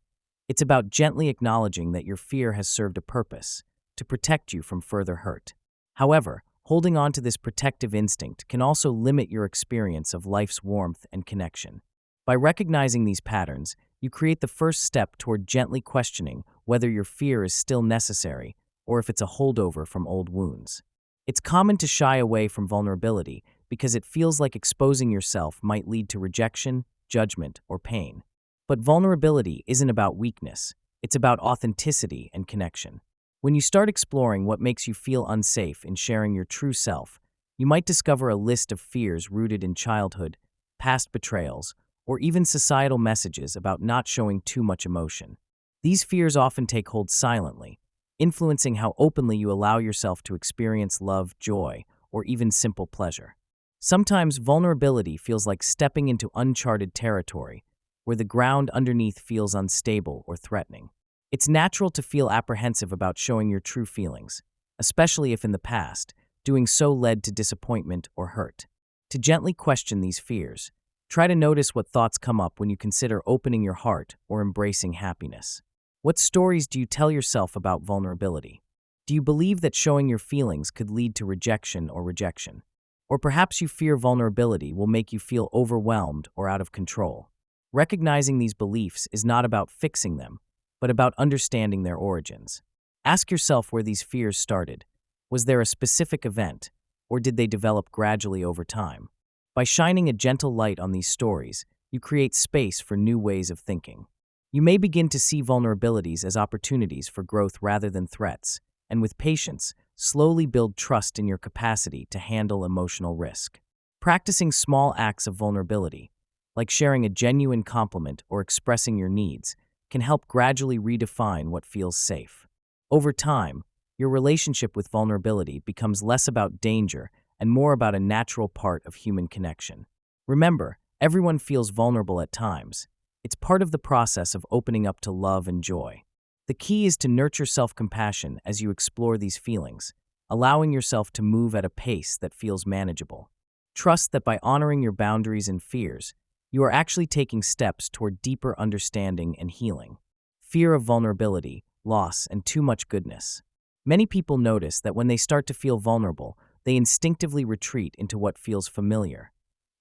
It's about gently acknowledging that your fear has served a purpose, to protect you from further hurt. However, holding on to this protective instinct can also limit your experience of life's warmth and connection. By recognizing these patterns, you create the first step toward gently questioning whether your fear is still necessary or if it's a holdover from old wounds. It's common to shy away from vulnerability because it feels like exposing yourself might lead to rejection, judgment, or pain. But vulnerability isn't about weakness, it's about authenticity and connection. When you start exploring what makes you feel unsafe in sharing your true self, you might discover a list of fears rooted in childhood, past betrayals, or even societal messages about not showing too much emotion. These fears often take hold silently, influencing how openly you allow yourself to experience love, joy, or even simple pleasure. Sometimes vulnerability feels like stepping into uncharted territory, where the ground underneath feels unstable or threatening. It's natural to feel apprehensive about showing your true feelings, especially if in the past, doing so led to disappointment or hurt. To gently question these fears, try to notice what thoughts come up when you consider opening your heart or embracing happiness. What stories do you tell yourself about vulnerability? Do you believe that showing your feelings could lead to rejection? Or perhaps you fear vulnerability will make you feel overwhelmed or out of control. Recognizing these beliefs is not about fixing them, but about understanding their origins. Ask yourself where these fears started. Was there a specific event, or did they develop gradually over time? By shining a gentle light on these stories, you create space for new ways of thinking. You may begin to see vulnerabilities as opportunities for growth rather than threats, and with patience, slowly build trust in your capacity to handle emotional risk. Practicing small acts of vulnerability, like sharing a genuine compliment or expressing your needs, can help gradually redefine what feels safe. Over time, your relationship with vulnerability becomes less about danger and more about a natural part of human connection. Remember, everyone feels vulnerable at times. It's part of the process of opening up to love and joy. The key is to nurture self-compassion as you explore these feelings, allowing yourself to move at a pace that feels manageable. Trust that by honoring your boundaries and fears, you are actually taking steps toward deeper understanding and healing. Fear of vulnerability, loss, and too much goodness. Many people notice that when they start to feel vulnerable, they instinctively retreat into what feels familiar,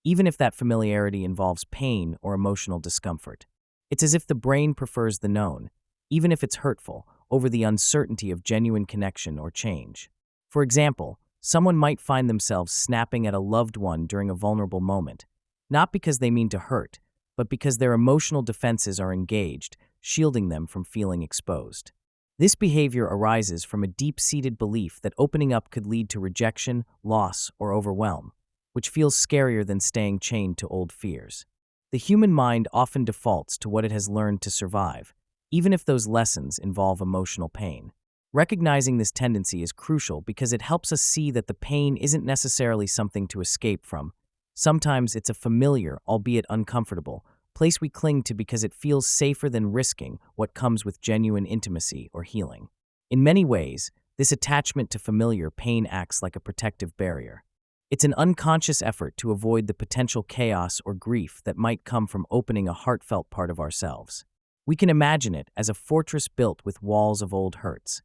even if that familiarity involves pain or emotional discomfort. It's as if the brain prefers the known, even if it's hurtful, over the uncertainty of genuine connection or change. For example, someone might find themselves snapping at a loved one during a vulnerable moment, not because they mean to hurt, but because their emotional defenses are engaged, shielding them from feeling exposed. This behavior arises from a deep-seated belief that opening up could lead to rejection, loss, or overwhelm, which feels scarier than staying chained to old fears. The human mind often defaults to what it has learned to survive, even if those lessons involve emotional pain. Recognizing this tendency is crucial because it helps us see that the pain isn't necessarily something to escape from. Sometimes it's a familiar, albeit uncomfortable, place we cling to because it feels safer than risking what comes with genuine intimacy or healing. In many ways, this attachment to familiar pain acts like a protective barrier. It's an unconscious effort to avoid the potential chaos or grief that might come from opening a heartfelt part of ourselves. We can imagine it as a fortress built with walls of old hurts,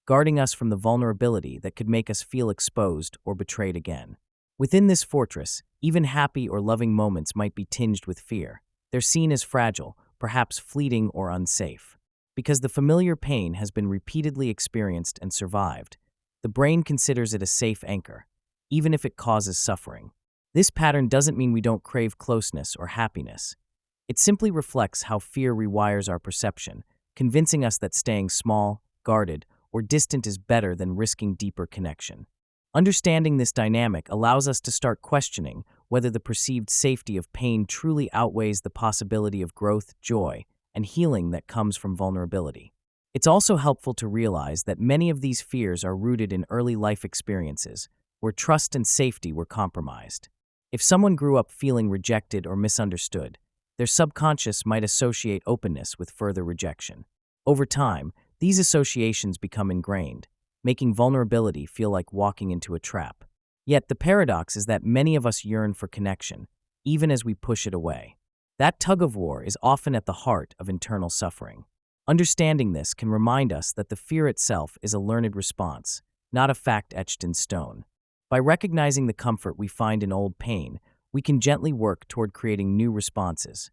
guarding us from the vulnerability that could make us feel exposed or betrayed again. Within this fortress, even happy or loving moments might be tinged with fear. They're seen as fragile, perhaps fleeting or unsafe. Because the familiar pain has been repeatedly experienced and survived, the brain considers it a safe anchor, even if it causes suffering. This pattern doesn't mean we don't crave closeness or happiness. It simply reflects how fear rewires our perception, convincing us that staying small, guarded, or distant is better than risking deeper connection. Understanding this dynamic allows us to start questioning whether the perceived safety of pain truly outweighs the possibility of growth, joy, and healing that comes from vulnerability. It's also helpful to realize that many of these fears are rooted in early life experiences, where trust and safety were compromised. If someone grew up feeling rejected or misunderstood, their subconscious might associate openness with further rejection. Over time, these associations become ingrained, making vulnerability feel like walking into a trap. Yet the paradox is that many of us yearn for connection, even as we push it away. That tug-of-war is often at the heart of internal suffering. Understanding this can remind us that the fear itself is a learned response, not a fact etched in stone. By recognizing the comfort we find in old pain, we can gently work toward creating new responses.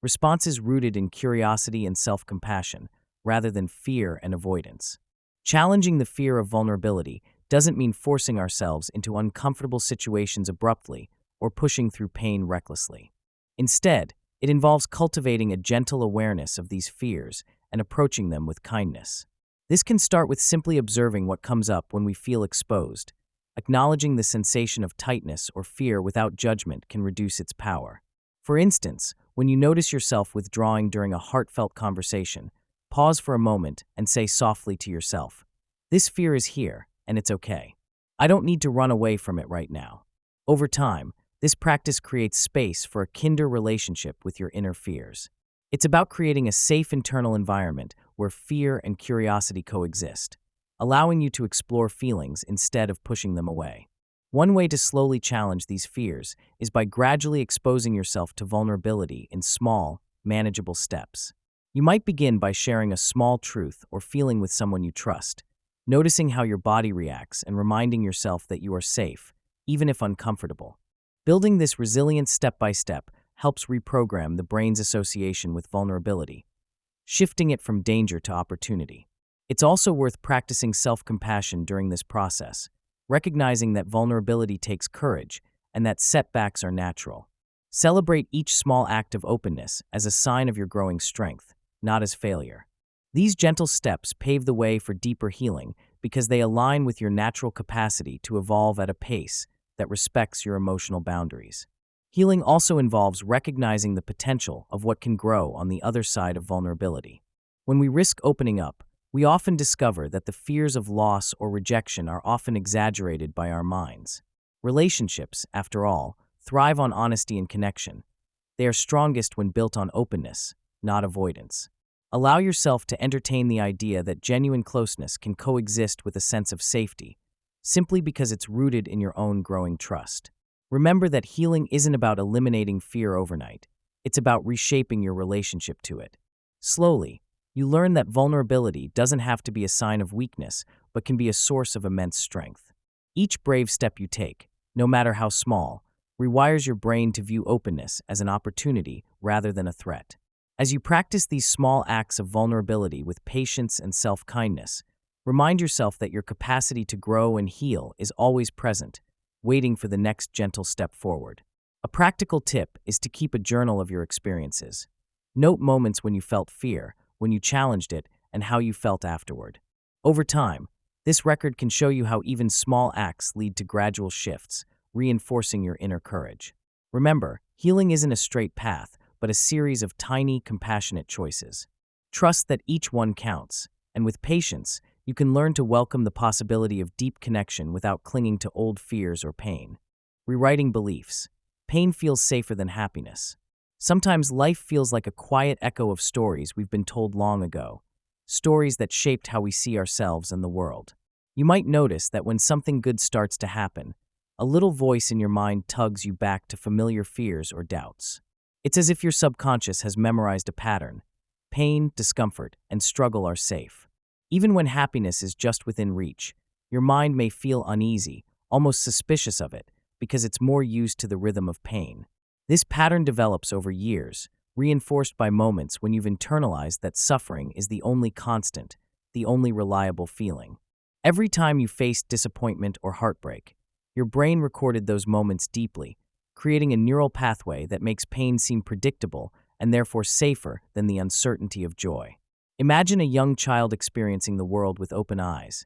Responses rooted in curiosity and self-compassion, rather than fear and avoidance. Challenging the fear of vulnerability doesn't mean forcing ourselves into uncomfortable situations abruptly or pushing through pain recklessly. Instead, it involves cultivating a gentle awareness of these fears and approaching them with kindness. This can start with simply observing what comes up when we feel exposed. Acknowledging the sensation of tightness or fear without judgment can reduce its power. For instance, when you notice yourself withdrawing during a heartfelt conversation, pause for a moment and say softly to yourself, "This fear is here, and it's okay. I don't need to run away from it right now." Over time, this practice creates space for a kinder relationship with your inner fears. It's about creating a safe internal environment where fear and curiosity coexist, allowing you to explore feelings instead of pushing them away. One way to slowly challenge these fears is by gradually exposing yourself to vulnerability in small, manageable steps. You might begin by sharing a small truth or feeling with someone you trust, noticing how your body reacts and reminding yourself that you are safe, even if uncomfortable. Building this resilience step by step helps reprogram the brain's association with vulnerability, shifting it from danger to opportunity. It's also worth practicing self-compassion during this process, recognizing that vulnerability takes courage and that setbacks are natural. Celebrate each small act of openness as a sign of your growing strength, not as failure. These gentle steps pave the way for deeper healing because they align with your natural capacity to evolve at a pace that respects your emotional boundaries. Healing also involves recognizing the potential of what can grow on the other side of vulnerability. When we risk opening up, we often discover that the fears of loss or rejection are often exaggerated by our minds. Relationships, after all, thrive on honesty and connection. They are strongest when built on openness, not avoidance. Allow yourself to entertain the idea that genuine closeness can coexist with a sense of safety, simply because it's rooted in your own growing trust. Remember that healing isn't about eliminating fear overnight. It's about reshaping your relationship to it. Slowly, you learn that vulnerability doesn't have to be a sign of weakness, but can be a source of immense strength. Each brave step you take, no matter how small, rewires your brain to view openness as an opportunity rather than a threat. As you practice these small acts of vulnerability with patience and self-kindness, remind yourself that your capacity to grow and heal is always present, waiting for the next gentle step forward. A practical tip is to keep a journal of your experiences. Note moments when you felt fear, when you challenged it, and how you felt afterward. Over time, this record can show you how even small acts lead to gradual shifts, reinforcing your inner courage. Remember, healing isn't a straight path, but a series of tiny, compassionate choices. Trust that each one counts, and with patience, you can learn to welcome the possibility of deep connection without clinging to old fears or pain. Rewriting beliefs. Pain feels safer than happiness. Sometimes life feels like a quiet echo of stories we've been told long ago, stories that shaped how we see ourselves and the world. You might notice that when something good starts to happen, a little voice in your mind tugs you back to familiar fears or doubts. It's as if your subconscious has memorized a pattern. Pain, discomfort, and struggle are safe. Even when happiness is just within reach, your mind may feel uneasy, almost suspicious of it, because it's more used to the rhythm of pain. This pattern develops over years, reinforced by moments when you've internalized that suffering is the only constant, the only reliable feeling. Every time you faced disappointment or heartbreak, your brain recorded those moments deeply, creating a neural pathway that makes pain seem predictable and therefore safer than the uncertainty of joy. Imagine a young child experiencing the world with open eyes.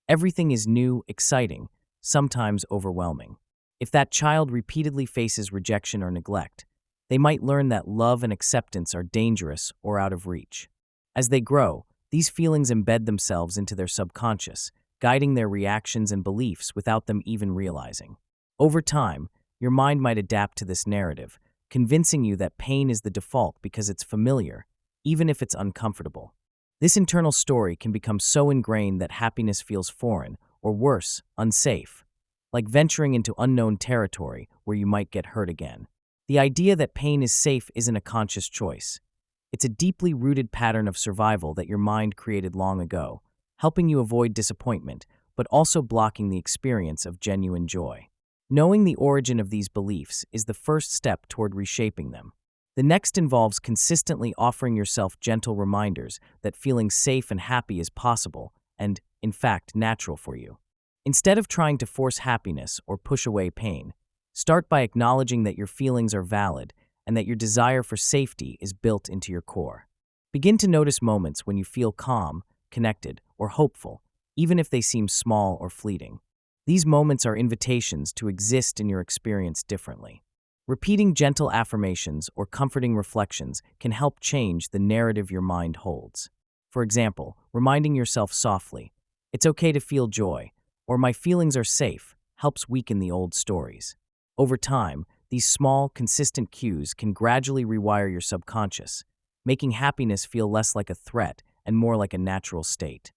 Everything is new, exciting, sometimes overwhelming. If that child repeatedly faces rejection or neglect, they might learn that love and acceptance are dangerous or out of reach. As they grow, these feelings embed themselves into their subconscious, guiding their reactions and beliefs without them even realizing. Over time, your mind might adapt to this narrative, convincing you that pain is the default because it's familiar, even if it's uncomfortable. This internal story can become so ingrained that happiness feels foreign, or worse, unsafe, like venturing into unknown territory where you might get hurt again. The idea that pain is safe isn't a conscious choice. It's a deeply rooted pattern of survival that your mind created long ago, helping you avoid disappointment, but also blocking the experience of genuine joy. Knowing the origin of these beliefs is the first step toward reshaping them. The next involves consistently offering yourself gentle reminders that feeling safe and happy is possible and, in fact, natural for you. Instead of trying to force happiness or push away pain, start by acknowledging that your feelings are valid and that your desire for safety is built into your core. Begin to notice moments when you feel calm, connected, or hopeful, even if they seem small or fleeting. These moments are invitations to exist in your experience differently. Repeating gentle affirmations or comforting reflections can help change the narrative your mind holds. For example, reminding yourself softly, "It's okay to feel joy," or "My feelings are safe," helps weaken the old stories. Over time, these small, consistent cues can gradually rewire your subconscious, making happiness feel less like a threat and more like a natural state.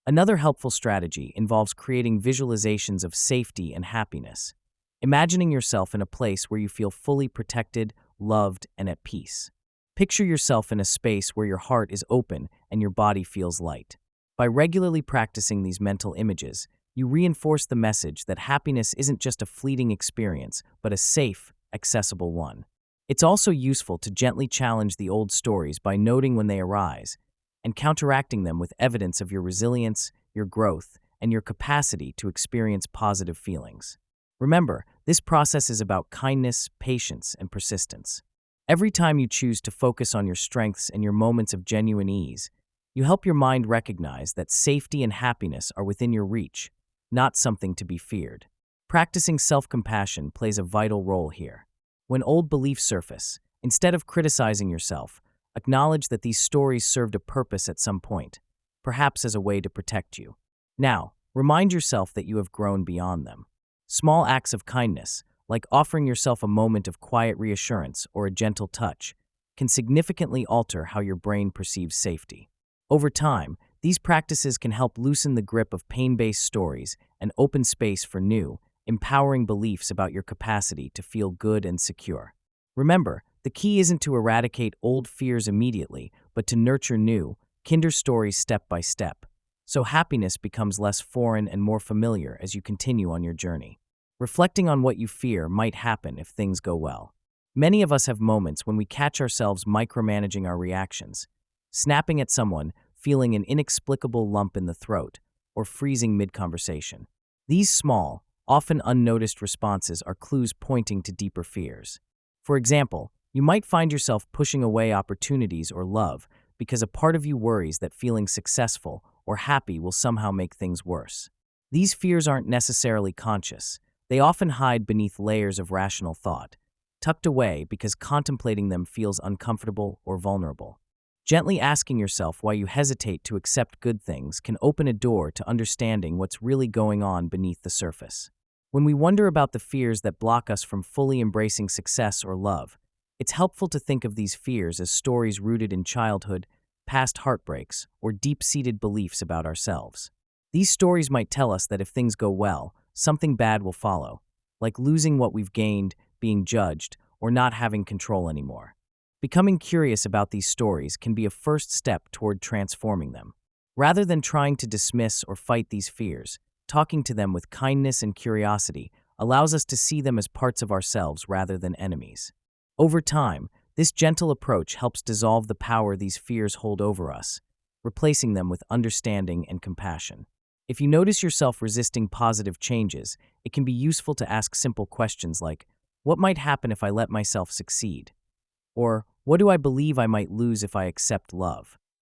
Another helpful strategy involves creating visualizations of safety and happiness. Imagining yourself in a place where you feel fully protected, loved, and at peace. Picture yourself in a space where your heart is open and your body feels light. By regularly practicing these mental images, you reinforce the message that happiness isn't just a fleeting experience, but a safe, accessible one. It's also useful to gently challenge the old stories by noting when they arise and counteracting them with evidence of your resilience, your growth, and your capacity to experience positive feelings. Remember, this process is about kindness, patience, and persistence. Every time you choose to focus on your strengths and your moments of genuine ease, you help your mind recognize that safety and happiness are within your reach, not something to be feared. Practicing self-compassion plays a vital role here. When old beliefs surface, instead of criticizing yourself, acknowledge that these stories served a purpose at some point, perhaps as a way to protect you. Now, remind yourself that you have grown beyond them. Small acts of kindness, like offering yourself a moment of quiet reassurance or a gentle touch, can significantly alter how your brain perceives safety. Over time, these practices can help loosen the grip of pain-based stories and open space for new, empowering beliefs about your capacity to feel good and secure. Remember, the key isn't to eradicate old fears immediately, but to nurture new, kinder stories step by step, so happiness becomes less foreign and more familiar as you continue on your journey. Reflecting on what you fear might happen if things go well. Many of us have moments when we catch ourselves micromanaging our reactions, snapping at someone, feeling an inexplicable lump in the throat, or freezing mid-conversation. These small, often unnoticed responses are clues pointing to deeper fears. For example, you might find yourself pushing away opportunities or love because a part of you worries that feeling successful or happy will somehow make things worse. These fears aren't necessarily conscious. They often hide beneath layers of rational thought, tucked away because contemplating them feels uncomfortable or vulnerable. Gently asking yourself why you hesitate to accept good things can open a door to understanding what's really going on beneath the surface. When we wonder about the fears that block us from fully embracing success or love, it's helpful to think of these fears as stories rooted in childhood, past heartbreaks, or deep-seated beliefs about ourselves. These stories might tell us that if things go well, something bad will follow, like losing what we've gained, being judged, or not having control anymore. Becoming curious about these stories can be a first step toward transforming them. Rather than trying to dismiss or fight these fears, talking to them with kindness and curiosity allows us to see them as parts of ourselves rather than enemies. Over time, this gentle approach helps dissolve the power these fears hold over us, replacing them with understanding and compassion. If you notice yourself resisting positive changes, it can be useful to ask simple questions like, "What might happen if I let myself succeed?" Or, "What do I believe I might lose if I accept love?"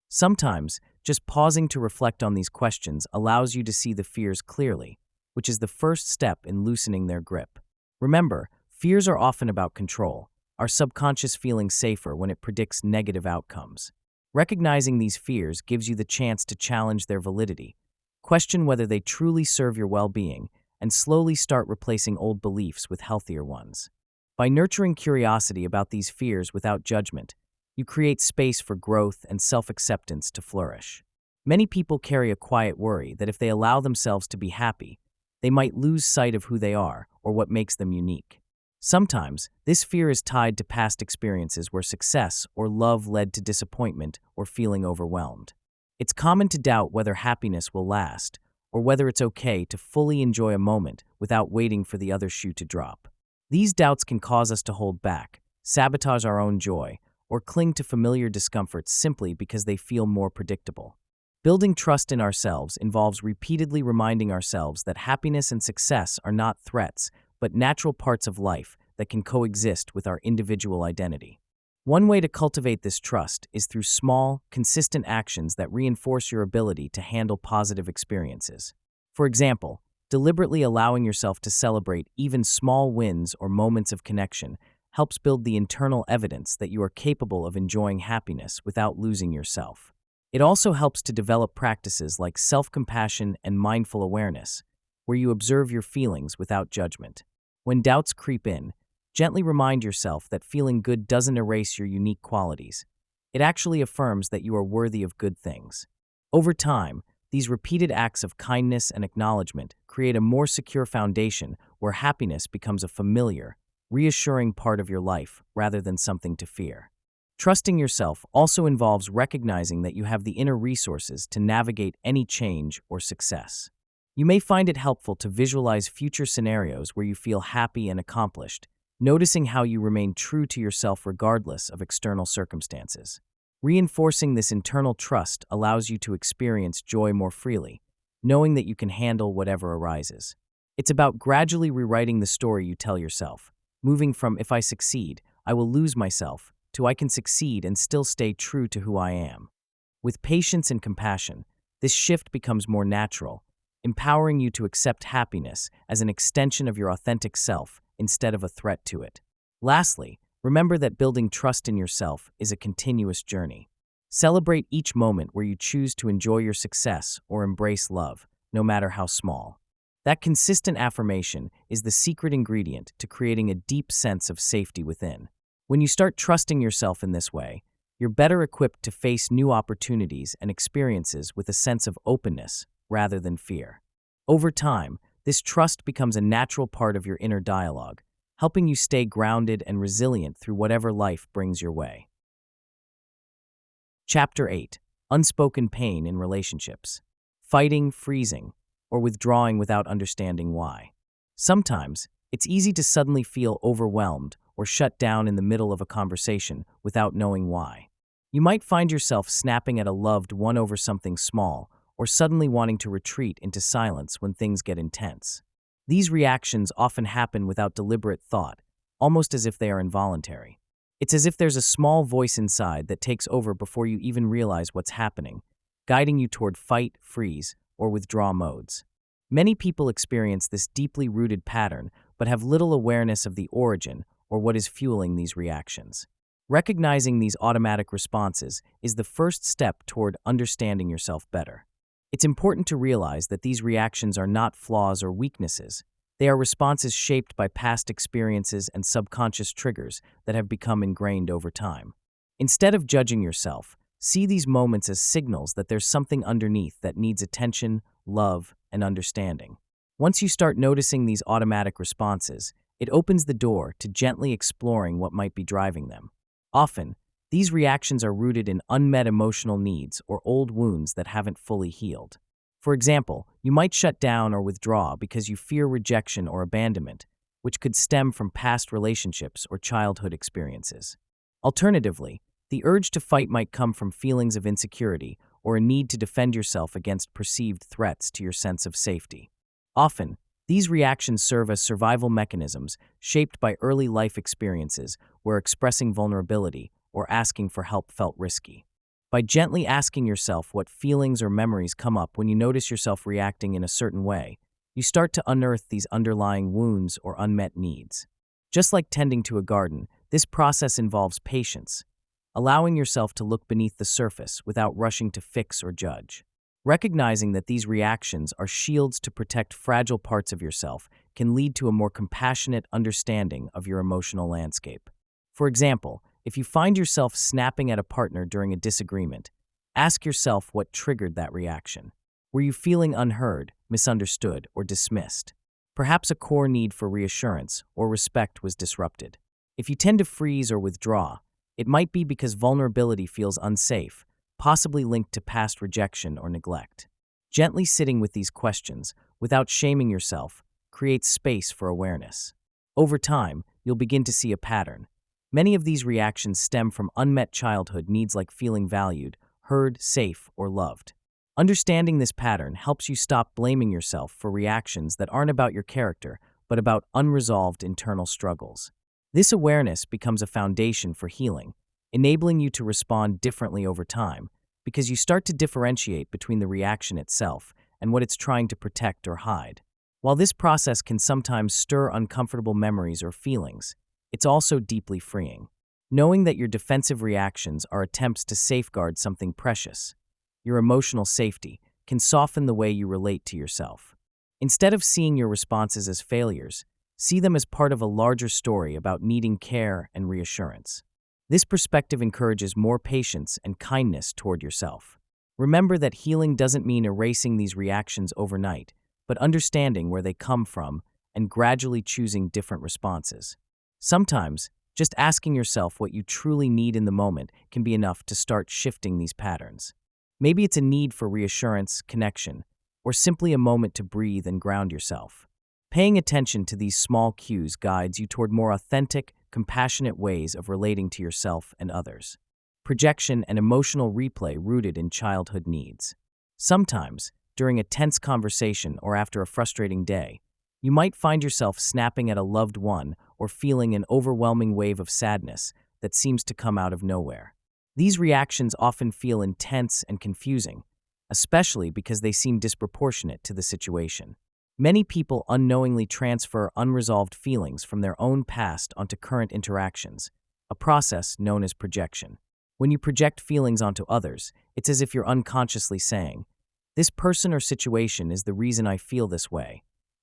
Sometimes, just pausing to reflect on these questions allows you to see the fears clearly, which is the first step in loosening their grip. Remember, fears are often about control, our subconscious feeling safer when it predicts negative outcomes. Recognizing these fears gives you the chance to challenge their validity, question whether they truly serve your well-being, and slowly start replacing old beliefs with healthier ones. By nurturing curiosity about these fears without judgment, you create space for growth and self-acceptance to flourish. Many people carry a quiet worry that if they allow themselves to be happy, they might lose sight of who they are or what makes them unique. Sometimes, this fear is tied to past experiences where success or love led to disappointment or feeling overwhelmed. It's common to doubt whether happiness will last, or whether it's okay to fully enjoy a moment without waiting for the other shoe to drop. These doubts can cause us to hold back, sabotage our own joy, or cling to familiar discomforts simply because they feel more predictable. Building trust in ourselves involves repeatedly reminding ourselves that happiness and success are not threats, but natural parts of life that can coexist with our individual identity. One way to cultivate this trust is through small, consistent actions that reinforce your ability to handle positive experiences. For example, deliberately allowing yourself to celebrate even small wins or moments of connection helps build the internal evidence that you are capable of enjoying happiness without losing yourself. It also helps to develop practices like self-compassion and mindful awareness, where you observe your feelings without judgment. When doubts creep in, gently remind yourself that feeling good doesn't erase your unique qualities. It actually affirms that you are worthy of good things. Over time, these repeated acts of kindness and acknowledgement create a more secure foundation where happiness becomes a familiar, reassuring part of your life rather than something to fear. Trusting yourself also involves recognizing that you have the inner resources to navigate any change or success. You may find it helpful to visualize future scenarios where you feel happy and accomplished, noticing how you remain true to yourself regardless of external circumstances. Reinforcing this internal trust allows you to experience joy more freely, knowing that you can handle whatever arises. It's about gradually rewriting the story you tell yourself, moving from "if I succeed, I will lose myself" to "I can succeed and still stay true to who I am." With patience and compassion, this shift becomes more natural, empowering you to accept happiness as an extension of your authentic self instead of a threat to it. Lastly, remember that building trust in yourself is a continuous journey. Celebrate each moment where you choose to enjoy your success or embrace love, no matter how small. That consistent affirmation is the secret ingredient to creating a deep sense of safety within. When you start trusting yourself in this way, you're better equipped to face new opportunities and experiences with a sense of openness rather than fear. Over time, this trust becomes a natural part of your inner dialogue, helping you stay grounded and resilient through whatever life brings your way. Chapter 8. Unspoken Pain in Relationships. Fighting, freezing, or withdrawing without understanding why. Sometimes, it's easy to suddenly feel overwhelmed or shut down in the middle of a conversation without knowing why. You might find yourself snapping at a loved one over something small, or suddenly wanting to retreat into silence when things get intense. These reactions often happen without deliberate thought, almost as if they are involuntary. It's as if there's a small voice inside that takes over before you even realize what's happening, guiding you toward fight, freeze, or withdraw modes. Many people experience this deeply rooted pattern but have little awareness of the origin or what is fueling these reactions. Recognizing these automatic responses is the first step toward understanding yourself better. It's important to realize that these reactions are not flaws or weaknesses. They are responses shaped by past experiences and subconscious triggers that have become ingrained over time. Instead of judging yourself, see these moments as signals that there's something underneath that needs attention, love, and understanding. Once you start noticing these automatic responses, it opens the door to gently exploring what might be driving them. Often, these reactions are rooted in unmet emotional needs or old wounds that haven't fully healed. For example, you might shut down or withdraw because you fear rejection or abandonment, which could stem from past relationships or childhood experiences. Alternatively, the urge to fight might come from feelings of insecurity or a need to defend yourself against perceived threats to your sense of safety. Often, these reactions serve as survival mechanisms shaped by early life experiences where expressing vulnerability or asking for help felt risky. By gently asking yourself what feelings or memories come up when you notice yourself reacting in a certain way, you start to unearth these underlying wounds or unmet needs. Just like tending to a garden, this process involves patience, allowing yourself to look beneath the surface without rushing to fix or judge. Recognizing that these reactions are shields to protect fragile parts of yourself can lead to a more compassionate understanding of your emotional landscape. For example, if you find yourself snapping at a partner during a disagreement, ask yourself what triggered that reaction. Were you feeling unheard, misunderstood, or dismissed? Perhaps a core need for reassurance or respect was disrupted. If you tend to freeze or withdraw, it might be because vulnerability feels unsafe, possibly linked to past rejection or neglect. Gently sitting with these questions, without shaming yourself, creates space for awareness. Over time, you'll begin to see a pattern. Many of these reactions stem from unmet childhood needs like feeling valued, heard, safe, or loved. Understanding this pattern helps you stop blaming yourself for reactions that aren't about your character, but about unresolved internal struggles. This awareness becomes a foundation for healing, enabling you to respond differently over time, because you start to differentiate between the reaction itself and what it's trying to protect or hide. While this process can sometimes stir uncomfortable memories or feelings, it's also deeply freeing. Knowing that your defensive reactions are attempts to safeguard something precious, your emotional safety, can soften the way you relate to yourself. Instead of seeing your responses as failures, see them as part of a larger story about needing care and reassurance. This perspective encourages more patience and kindness toward yourself. Remember that healing doesn't mean erasing these reactions overnight, but understanding where they come from and gradually choosing different responses. Sometimes, just asking yourself what you truly need in the moment can be enough to start shifting these patterns. Maybe it's a need for reassurance, connection, or simply a moment to breathe and ground yourself. Paying attention to these small cues guides you toward more authentic, compassionate ways of relating to yourself and others. Projection and emotional replay rooted in childhood needs. Sometimes, during a tense conversation or after a frustrating day, you might find yourself snapping at a loved one or feeling an overwhelming wave of sadness that seems to come out of nowhere. These reactions often feel intense and confusing, especially because they seem disproportionate to the situation. Many people unknowingly transfer unresolved feelings from their own past onto current interactions, a process known as projection. When you project feelings onto others, it's as if you're unconsciously saying, "This person or situation is the reason I feel this way,"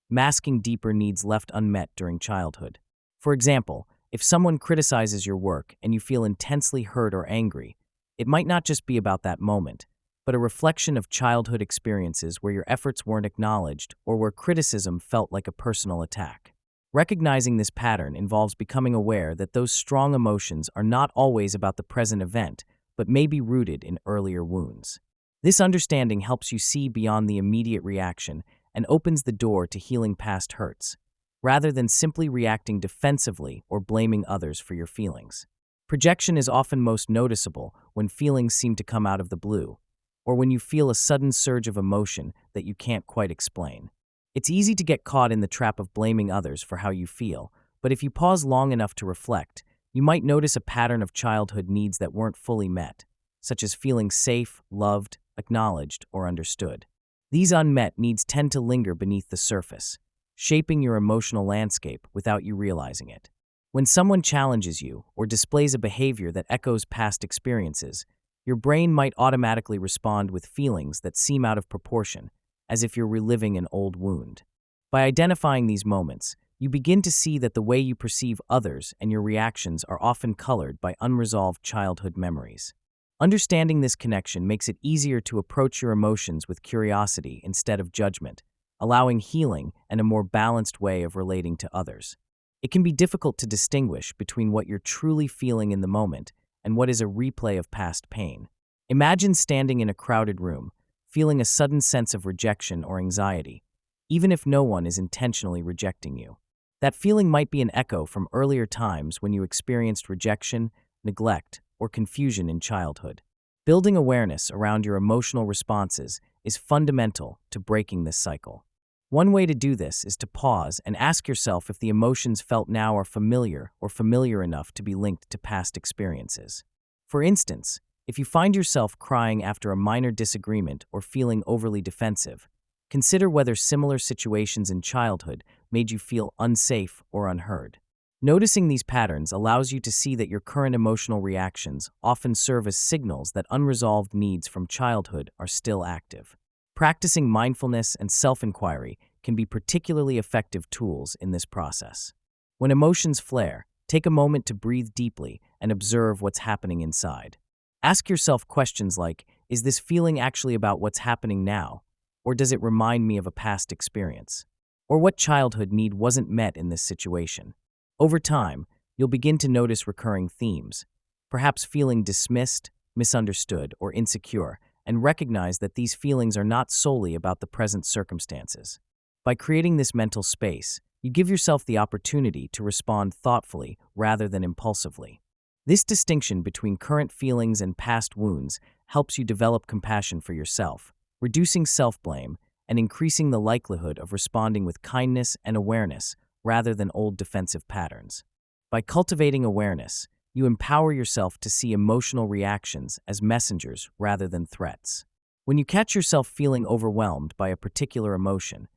masking deeper needs left unmet during childhood. For example, if someone criticizes your work and you feel intensely hurt or angry, it might not just be about that moment, but a reflection of childhood experiences where your efforts weren't acknowledged or where criticism felt like a personal attack. Recognizing this pattern involves becoming aware that those strong emotions are not always about the present event, but may be rooted in earlier wounds. This understanding helps you see beyond the immediate reaction and opens the door to healing past hurts, rather than simply reacting defensively or blaming others for your feelings. Projection is often most noticeable when feelings seem to come out of the blue, or when you feel a sudden surge of emotion that you can't quite explain. It's easy to get caught in the trap of blaming others for how you feel, but if you pause long enough to reflect, you might notice a pattern of childhood needs that weren't fully met, such as feeling safe, loved, acknowledged, or understood. These unmet needs tend to linger beneath the surface, shaping your emotional landscape without you realizing it. When someone challenges you or displays a behavior that echoes past experiences, your brain might automatically respond with feelings that seem out of proportion, as if you're reliving an old wound. By identifying these moments, you begin to see that the way you perceive others and your reactions are often colored by unresolved childhood memories. Understanding this connection makes it easier to approach your emotions with curiosity instead of judgment, allowing healing and a more balanced way of relating to others. It can be difficult to distinguish between what you're truly feeling in the moment and what is a replay of past pain. Imagine standing in a crowded room, feeling a sudden sense of rejection or anxiety, even if no one is intentionally rejecting you. That feeling might be an echo from earlier times when you experienced rejection, neglect, or confusion in childhood. Building awareness around your emotional responses is fundamental to breaking this cycle. One way to do this is to pause and ask yourself if the emotions felt now are familiar or familiar enough to be linked to past experiences. For instance, if you find yourself crying after a minor disagreement or feeling overly defensive, consider whether similar situations in childhood made you feel unsafe or unheard. Noticing these patterns allows you to see that your current emotional reactions often serve as signals that unresolved needs from childhood are still active. Practicing mindfulness and self-inquiry can be particularly effective tools in this process. When emotions flare, take a moment to breathe deeply and observe what's happening inside. Ask yourself questions like, is this feeling actually about what's happening now, or does it remind me of a past experience? Or what childhood need wasn't met in this situation? Over time, you'll begin to notice recurring themes, perhaps feeling dismissed, misunderstood, or insecure, and recognize that these feelings are not solely about the present circumstances. By creating this mental space, you give yourself the opportunity to respond thoughtfully rather than impulsively. This distinction between current feelings and past wounds helps you develop compassion for yourself, reducing self-blame and increasing the likelihood of responding with kindness and awareness rather than old defensive patterns. By cultivating awareness, you empower yourself to see emotional reactions as messengers rather than threats. When you catch yourself feeling overwhelmed by a particular emotion,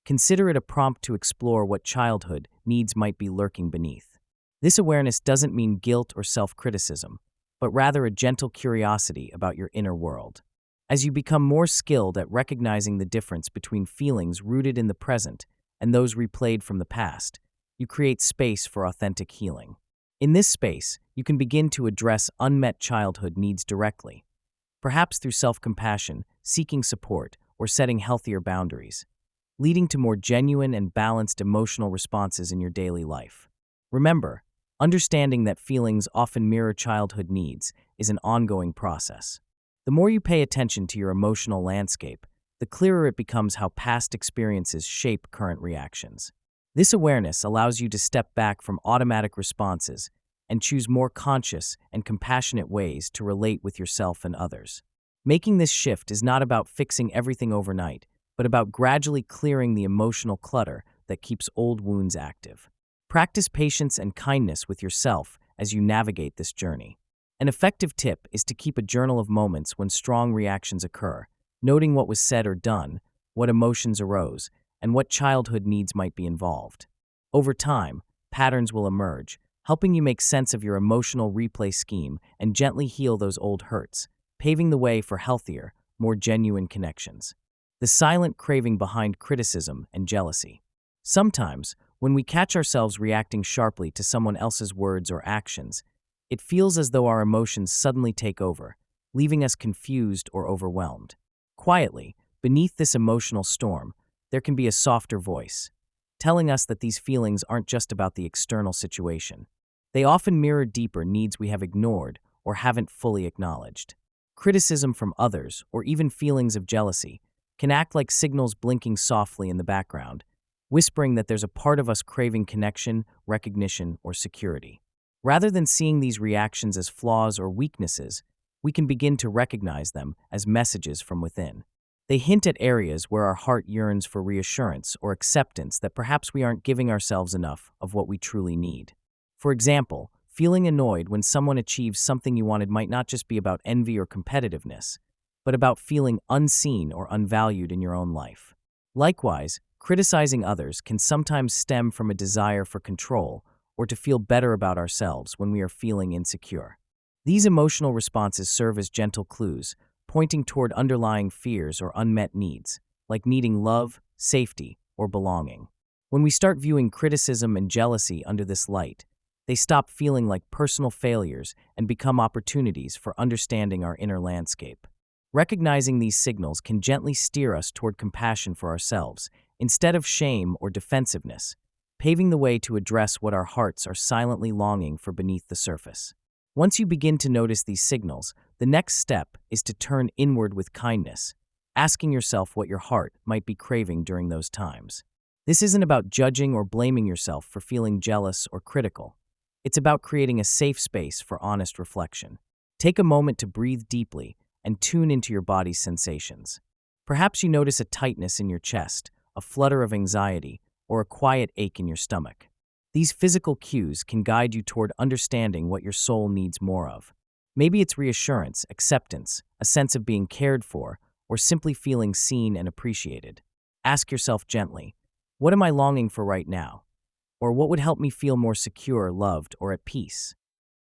consider it a prompt to explore what childhood needs might be lurking beneath. This awareness doesn't mean guilt or self-criticism, but rather a gentle curiosity about your inner world. As you become more skilled at recognizing the difference between feelings rooted in the present and those replayed from the past, you create space for authentic healing. In this space, you can begin to address unmet childhood needs directly, perhaps through self-compassion, seeking support, or setting healthier boundaries, leading to more genuine and balanced emotional responses in your daily life. Remember, understanding that feelings often mirror childhood needs is an ongoing process. The more you pay attention to your emotional landscape, the clearer it becomes how past experiences shape current reactions. This awareness allows you to step back from automatic responses and choose more conscious and compassionate ways to relate with yourself and others. Making this shift is not about fixing everything overnight, but about gradually clearing the emotional clutter that keeps old wounds active. Practice patience and kindness with yourself as you navigate this journey. An effective tip is to keep a journal of moments when strong reactions occur, noting what was said or done, what emotions arose, and what childhood needs might be involved. Over time, patterns will emerge, helping you make sense of your emotional replay scheme and gently heal those old hurts, paving the way for healthier, more genuine connections. The silent craving behind criticism and jealousy. Sometimes, when we catch ourselves reacting sharply to someone else's words or actions, it feels as though our emotions suddenly take over, leaving us confused or overwhelmed. Quietly, beneath this emotional storm, there can be a softer voice, telling us that these feelings aren't just about the external situation. They often mirror deeper needs we have ignored or haven't fully acknowledged. Criticism from others, or even feelings of jealousy, can act like signals blinking softly in the background, whispering that there's a part of us craving connection, recognition, or security. Rather than seeing these reactions as flaws or weaknesses, we can begin to recognize them as messages from within. They hint at areas where our heart yearns for reassurance or acceptance that perhaps we aren't giving ourselves enough of what we truly need. For example, feeling annoyed when someone achieves something you wanted might not just be about envy or competitiveness, but about feeling unseen or unvalued in your own life. Likewise, criticizing others can sometimes stem from a desire for control or to feel better about ourselves when we are feeling insecure. These emotional responses serve as gentle clues, pointing toward underlying fears or unmet needs, like needing love, safety, or belonging. When we start viewing criticism and jealousy under this light, they stop feeling like personal failures and become opportunities for understanding our inner landscape. Recognizing these signals can gently steer us toward compassion for ourselves, instead of shame or defensiveness, paving the way to address what our hearts are silently longing for beneath the surface. Once you begin to notice these signals, the next step is to turn inward with kindness, asking yourself what your heart might be craving during those times. This isn't about judging or blaming yourself for feeling jealous or critical. It's about creating a safe space for honest reflection. Take a moment to breathe deeply and tune into your body's sensations. Perhaps you notice a tightness in your chest, a flutter of anxiety, or a quiet ache in your stomach. These physical cues can guide you toward understanding what your soul needs more of. Maybe it's reassurance, acceptance, a sense of being cared for, or simply feeling seen and appreciated. Ask yourself gently, what am I longing for right now? Or what would help me feel more secure, loved, or at peace?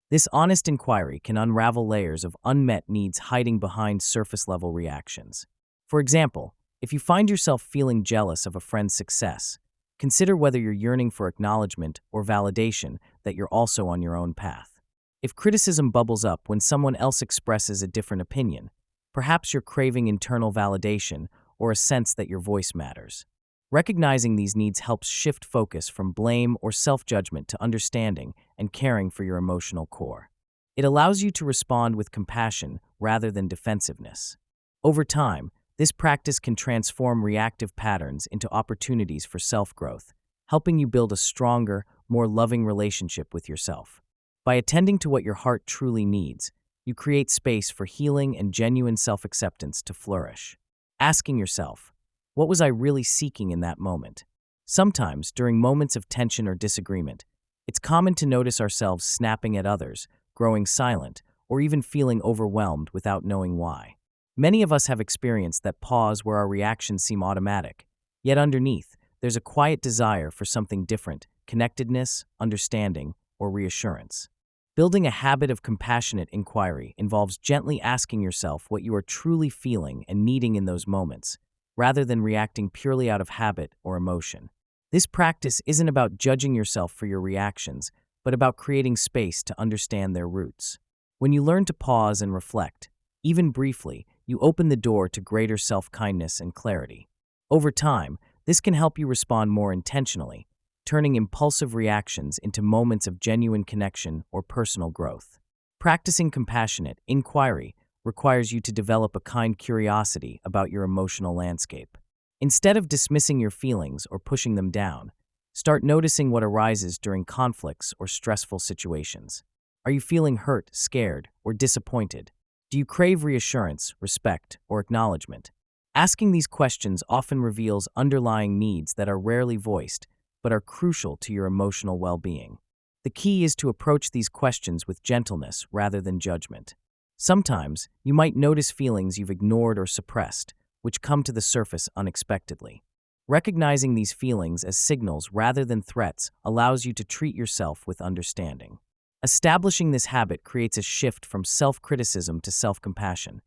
This honest inquiry can unravel layers of unmet needs hiding behind surface-level reactions. For example, if you find yourself feeling jealous of a friend's success, consider whether you're yearning for acknowledgement or validation that you're also on your own path. If criticism bubbles up when someone else expresses a different opinion, perhaps you're craving internal validation or a sense that your voice matters. Recognizing these needs helps shift focus from blame or self-judgment to understanding and caring for your emotional core. It allows you to respond with compassion rather than defensiveness. Over time, this practice can transform reactive patterns into opportunities for self-growth, helping you build a stronger, more loving relationship with yourself. By attending to what your heart truly needs, you create space for healing and genuine self-acceptance to flourish. Asking yourself, what was I really seeking in that moment? Sometimes, during moments of tension or disagreement, it's common to notice ourselves snapping at others, growing silent, or even feeling overwhelmed without knowing why. Many of us have experienced that pause where our reactions seem automatic, yet underneath, there's a quiet desire for something different, connectedness, understanding, or reassurance. Building a habit of compassionate inquiry involves gently asking yourself what you are truly feeling and needing in those moments, rather than reacting purely out of habit or emotion. This practice isn't about judging yourself for your reactions, but about creating space to understand their roots. When you learn to pause and reflect, even briefly, you open the door to greater self-kindness and clarity. Over time, this can help you respond more intentionally, turning impulsive reactions into moments of genuine connection or personal growth. Practicing compassionate inquiry requires you to develop a kind curiosity about your emotional landscape. Instead of dismissing your feelings or pushing them down, start noticing what arises during conflicts or stressful situations. Are you feeling hurt, scared, or disappointed? Do you crave reassurance, respect, or acknowledgement? Asking these questions often reveals underlying needs that are rarely voiced, but are crucial to your emotional well-being. The key is to approach these questions with gentleness rather than judgment. Sometimes, you might notice feelings you've ignored or suppressed, which come to the surface unexpectedly. Recognizing these feelings as signals rather than threats allows you to treat yourself with understanding. Establishing this habit creates a shift from self-criticism to self-compassion,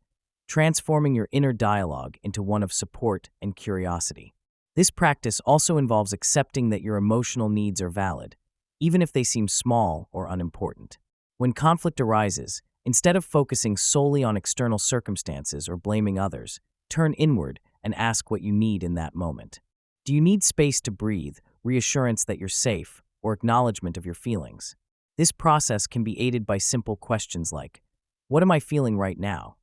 transforming your inner dialogue into one of support and curiosity. This practice also involves accepting that your emotional needs are valid, even if they seem small or unimportant. When conflict arises, instead of focusing solely on external circumstances or blaming others, turn inward and ask what you need in that moment. Do you need space to breathe, reassurance that you're safe, or acknowledgement of your feelings? This process can be aided by simple questions like, what am I feeling right now?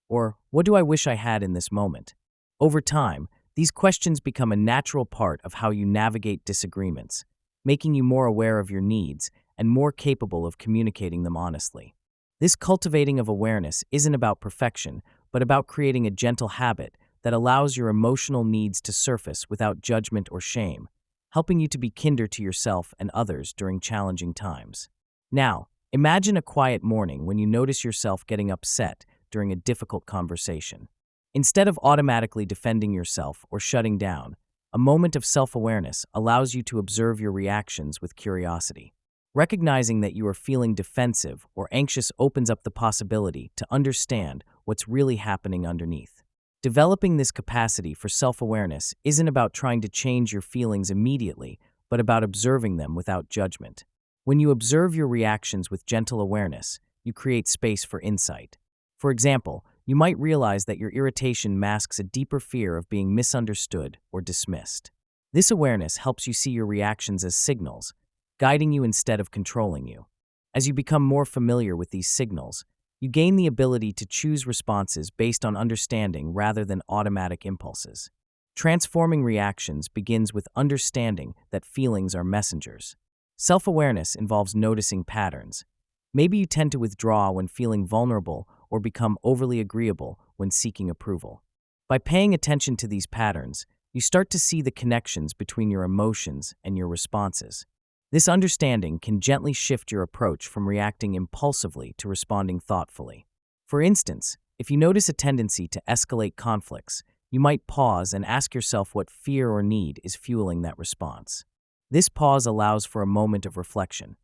Or, what do I wish I had in this moment? Over time, these questions become a natural part of how you navigate disagreements, making you more aware of your needs and more capable of communicating them honestly. This cultivating of awareness isn't about perfection, but about creating a gentle habit that allows your emotional needs to surface without judgment or shame, helping you to be kinder to yourself and others during challenging times. Now, imagine a quiet morning when you notice yourself getting upset during a difficult conversation. Instead of automatically defending yourself or shutting down, a moment of self-awareness allows you to observe your reactions with curiosity. Recognizing that you are feeling defensive or anxious opens up the possibility to understand what's really happening underneath. Developing this capacity for self-awareness isn't about trying to change your feelings immediately, but about observing them without judgment. When you observe your reactions with gentle awareness, you create space for insight. For example, you might realize that your irritation masks a deeper fear of being misunderstood or dismissed. This awareness helps you see your reactions as signals, guiding you instead of controlling you. As you become more familiar with these signals, you gain the ability to choose responses based on understanding rather than automatic impulses. Transforming reactions begins with understanding that feelings are messengers. Self-awareness involves noticing patterns. Maybe you tend to withdraw when feeling vulnerable or become overly agreeable when seeking approval. By paying attention to these patterns, you start to see the connections between your emotions and your responses. This understanding can gently shift your approach from reacting impulsively to responding thoughtfully. For instance, if you notice a tendency to escalate conflicts, you might pause and ask yourself what fear or need is fueling that response. This pause allows for a moment of reflection,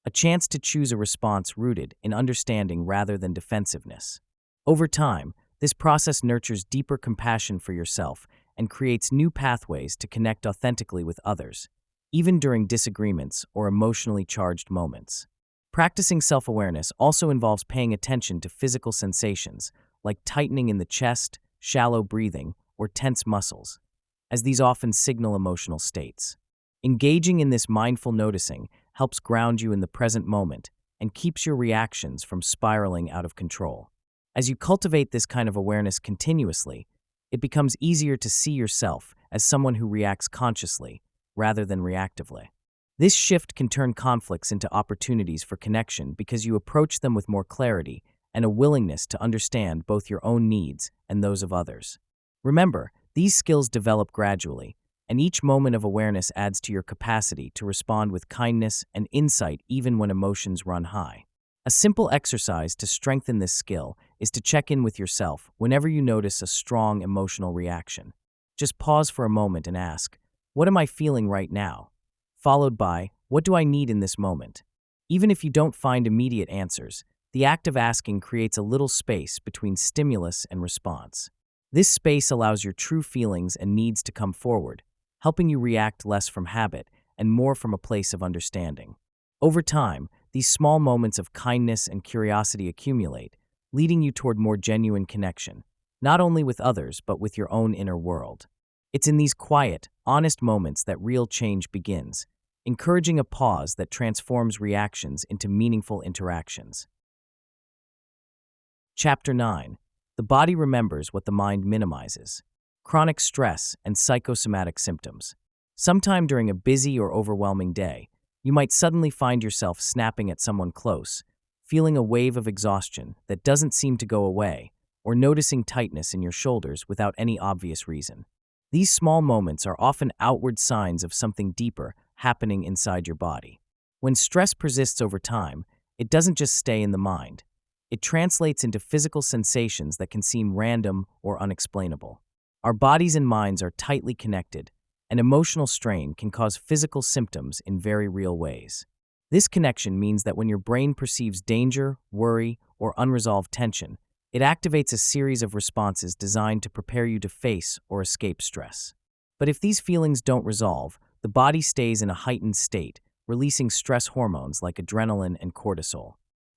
a chance to choose a response rooted in understanding rather than defensiveness. Over time, this process nurtures deeper compassion for yourself and creates new pathways to connect authentically with others, even during disagreements or emotionally charged moments. Practicing self-awareness also involves paying attention to physical sensations, like tightening in the chest, shallow breathing, or tense muscles. as these often signal emotional states. Engaging in this mindful noticing helps ground you in the present moment and keeps your reactions from spiraling out of control. As you cultivate this kind of awareness continuously, it becomes easier to see yourself as someone who reacts consciously rather than reactively. This shift can turn conflicts into opportunities for connection because you approach them with more clarity and a willingness to understand both your own needs and those of others. Remember, these skills develop gradually, and each moment of awareness adds to your capacity to respond with kindness and insight even when emotions run high. A simple exercise to strengthen this skill is to check in with yourself whenever you notice a strong emotional reaction. Just pause for a moment and ask, "What am I feeling right now?" Followed by, "What do I need in this moment?" Even if you don't find immediate answers, the act of asking creates a little space between stimulus and response. This space allows your true feelings and needs to come forward, helping you react less from habit and more from a place of understanding. Over time, these small moments of kindness and curiosity accumulate, leading you toward more genuine connection, not only with others but with your own inner world. It's in these quiet, honest moments that real change begins, encouraging a pause that transforms reactions into meaningful interactions. Chapter 9. The body remembers what the mind minimizes. Chronic stress and psychosomatic symptoms. Sometime during a busy or overwhelming day, you might suddenly find yourself snapping at someone close, feeling a wave of exhaustion that doesn't seem to go away, or noticing tightness in your shoulders without any obvious reason. These small moments are often outward signs of something deeper happening inside your body. When stress persists over time, it doesn't just stay in the mind. It translates into physical sensations that can seem random or unexplainable. Our bodies and minds are tightly connected, and emotional strain can cause physical symptoms in very real ways. This connection means that when your brain perceives danger, worry, or unresolved tension, it activates a series of responses designed to prepare you to face or escape stress. But if these feelings don't resolve, the body stays in a heightened state, releasing stress hormones like adrenaline and cortisol.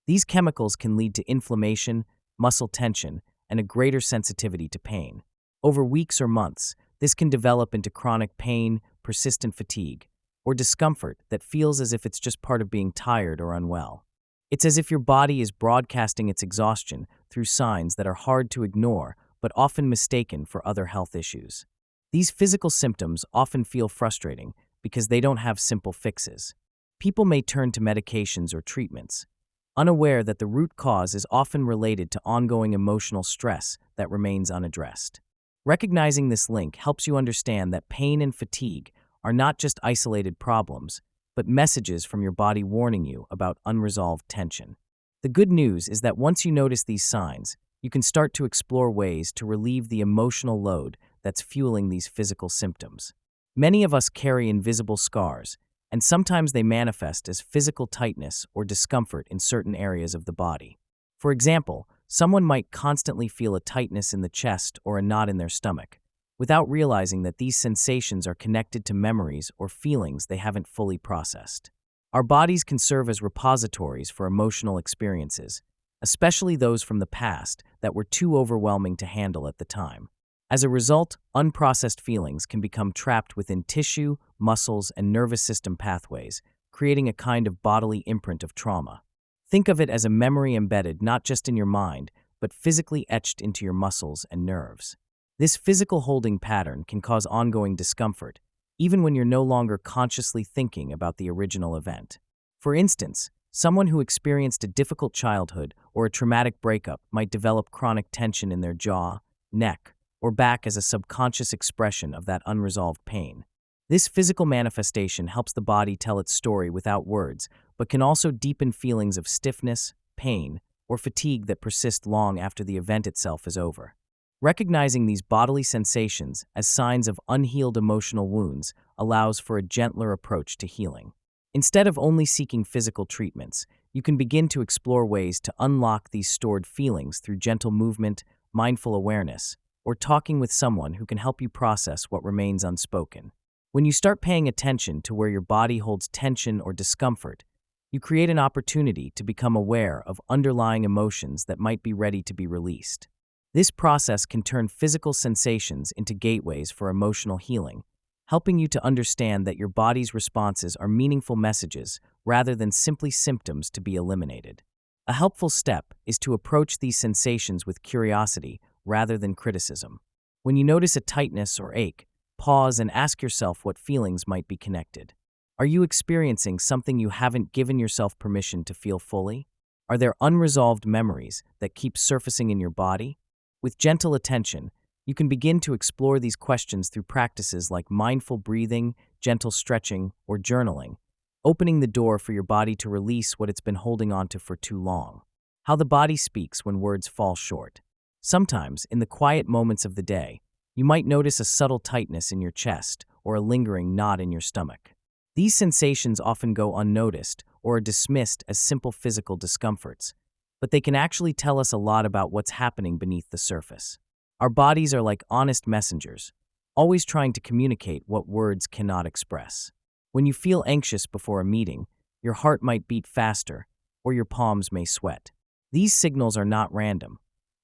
These chemicals can lead to inflammation, muscle tension, and a greater sensitivity to pain. Over weeks or months, this can develop into chronic pain, persistent fatigue, or discomfort that feels as if it's just part of being tired or unwell. It's as if your body is broadcasting its exhaustion through signs that are hard to ignore but often mistaken for other health issues. These physical symptoms often feel frustrating because they don't have simple fixes. People may turn to medications or treatments, unaware that the root cause is often related to ongoing emotional stress that remains unaddressed. Recognizing this link helps you understand that pain and fatigue are not just isolated problems, but messages from your body warning you about unresolved tension. The good news is that once you notice these signs, you can start to explore ways to relieve the emotional load that's fueling these physical symptoms. Many of us carry invisible scars, and sometimes they manifest as physical tightness or discomfort in certain areas of the body. For example, someone might constantly feel a tightness in the chest or a knot in their stomach, without realizing that these sensations are connected to memories or feelings they haven't fully processed. Our bodies can serve as repositories for emotional experiences, especially those from the past that were too overwhelming to handle at the time. As a result, unprocessed feelings can become trapped within tissue, muscles, and nervous system pathways, creating a kind of bodily imprint of trauma. Think of it as a memory embedded not just in your mind, but physically etched into your muscles and nerves. This physical holding pattern can cause ongoing discomfort, even when you're no longer consciously thinking about the original event. For instance, someone who experienced a difficult childhood or a traumatic breakup might develop chronic tension in their jaw, neck, or back as a subconscious expression of that unresolved pain. This physical manifestation helps the body tell its story without words, but can also deepen feelings of stiffness, pain, or fatigue that persist long after the event itself is over. Recognizing these bodily sensations as signs of unhealed emotional wounds allows for a gentler approach to healing. Instead of only seeking physical treatments, you can begin to explore ways to unlock these stored feelings through gentle movement, mindful awareness, or talking with someone who can help you process what remains unspoken. When you start paying attention to where your body holds tension or discomfort, you create an opportunity to become aware of underlying emotions that might be ready to be released. This process can turn physical sensations into gateways for emotional healing, helping you to understand that your body's responses are meaningful messages rather than simply symptoms to be eliminated. A helpful step is to approach these sensations with curiosity rather than criticism. When you notice a tightness or ache, pause and ask yourself what feelings might be connected. Are you experiencing something you haven't given yourself permission to feel fully? Are there unresolved memories that keep surfacing in your body? With gentle attention, you can begin to explore these questions through practices like mindful breathing, gentle stretching, or journaling, opening the door for your body to release what it's been holding onto for too long. How the body speaks when words fall short. Sometimes, in the quiet moments of the day, you might notice a subtle tightness in your chest or a lingering knot in your stomach. These sensations often go unnoticed or are dismissed as simple physical discomforts, but they can actually tell us a lot about what's happening beneath the surface. Our bodies are like honest messengers, always trying to communicate what words cannot express. When you feel anxious before a meeting, your heart might beat faster, or your palms may sweat. These signals are not random.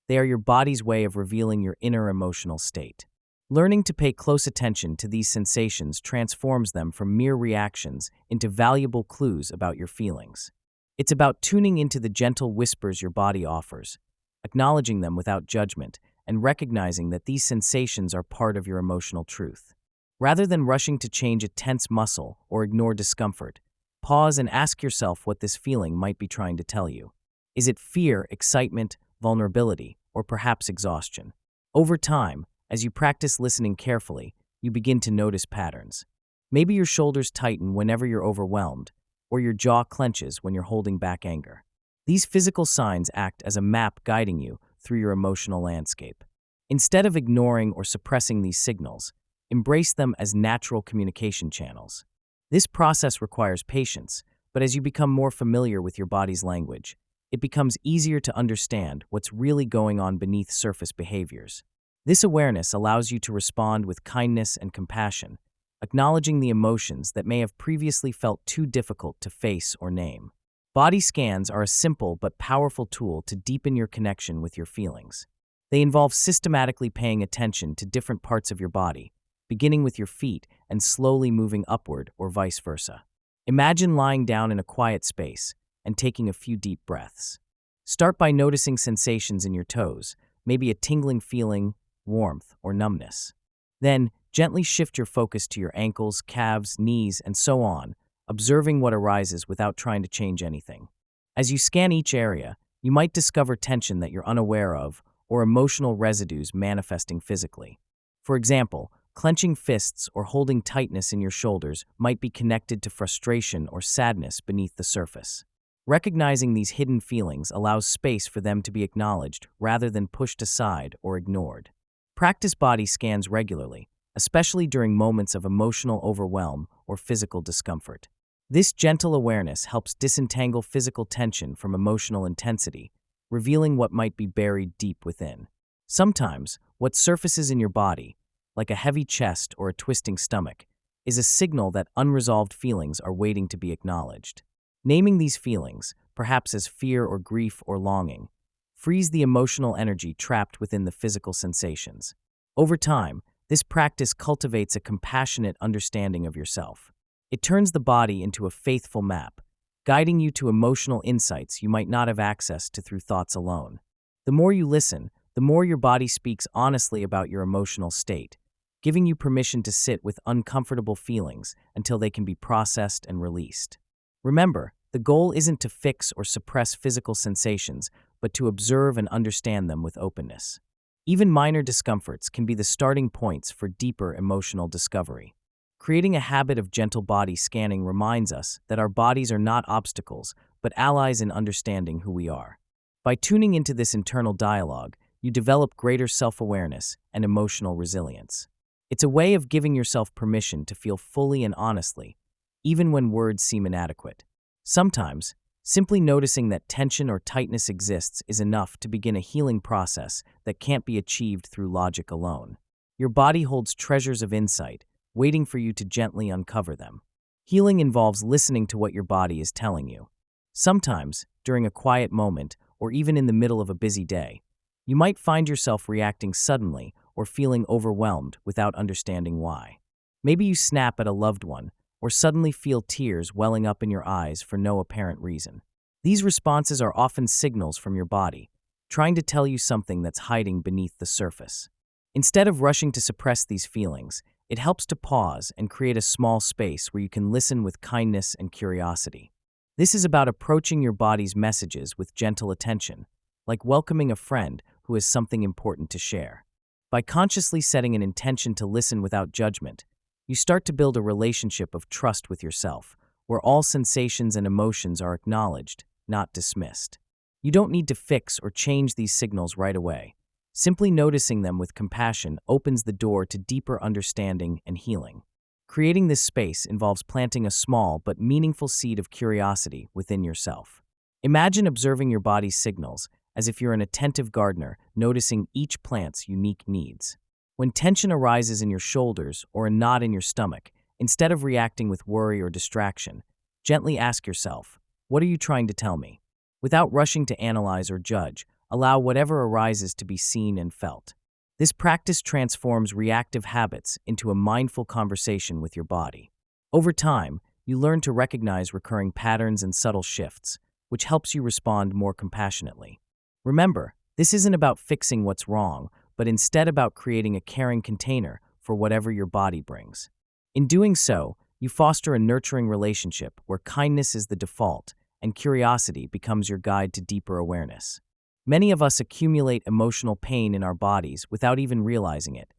They are your body's way of revealing your inner emotional state. Learning to pay close attention to these sensations transforms them from mere reactions into valuable clues about your feelings. It's about tuning into the gentle whispers your body offers, acknowledging them without judgment, and recognizing that these sensations are part of your emotional truth. Rather than rushing to change a tense muscle or ignore discomfort, pause and ask yourself what this feeling might be trying to tell you. Is it fear, excitement, vulnerability, or perhaps exhaustion? Over time, as you practice listening carefully, you begin to notice patterns. Maybe your shoulders tighten whenever you're overwhelmed, or your jaw clenches when you're holding back anger. These physical signs act as a map guiding you through your emotional landscape. Instead of ignoring or suppressing these signals, embrace them as natural communication channels. This process requires patience, but as you become more familiar with your body's language, it becomes easier to understand what's really going on beneath surface behaviors. This awareness allows you to respond with kindness and compassion, acknowledging the emotions that may have previously felt too difficult to face or name. Body scans are a simple but powerful tool to deepen your connection with your feelings. They involve systematically paying attention to different parts of your body, beginning with your feet and slowly moving upward or vice versa. Imagine lying down in a quiet space and taking a few deep breaths. Start by noticing sensations in your toes, maybe a tingling feeling, warmth, or numbness. Then, gently shift your focus to your ankles, calves, knees, and so on, observing what arises without trying to change anything. As you scan each area, you might discover tension that you're unaware of or emotional residues manifesting physically. For example, clenching fists or holding tightness in your shoulders might be connected to frustration or sadness beneath the surface. Recognizing these hidden feelings allows space for them to be acknowledged rather than pushed aside or ignored. Practice body scans regularly, especially during moments of emotional overwhelm or physical discomfort. This gentle awareness helps disentangle physical tension from emotional intensity, revealing what might be buried deep within. Sometimes, what surfaces in your body, like a heavy chest or a twisting stomach, is a signal that unresolved feelings are waiting to be acknowledged. Naming these feelings, perhaps as fear or grief or longing, frees the emotional energy trapped within the physical sensations. Over time, this practice cultivates a compassionate understanding of yourself. It turns the body into a faithful map, guiding you to emotional insights you might not have access to through thoughts alone. The more you listen, the more your body speaks honestly about your emotional state, giving you permission to sit with uncomfortable feelings until they can be processed and released. Remember, the goal isn't to fix or suppress physical sensations, but to observe and understand them with openness. Even minor discomforts can be the starting points for deeper emotional discovery. Creating a habit of gentle body scanning reminds us that our bodies are not obstacles, but allies in understanding who we are. By tuning into this internal dialogue, you develop greater self-awareness and emotional resilience. It's a way of giving yourself permission to feel fully and honestly, even when words seem inadequate. Sometimes, simply noticing that tension or tightness exists is enough to begin a healing process that can't be achieved through logic alone. Your body holds treasures of insight, waiting for you to gently uncover them. Healing involves listening to what your body is telling you. Sometimes, during a quiet moment, or even in the middle of a busy day, You might find yourself reacting suddenly or feeling overwhelmed without understanding why. Maybe you snap at a loved one or suddenly feel tears welling up in your eyes for no apparent reason. These responses are often signals from your body, trying to tell you something that's hiding beneath the surface. Instead of rushing to suppress these feelings, it helps to pause and create a small space where you can listen with kindness and curiosity. This is about approaching your body's messages with gentle attention, like welcoming a friend who has something important to share. By consciously setting an intention to listen without judgment, you start to build a relationship of trust with yourself, where all sensations and emotions are acknowledged, not dismissed. You don't need to fix or change these signals right away. Simply noticing them with compassion opens the door to deeper understanding and healing. Creating this space involves planting a small but meaningful seed of curiosity within yourself. Imagine observing your body's signals as if you're an attentive gardener noticing each plant's unique needs. When tension arises in your shoulders or a knot in your stomach, instead of reacting with worry or distraction, gently ask yourself, "What are you trying to tell me?" Without rushing to analyze or judge, allow whatever arises to be seen and felt. This practice transforms reactive habits into a mindful conversation with your body. Over time, you learn to recognize recurring patterns and subtle shifts, which helps you respond more compassionately. Remember, this isn't about fixing what's wrong, but instead about creating a caring container for whatever your body brings. In doing so, you foster a nurturing relationship where kindness is the default and curiosity becomes your guide to deeper awareness. Many of us accumulate emotional pain in our bodies without even realizing it,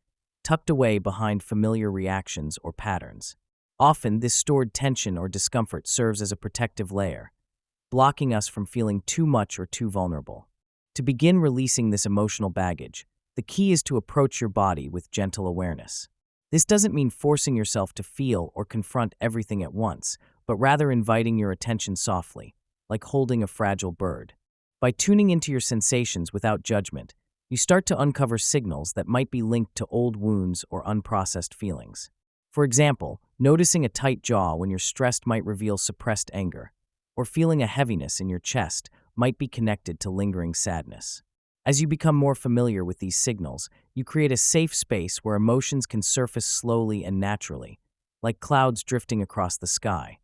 tucked away behind familiar reactions or patterns. Often, this stored tension or discomfort serves as a protective layer, blocking us from feeling too much or too vulnerable. To begin releasing this emotional baggage, the key is to approach your body with gentle awareness. This doesn't mean forcing yourself to feel or confront everything at once, but rather inviting your attention softly, like holding a fragile bird. By tuning into your sensations without judgment, you start to uncover signals that might be linked to old wounds or unprocessed feelings. For example, noticing a tight jaw when you're stressed might reveal suppressed anger, or feeling a heaviness in your chest might be connected to lingering sadness. As you become more familiar with these signals, you create a safe space where emotions can surface slowly and naturally, like clouds drifting across the sky,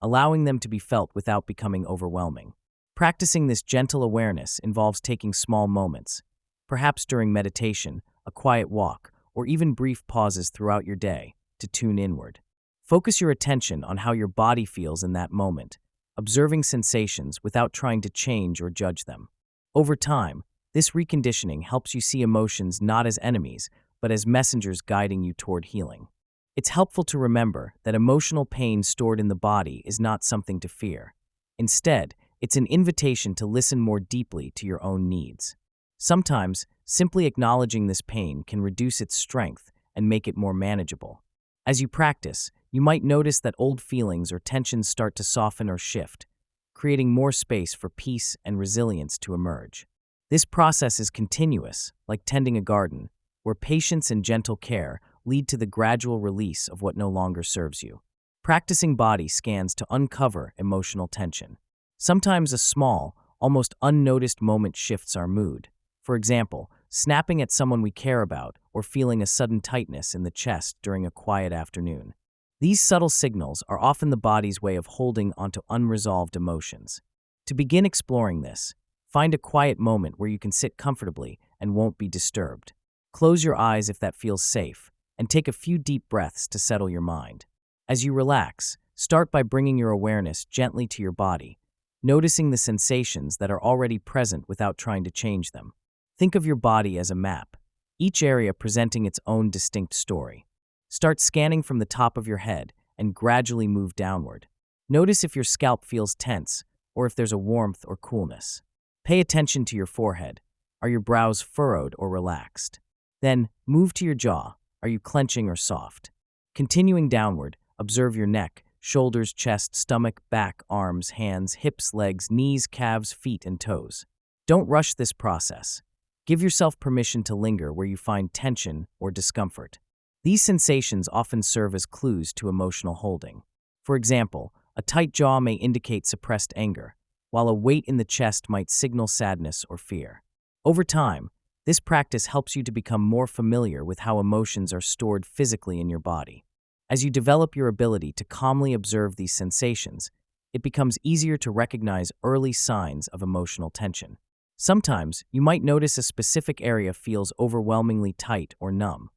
allowing them to be felt without becoming overwhelming. Practicing this gentle awareness involves taking small moments, perhaps during meditation, a quiet walk, or even brief pauses throughout your day, to tune inward. Focus your attention on how your body feels in that moment, observing sensations without trying to change or judge them. Over time, this reconditioning helps you see emotions not as enemies, but as messengers guiding you toward healing. It's helpful to remember that emotional pain stored in the body is not something to fear. Instead, it's an invitation to listen more deeply to your own needs. Sometimes, simply acknowledging this pain can reduce its strength and make it more manageable. As you practice, you might notice that old feelings or tensions start to soften or shift, creating more space for peace and resilience to emerge. This process is continuous, like tending a garden, where patience and gentle care lead to the gradual release of what no longer serves you. Practicing body scans to uncover emotional tension. Sometimes a small, almost unnoticed moment shifts our mood. For example, snapping at someone we care about or feeling a sudden tightness in the chest during a quiet afternoon. These subtle signals are often the body's way of holding onto unresolved emotions. To begin exploring this, find a quiet moment where you can sit comfortably and won't be disturbed. Close your eyes if that feels safe, and take a few deep breaths to settle your mind. As you relax, start by bringing your awareness gently to your body, noticing the sensations that are already present without trying to change them. Think of your body as a map, each area presenting its own distinct story. Start scanning from the top of your head and gradually move downward. Notice if your scalp feels tense or if there's a warmth or coolness. Pay attention to your forehead. Are your brows furrowed or relaxed? Then, move to your jaw. Are you clenching or soft? Continuing downward, observe your neck, shoulders, chest, stomach, back, arms, hands, hips, legs, knees, calves, feet, and toes. Don't rush this process. Give yourself permission to linger where you find tension or discomfort. These sensations often serve as clues to emotional holding. For example, a tight jaw may indicate suppressed anger, while a weight in the chest might signal sadness or fear. Over time, This practice helps you to become more familiar with how emotions are stored physically in your body. As you develop your ability to calmly observe these sensations, it becomes easier to recognize early signs of emotional tension. Sometimes, you might notice a specific area feels overwhelmingly tight or numb,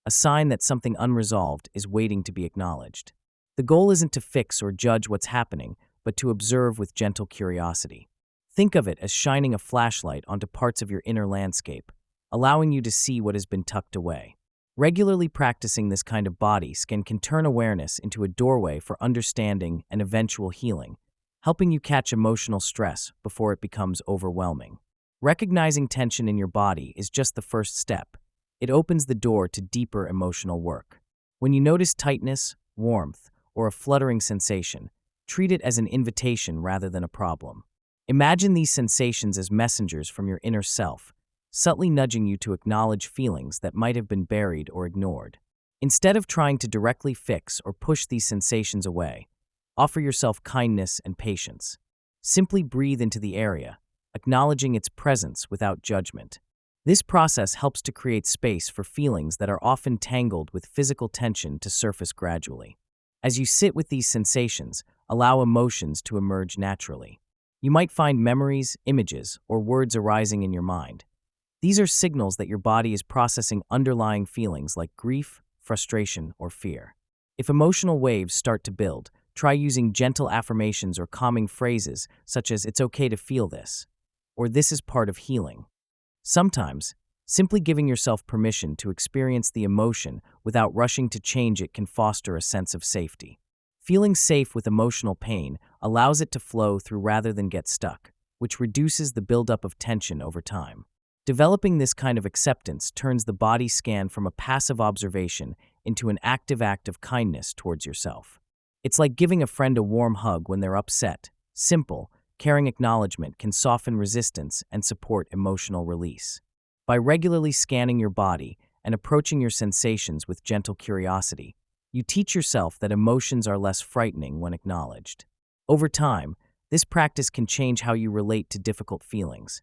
a sign that something unresolved is waiting to be acknowledged. The goal isn't to fix or judge what's happening, but to observe with gentle curiosity. Think of it as shining a flashlight onto parts of your inner landscape, allowing you to see what has been tucked away. Regularly practicing this kind of body scan can turn awareness into a doorway for understanding and eventual healing, helping you catch emotional stress before it becomes overwhelming. Recognizing tension in your body is just the first step. It opens the door to deeper emotional work. When you notice tightness, warmth, or a fluttering sensation, treat it as an invitation rather than a problem. Imagine these sensations as messengers from your inner self, subtly nudging you to acknowledge feelings that might have been buried or ignored. Instead of trying to directly fix or push these sensations away, offer yourself kindness and patience. Simply breathe into the area, acknowledging its presence without judgment. This process helps to create space for feelings that are often tangled with physical tension to surface gradually. As you sit with these sensations, allow emotions to emerge naturally. You might find memories, images, or words arising in your mind. These are signals that your body is processing underlying feelings like grief, frustration, or fear. If emotional waves start to build, try using gentle affirmations or calming phrases such as "it's okay to feel this," or "this is part of healing." Sometimes, simply giving yourself permission to experience the emotion without rushing to change it can foster a sense of safety. Feeling safe with emotional pain allows it to flow through rather than get stuck, which reduces the buildup of tension over time. Developing this kind of acceptance turns the body scan from a passive observation into an active act of kindness towards yourself. It's like giving a friend a warm hug when they're upset. Simple, caring acknowledgement can soften resistance and support emotional release. By regularly scanning your body and approaching your sensations with gentle curiosity, you teach yourself that emotions are less frightening when acknowledged. Over time, this practice can change how you relate to difficult feelings,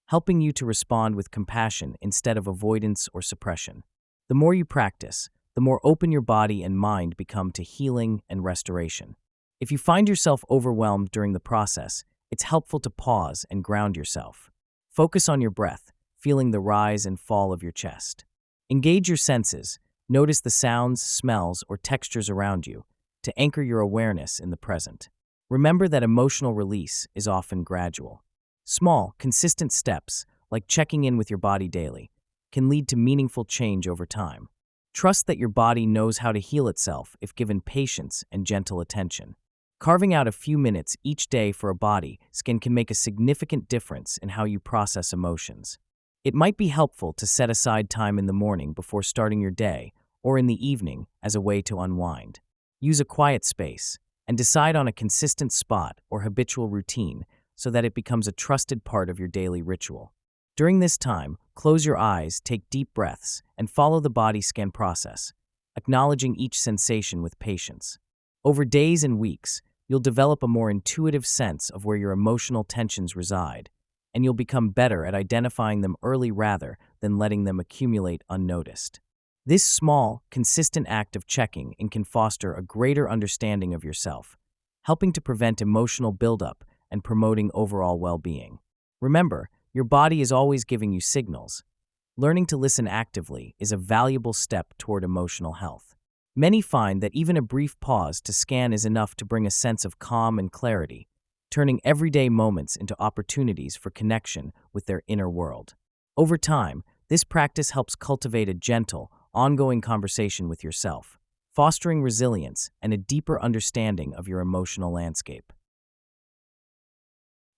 helping you to respond with compassion instead of avoidance or suppression. The more you practice, the more open your body and mind become to healing and restoration. If you find yourself overwhelmed during the process, it's helpful to pause and ground yourself. Focus on your breath, feeling the rise and fall of your chest. Engage your senses, notice the sounds, smells, or textures around you to anchor your awareness in the present. Remember that emotional release is often gradual. Small, consistent steps, like checking in with your body daily, can lead to meaningful change over time. Trust that your body knows how to heal itself if given patience and gentle attention. Carving out a few minutes each day for a body scan can make a significant difference in how you process emotions. It might be helpful to set aside time in the morning before starting your day or in the evening as a way to unwind. Use a quiet space and decide on a consistent spot or habitual routine so that it becomes a trusted part of your daily ritual. During this time, close your eyes, take deep breaths, and follow the body scan process, acknowledging each sensation with patience. Over days and weeks, you'll develop a more intuitive sense of where your emotional tensions reside, and you'll become better at identifying them early rather than letting them accumulate unnoticed. This small, consistent act of checking in can foster a greater understanding of yourself, helping to prevent emotional buildup and promoting overall well-being. Remember, your body is always giving you signals. Learning to listen actively is a valuable step toward emotional health. Many find that even a brief pause to scan is enough to bring a sense of calm and clarity, turning everyday moments into opportunities for connection with their inner world. Over time, this practice helps cultivate a gentle, ongoing conversation with yourself, fostering resilience and a deeper understanding of your emotional landscape.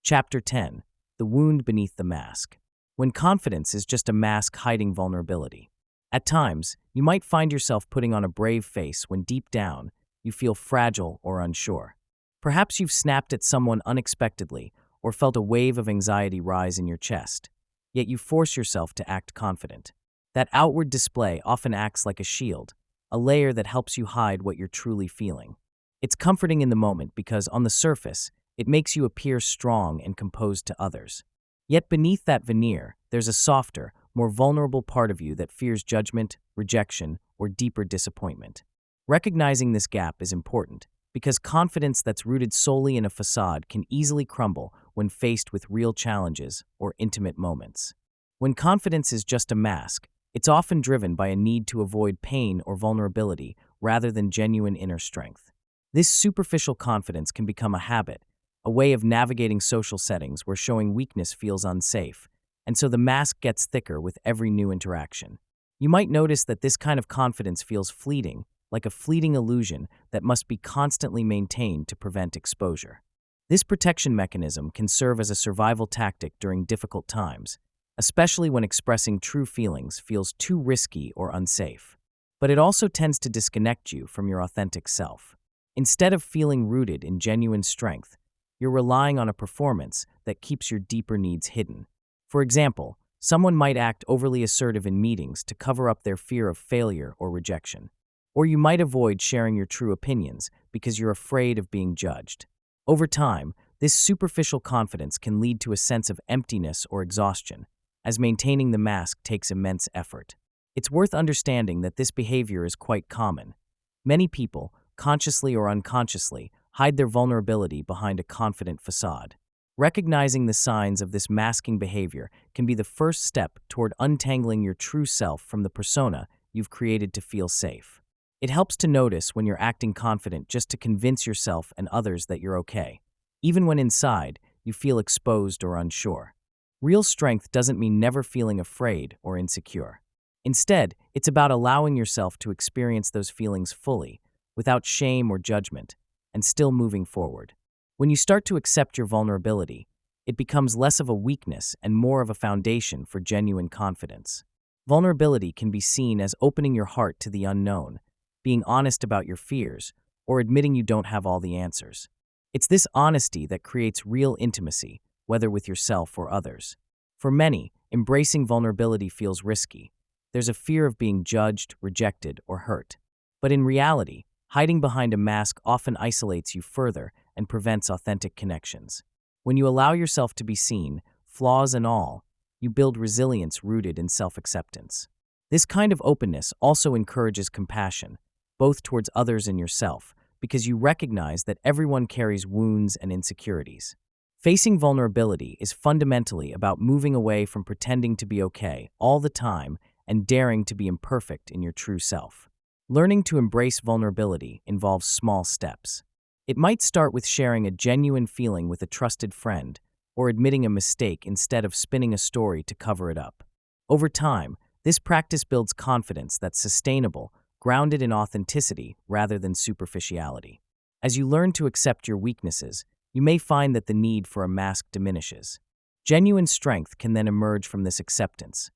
Chapter 10. The Wound Beneath the Mask. When confidence is just a mask hiding vulnerability. At times, you might find yourself putting on a brave face when deep down, you feel fragile or unsure. Perhaps you've snapped at someone unexpectedly or felt a wave of anxiety rise in your chest, yet you force yourself to act confident. That outward display often acts like a shield, a layer that helps you hide what you're truly feeling. It's comforting in the moment because, on the surface, it makes you appear strong and composed to others. Yet beneath that veneer, there's a softer, more vulnerable part of you that fears judgment, rejection, or deeper disappointment. Recognizing this gap is important because confidence that's rooted solely in a facade can easily crumble when faced with real challenges or intimate moments. When confidence is just a mask, it's often driven by a need to avoid pain or vulnerability rather than genuine inner strength. This superficial confidence can become a habit, a way of navigating social settings where showing weakness feels unsafe, and so the mask gets thicker with every new interaction. You might notice that this kind of confidence feels fleeting, like a fleeting illusion that must be constantly maintained to prevent exposure. This protection mechanism can serve as a survival tactic during difficult times, especially when expressing true feelings feels too risky or unsafe. But it also tends to disconnect you from your authentic self. Instead of feeling rooted in genuine strength, you're relying on a performance that keeps your deeper needs hidden. For example, someone might act overly assertive in meetings to cover up their fear of failure or rejection. Or you might avoid sharing your true opinions because you're afraid of being judged. Over time, this superficial confidence can lead to a sense of emptiness or exhaustion, as maintaining the mask takes immense effort. It's worth understanding that this behavior is quite common. Many people, consciously or unconsciously, hide their vulnerability behind a confident facade. Recognizing the signs of this masking behavior can be the first step toward untangling your true self from the persona you've created to feel safe. It helps to notice when you're acting confident just to convince yourself and others that you're okay, even when inside you feel exposed or unsure. Real strength doesn't mean never feeling afraid or insecure. Instead, it's about allowing yourself to experience those feelings fully, without shame or judgment, and still moving forward. When you start to accept your vulnerability, it becomes less of a weakness and more of a foundation for genuine confidence. Vulnerability can be seen as opening your heart to the unknown, being honest about your fears, or admitting you don't have all the answers. It's this honesty that creates real intimacy, whether with yourself or others. For many, embracing vulnerability feels risky. There's a fear of being judged, rejected, or hurt. But in reality, hiding behind a mask often isolates you further and prevents authentic connections. When you allow yourself to be seen, flaws and all, you build resilience rooted in self-acceptance. This kind of openness also encourages compassion, both towards others and yourself, because you recognize that everyone carries wounds and insecurities. Facing vulnerability is fundamentally about moving away from pretending to be okay all the time and daring to be imperfect in your true self. Learning to embrace vulnerability involves small steps. It might start with sharing a genuine feeling with a trusted friend, or admitting a mistake instead of spinning a story to cover it up. Over time, this practice builds confidence that's sustainable, grounded in authenticity rather than superficiality. As you learn to accept your weaknesses, you may find that the need for a mask diminishes. Genuine strength can then emerge from this acceptance.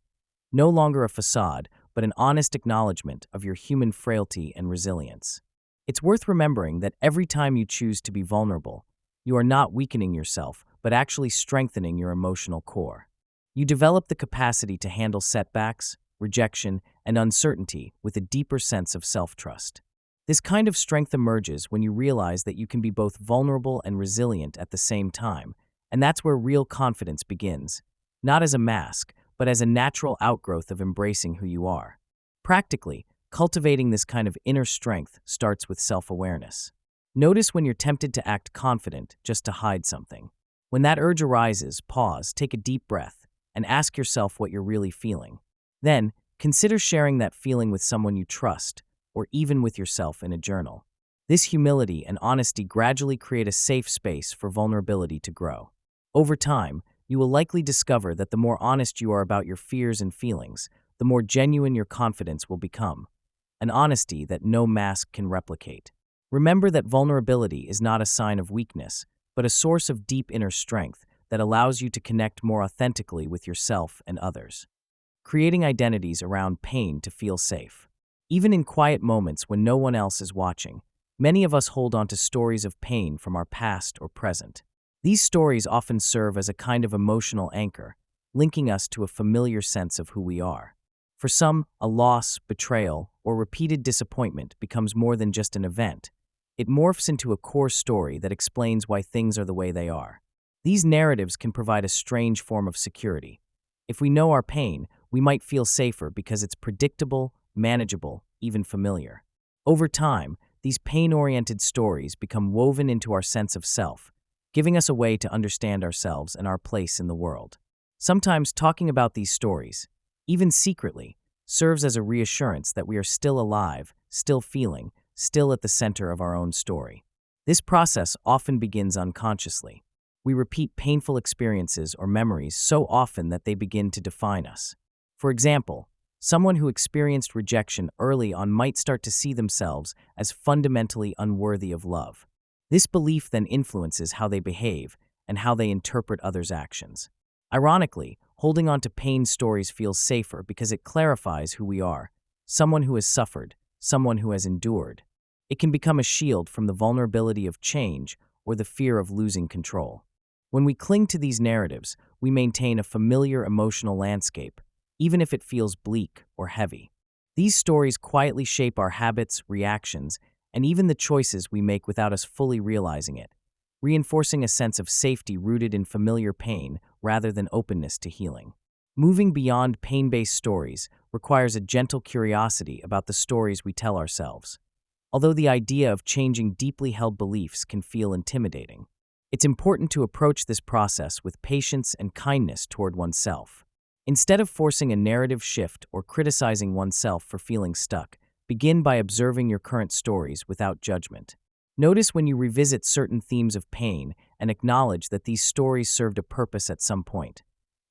No longer a facade, but an honest acknowledgement of your human frailty and resilience. It's worth remembering that every time you choose to be vulnerable, you are not weakening yourself, but actually strengthening your emotional core. You develop the capacity to handle setbacks, rejection, and uncertainty with a deeper sense of self-trust. This kind of strength emerges when you realize that you can be both vulnerable and resilient at the same time, and that's where real confidence begins, not as a mask, but as a natural outgrowth of embracing who you are. Practically, cultivating this kind of inner strength starts with self-awareness. Notice when you're tempted to act confident just to hide something. When that urge arises, pause, take a deep breath, and ask yourself what you're really feeling. Then, consider sharing that feeling with someone you trust, or even with yourself in a journal. This humility and honesty gradually create a safe space for vulnerability to grow. Over time, you will likely discover that the more honest you are about your fears and feelings, the more genuine your confidence will become, an honesty that no mask can replicate. Remember that vulnerability is not a sign of weakness, but a source of deep inner strength that allows you to connect more authentically with yourself and others. Creating identities around pain to feel safe. Even in quiet moments when no one else is watching, many of us hold on to stories of pain from our past or present. These stories often serve as a kind of emotional anchor, linking us to a familiar sense of who we are. For some, a loss, betrayal, or repeated disappointment becomes more than just an event. It morphs into a core story that explains why things are the way they are. These narratives can provide a strange form of security. If we know our pain, we might feel safer because it's predictable, manageable, even familiar. Over time, these pain-oriented stories become woven into our sense of self, giving us a way to understand ourselves and our place in the world. Sometimes talking about these stories, even secretly, serves as a reassurance that we are still alive, still feeling, still at the center of our own story. This process often begins unconsciously. We repeat painful experiences or memories so often that they begin to define us. For example, someone who experienced rejection early on might start to see themselves as fundamentally unworthy of love. This belief then influences how they behave and how they interpret others' actions. Ironically, holding on to pain stories feels safer because it clarifies who we are, someone who has suffered, someone who has endured. It can become a shield from the vulnerability of change or the fear of losing control. When we cling to these narratives, we maintain a familiar emotional landscape, even if it feels bleak or heavy. These stories quietly shape our habits, reactions, and even the choices we make without us fully realizing it, reinforcing a sense of safety rooted in familiar pain rather than openness to healing. Moving beyond pain-based stories requires a gentle curiosity about the stories we tell ourselves. Although the idea of changing deeply held beliefs can feel intimidating, it's important to approach this process with patience and kindness toward oneself. Instead of forcing a narrative shift or criticizing oneself for feeling stuck, begin by observing your current stories without judgment. Notice when you revisit certain themes of pain and acknowledge that these stories served a purpose at some point.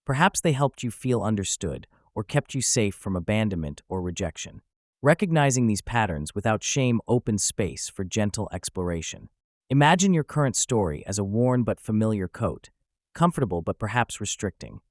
Perhaps they helped you feel understood or kept you safe from abandonment or rejection. Recognizing these patterns without shame opens space for gentle exploration. Imagine your current story as a worn but familiar coat, comfortable but perhaps restricting.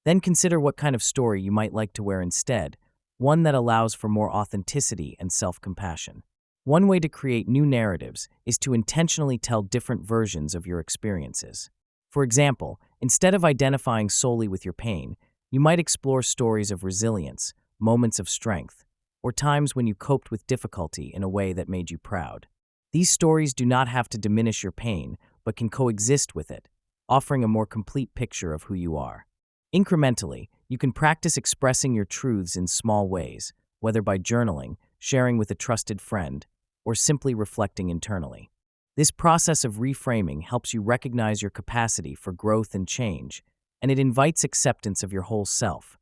Then consider what kind of story you might like to wear instead, one that allows for more authenticity and self-compassion. One way to create new narratives is to intentionally tell different versions of your experiences. For example, instead of identifying solely with your pain, you might explore stories of resilience, moments of strength, or times when you coped with difficulty in a way that made you proud. These stories do not have to diminish your pain, but can coexist with it, offering a more complete picture of who you are. Incrementally, you can practice expressing your truths in small ways, whether by journaling, sharing with a trusted friend, or simply reflecting internally. This process of reframing helps you recognize your capacity for growth and change, and it invites acceptance of your whole self,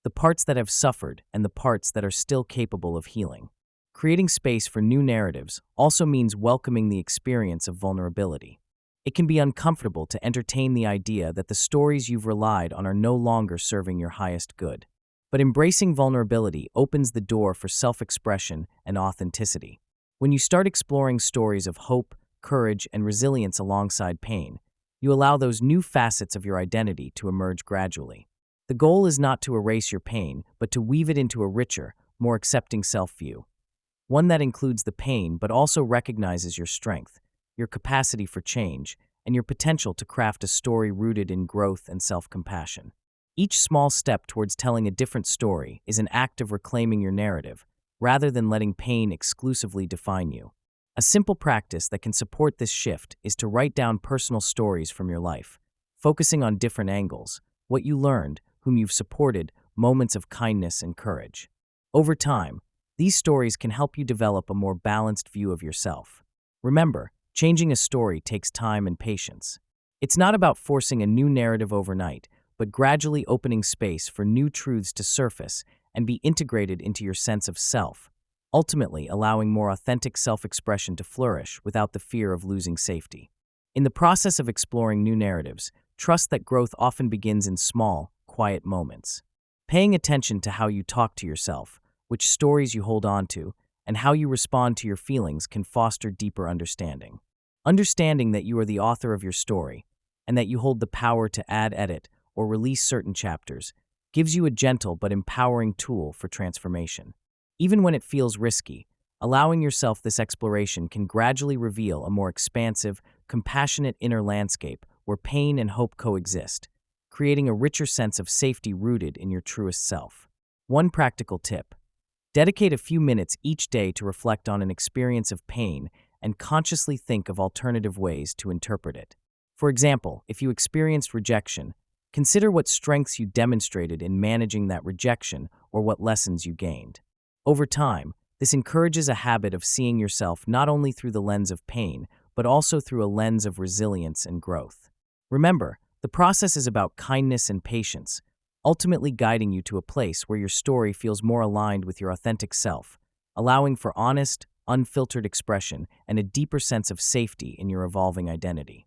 the parts that have suffered and the parts that are still capable of healing. Creating space for new narratives also means welcoming the experience of vulnerability. It can be uncomfortable to entertain the idea that the stories you've relied on are no longer serving your highest good. But embracing vulnerability opens the door for self-expression and authenticity. When you start exploring stories of hope, courage, and resilience alongside pain, you allow those new facets of your identity to emerge gradually. The goal is not to erase your pain, but to weave it into a richer, more accepting self-view. One that includes the pain but also recognizes your strength, your capacity for change, and your potential to craft a story rooted in growth and self-compassion. Each small step towards telling a different story is an act of reclaiming your narrative, rather than letting pain exclusively define you. A simple practice that can support this shift is to write down personal stories from your life, focusing on different angles, what you learned, whom you've supported, moments of kindness and courage. Over time, these stories can help you develop a more balanced view of yourself. Remember, changing a story takes time and patience. It's not about forcing a new narrative overnight, but gradually opening space for new truths to surface and be integrated into your sense of self, ultimately allowing more authentic self-expression to flourish without the fear of losing safety. In the process of exploring new narratives, trust that growth often begins in small, quiet moments. Paying attention to how you talk to yourself, which stories you hold on to, and how you respond to your feelings can foster deeper understanding. Understanding that you are the author of your story, and that you hold the power to add, edit, or release certain chapters, gives you a gentle but empowering tool for transformation. Even when it feels risky, allowing yourself this exploration can gradually reveal a more expansive, compassionate inner landscape where pain and hope coexist, creating a richer sense of safety rooted in your truest self. One practical tip: dedicate a few minutes each day to reflect on an experience of pain and consciously think of alternative ways to interpret it. For example, if you experienced rejection, Consider what strengths you demonstrated in managing that rejection or what lessons you gained. Over time, this encourages a habit of seeing yourself not only through the lens of pain, but also through a lens of resilience and growth. Remember, the process is about kindness and patience, ultimately guiding you to a place where your story feels more aligned with your authentic self, allowing for honest, unfiltered expression and a deeper sense of safety in your evolving identity.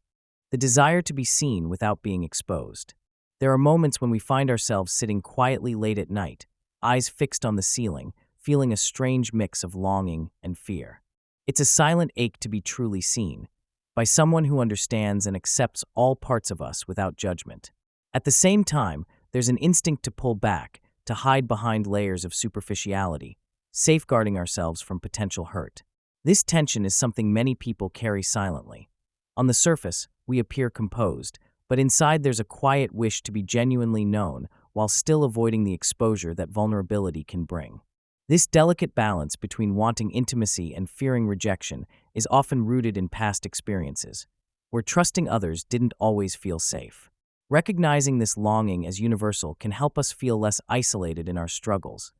The desire to be seen without being exposed. There are moments when we find ourselves sitting quietly late at night, eyes fixed on the ceiling, feeling a strange mix of longing and fear. It's a silent ache to be truly seen, by someone who understands and accepts all parts of us without judgment. At the same time, there's an instinct to pull back, to hide behind layers of superficiality, safeguarding ourselves from potential hurt. This tension is something many people carry silently. On the surface, we appear composed, but inside there's a quiet wish to be genuinely known while still avoiding the exposure that vulnerability can bring. This delicate balance between wanting intimacy and fearing rejection is often rooted in past experiences, where trusting others didn't always feel safe. Recognizing this longing as universal can help us feel less isolated in our struggles.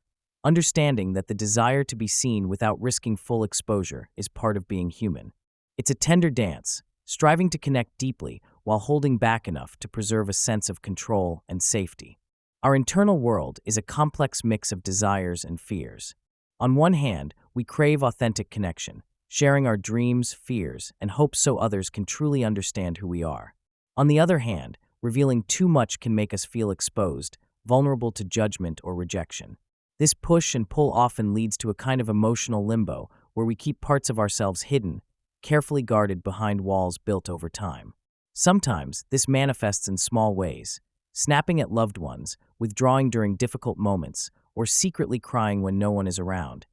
Understanding that the desire to be seen without risking full exposure is part of being human. It's a tender dance, striving to connect deeply while holding back enough to preserve a sense of control and safety. Our internal world is a complex mix of desires and fears. On one hand, we crave authentic connection, sharing our dreams, fears, and hopes so others can truly understand who we are. On the other hand, revealing too much can make us feel exposed, vulnerable to judgment or rejection. This push and pull often leads to a kind of emotional limbo where we keep parts of ourselves hidden, carefully guarded behind walls built over time. Sometimes, this manifests in small ways, snapping at loved ones, withdrawing during difficult moments, or secretly crying when no one is around.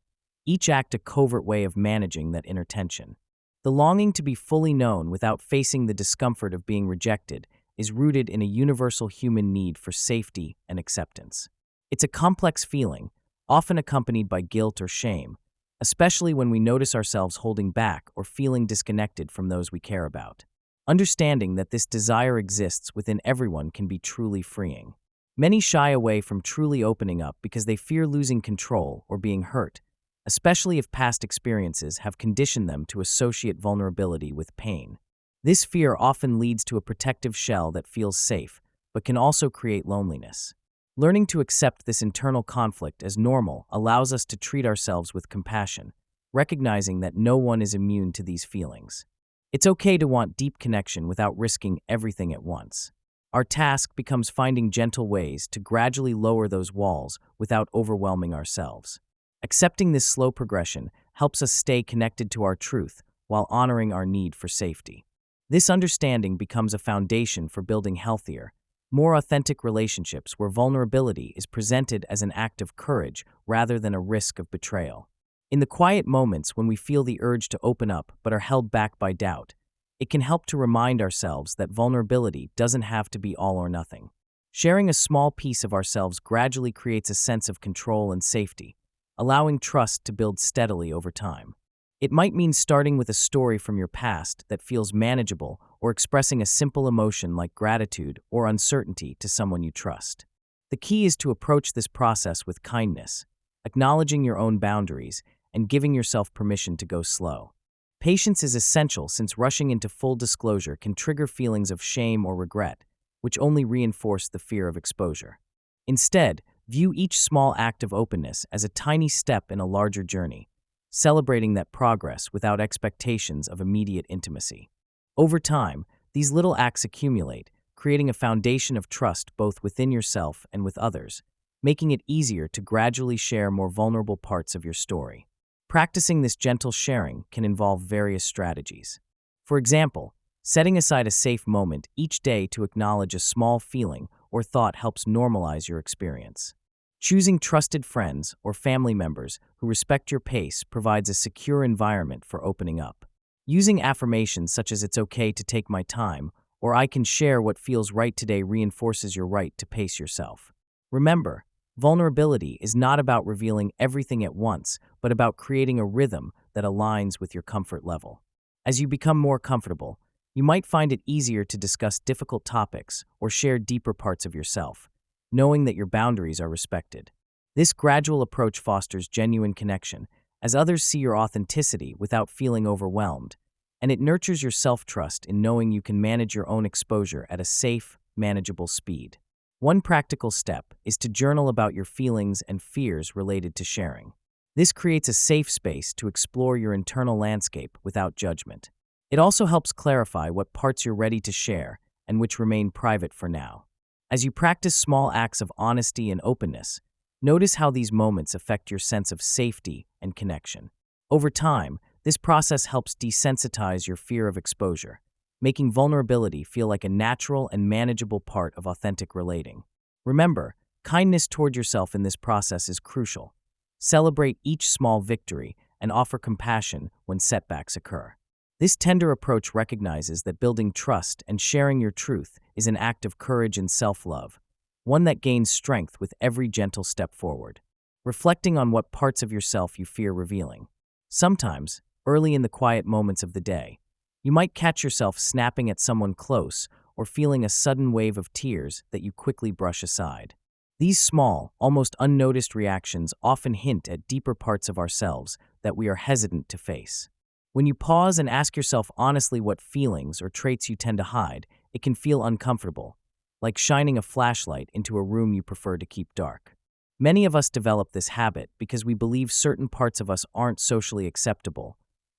Each act a covert way of managing that inner tension. The longing to be fully known without facing the discomfort of being rejected is rooted in a universal human need for safety and acceptance. It's a complex feeling, often accompanied by guilt or shame, especially when we notice ourselves holding back or feeling disconnected from those we care about. Understanding that this desire exists within everyone can be truly freeing. Many shy away from truly opening up because they fear losing control or being hurt, especially if past experiences have conditioned them to associate vulnerability with pain. This fear often leads to a protective shell that feels safe, but can also create loneliness. Learning to accept this internal conflict as normal allows us to treat ourselves with compassion, recognizing that no one is immune to these feelings. It's okay to want deep connection without risking everything at once. Our task becomes finding gentle ways to gradually lower those walls without overwhelming ourselves. Accepting this slow progression helps us stay connected to our truth while honoring our need for safety. This understanding becomes a foundation for building healthier, more authentic relationships where vulnerability is presented as an act of courage rather than a risk of betrayal. In the quiet moments when we feel the urge to open up but are held back by doubt, it can help to remind ourselves that vulnerability doesn't have to be all or nothing. Sharing a small piece of ourselves gradually creates a sense of control and safety, allowing trust to build steadily over time. It might mean starting with a story from your past that feels manageable or expressing a simple emotion like gratitude or uncertainty to someone you trust. The key is to approach this process with kindness, acknowledging your own boundaries and giving yourself permission to go slow. Patience is essential since rushing into full disclosure can trigger feelings of shame or regret, which only reinforce the fear of exposure. Instead, view each small act of openness as a tiny step in a larger journey, celebrating that progress without expectations of immediate intimacy. Over time, these little acts accumulate, creating a foundation of trust both within yourself and with others, making it easier to gradually share more vulnerable parts of your story. Practicing this gentle sharing can involve various strategies. For example, setting aside a safe moment each day to acknowledge a small feeling or thought helps normalize your experience. Choosing trusted friends or family members who respect your pace provides a secure environment for opening up. Using affirmations such as "it's okay to take my time" or "I can share what feels right today" reinforces your right to pace yourself. Remember, vulnerability is not about revealing everything at once, but about creating a rhythm that aligns with your comfort level. As you become more comfortable, You might find it easier to discuss difficult topics or share deeper parts of yourself, knowing that your boundaries are respected. This gradual approach fosters genuine connection, as others see your authenticity without feeling overwhelmed, and it nurtures your self-trust in knowing you can manage your own exposure at a safe, manageable speed. One practical step is to journal about your feelings and fears related to sharing. This creates a safe space to explore your internal landscape without judgment. It also helps clarify what parts you're ready to share and which remain private for now. As you practice small acts of honesty and openness, notice how these moments affect your sense of safety and connection. Over time, this process helps desensitize your fear of exposure, making vulnerability feel like a natural and manageable part of authentic relating. Remember, kindness toward yourself in this process is crucial. Celebrate each small victory and offer compassion when setbacks occur. This tender approach recognizes that building trust and sharing your truth is an act of courage and self-love, one that gains strength with every gentle step forward. Reflecting on what parts of yourself you fear revealing. Sometimes, early in the quiet moments of the day, you might catch yourself snapping at someone close or feeling a sudden wave of tears that you quickly brush aside. These small, almost unnoticed reactions often hint at deeper parts of ourselves that we are hesitant to face. When you pause and ask yourself honestly what feelings or traits you tend to hide, it can feel uncomfortable, like shining a flashlight into a room you prefer to keep dark. Many of us develop this habit because we believe certain parts of us aren't socially acceptable,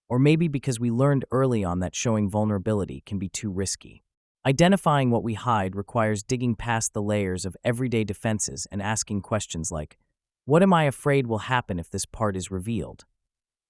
or maybe because we learned early on that showing vulnerability can be too risky. Identifying what we hide requires digging past the layers of everyday defenses and asking questions like, what am I afraid will happen if this part is revealed?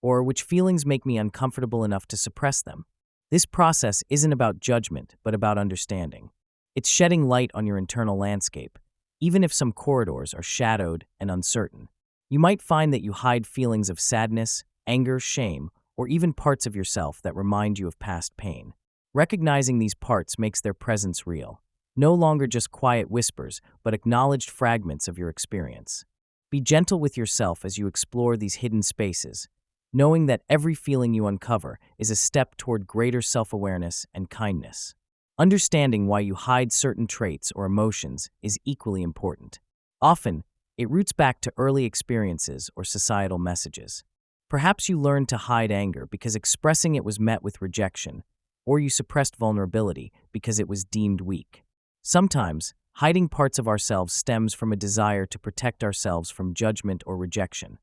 Or which feelings make me uncomfortable enough to suppress them? This process isn't about judgment, but about understanding. It's shedding light on your internal landscape, even if some corridors are shadowed and uncertain. You might find that you hide feelings of sadness, anger, shame, or even parts of yourself that remind you of past pain. Recognizing these parts makes their presence real, no longer just quiet whispers, but acknowledged fragments of your experience. Be gentle with yourself as you explore these hidden spaces, knowing that every feeling you uncover is a step toward greater self-awareness and kindness. Understanding why you hide certain traits or emotions is equally important. Often, it roots back to early experiences or societal messages. Perhaps you learned to hide anger because expressing it was met with rejection, or you suppressed vulnerability because it was deemed weak. Sometimes, hiding parts of ourselves stems from a desire to protect ourselves from judgment or rejection,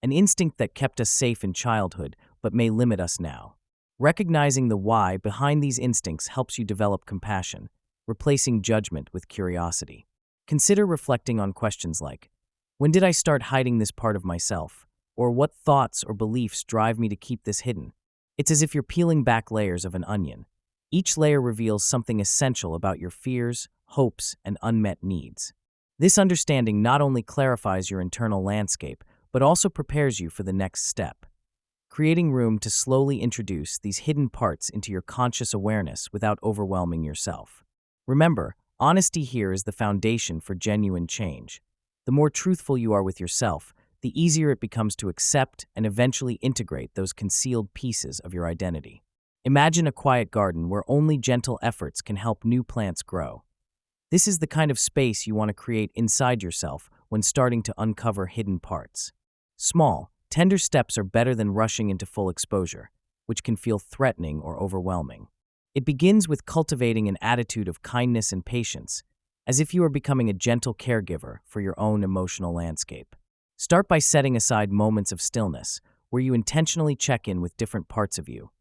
an instinct that kept us safe in childhood but may limit us now. Recognizing the why behind these instincts helps you develop compassion, replacing judgment with curiosity. Consider reflecting on questions like, when did I start hiding this part of myself? Or what thoughts or beliefs drive me to keep this hidden? It's as if you're peeling back layers of an onion. Each layer reveals something essential about your fears, hopes, and unmet needs. This understanding not only clarifies your internal landscape, but also prepares you for the next step, creating room to slowly introduce these hidden parts into your conscious awareness without overwhelming yourself. Remember, honesty here is the foundation for genuine change. The more truthful you are with yourself, the easier it becomes to accept and eventually integrate those concealed pieces of your identity. Imagine a quiet garden where only gentle efforts can help new plants grow. This is the kind of space you want to create inside yourself when starting to uncover hidden parts. Small, tender steps are better than rushing into full exposure, which can feel threatening or overwhelming. It begins with cultivating an attitude of kindness and patience, as if you are becoming a gentle caregiver for your own emotional landscape. Start by setting aside moments of stillness, where you intentionally check in with different parts of you,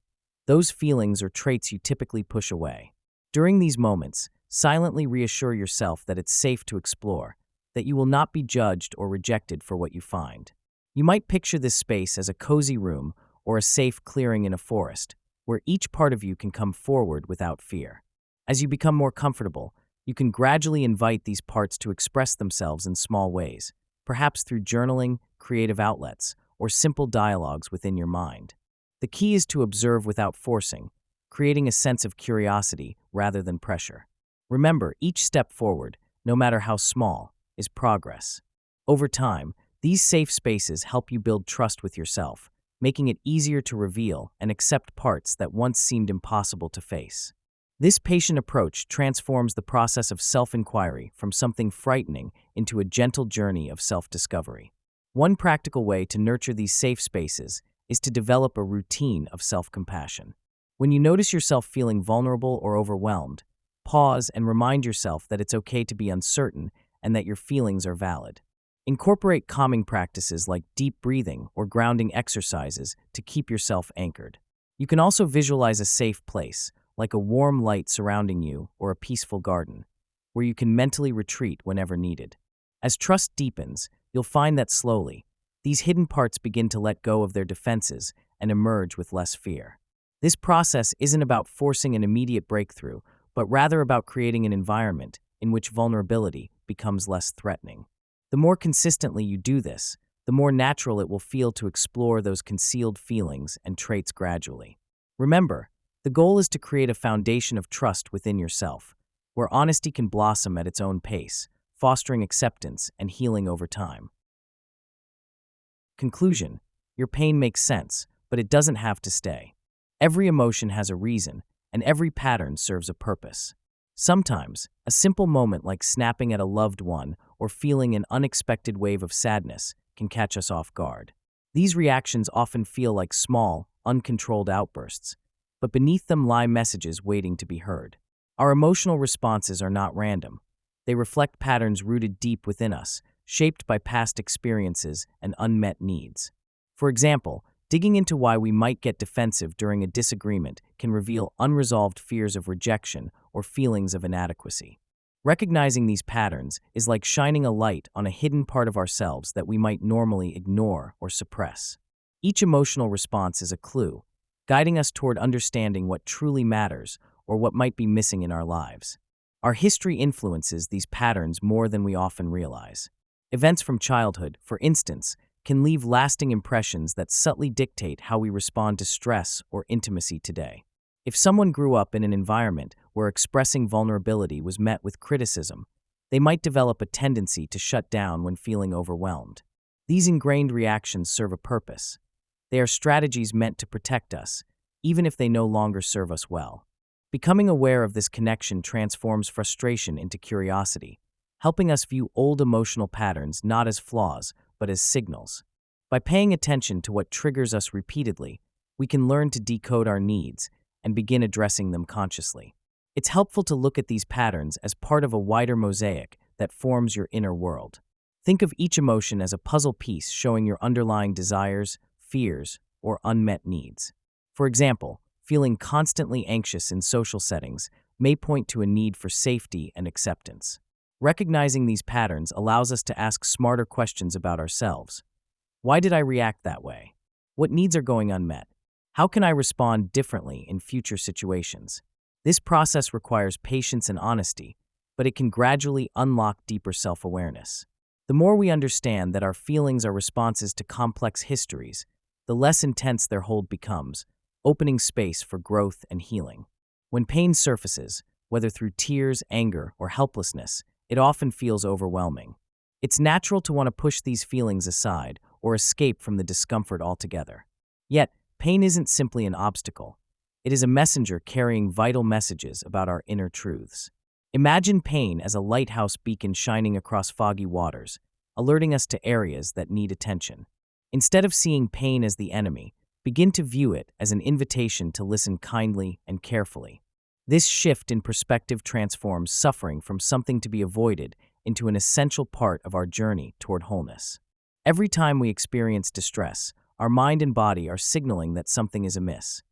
those feelings or traits you typically push away. During these moments, silently reassure yourself that it's safe to explore, that you will not be judged or rejected for what you find. You might picture this space as a cozy room or a safe clearing in a forest, where each part of you can come forward without fear. As you become more comfortable, you can gradually invite these parts to express themselves in small ways, perhaps through journaling, creative outlets, or simple dialogues within your mind. The key is to observe without forcing, creating a sense of curiosity rather than pressure. Remember, each step forward, no matter how small, is progress. Over time, these safe spaces help you build trust with yourself, making it easier to reveal and accept parts that once seemed impossible to face. This patient approach transforms the process of self-inquiry from something frightening into a gentle journey of self-discovery. One practical way to nurture these safe spaces is to develop a routine of self-compassion. When you notice yourself feeling vulnerable or overwhelmed, pause and remind yourself that it's okay to be uncertain and that your feelings are valid. Incorporate calming practices like deep breathing or grounding exercises to keep yourself anchored. You can also visualize a safe place, like a warm light surrounding you or a peaceful garden, where you can mentally retreat whenever needed. As trust deepens, you'll find that slowly, these hidden parts begin to let go of their defenses and emerge with less fear. This process isn't about forcing an immediate breakthrough, but rather about creating an environment in which vulnerability becomes less threatening. The more consistently you do this, the more natural it will feel to explore those concealed feelings and traits gradually. Remember, the goal is to create a foundation of trust within yourself, where honesty can blossom at its own pace, fostering acceptance and healing over time. Conclusion: your pain makes sense, but it doesn't have to stay. Every emotion has a reason, and every pattern serves a purpose. Sometimes, a simple moment like snapping at a loved one or feeling an unexpected wave of sadness can catch us off guard. These reactions often feel like small, uncontrolled outbursts, but beneath them lie messages waiting to be heard. Our emotional responses are not random. They reflect patterns rooted deep within us, shaped by past experiences and unmet needs. For example, digging into why we might get defensive during a disagreement can reveal unresolved fears of rejection or feelings of inadequacy. Recognizing these patterns is like shining a light on a hidden part of ourselves that we might normally ignore or suppress. Each emotional response is a clue, guiding us toward understanding what truly matters or what might be missing in our lives. Our history influences these patterns more than we often realize. Events from childhood, for instance, can leave lasting impressions that subtly dictate how we respond to stress or intimacy today. If someone grew up in an environment where expressing vulnerability was met with criticism, they might develop a tendency to shut down when feeling overwhelmed. These ingrained reactions serve a purpose. They are strategies meant to protect us, even if they no longer serve us well. Becoming aware of this connection transforms frustration into curiosity, helping us view old emotional patterns not as flaws, but as signals. By paying attention to what triggers us repeatedly, we can learn to decode our needs and begin addressing them consciously. It's helpful to look at these patterns as part of a wider mosaic that forms your inner world. Think of each emotion as a puzzle piece showing your underlying desires, fears, or unmet needs. For example, feeling constantly anxious in social settings may point to a need for safety and acceptance. Recognizing these patterns allows us to ask smarter questions about ourselves. Why did I react that way? What needs are going unmet? How can I respond differently in future situations? This process requires patience and honesty, but it can gradually unlock deeper self-awareness. The more we understand that our feelings are responses to complex histories, the less intense their hold becomes, opening space for growth and healing. When pain surfaces, whether through tears, anger, or helplessness, it often feels overwhelming. It's natural to want to push these feelings aside or escape from the discomfort altogether. Yet, pain isn't simply an obstacle. It is a messenger carrying vital messages about our inner truths. Imagine pain as a lighthouse beacon shining across foggy waters, alerting us to areas that need attention. Instead of seeing pain as the enemy, begin to view it as an invitation to listen kindly and carefully. This shift in perspective transforms suffering from something to be avoided into an essential part of our journey toward wholeness. Every time we experience distress, our mind and body are signaling that something is amiss.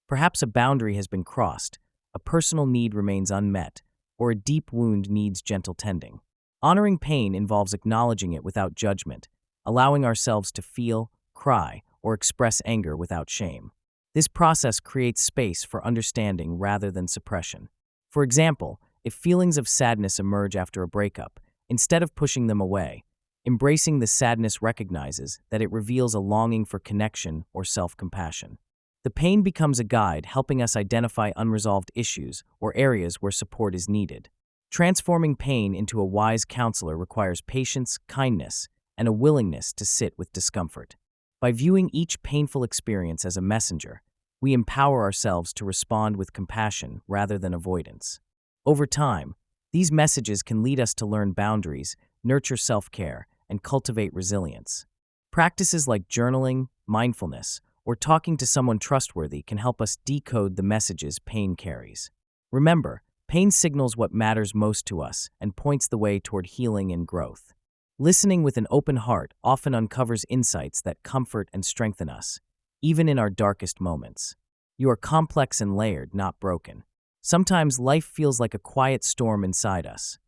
Perhaps a boundary has been crossed, a personal need remains unmet, or a deep wound needs gentle tending. Honoring pain involves acknowledging it without judgment, allowing ourselves to feel, cry, or express anger without shame. This process creates space for understanding rather than suppression. For example, if feelings of sadness emerge after a breakup, instead of pushing them away, embracing the sadness recognizes that it reveals a longing for connection or self-compassion. The pain becomes a guide helping us identify unresolved issues or areas where support is needed. Transforming pain into a wise counselor requires patience, kindness, and a willingness to sit with discomfort. By viewing each painful experience as a messenger, we empower ourselves to respond with compassion rather than avoidance. Over time, these messages can lead us to learn boundaries, nurture self-care, and cultivate resilience. Practices like journaling, mindfulness, or talking to someone trustworthy can help us decode the messages pain carries. Remember, pain signals what matters most to us and points the way toward healing and growth. Listening with an open heart often uncovers insights that comfort and strengthen us, even in our darkest moments. You are complex and layered, not broken. Sometimes life feels like a quiet storm inside us,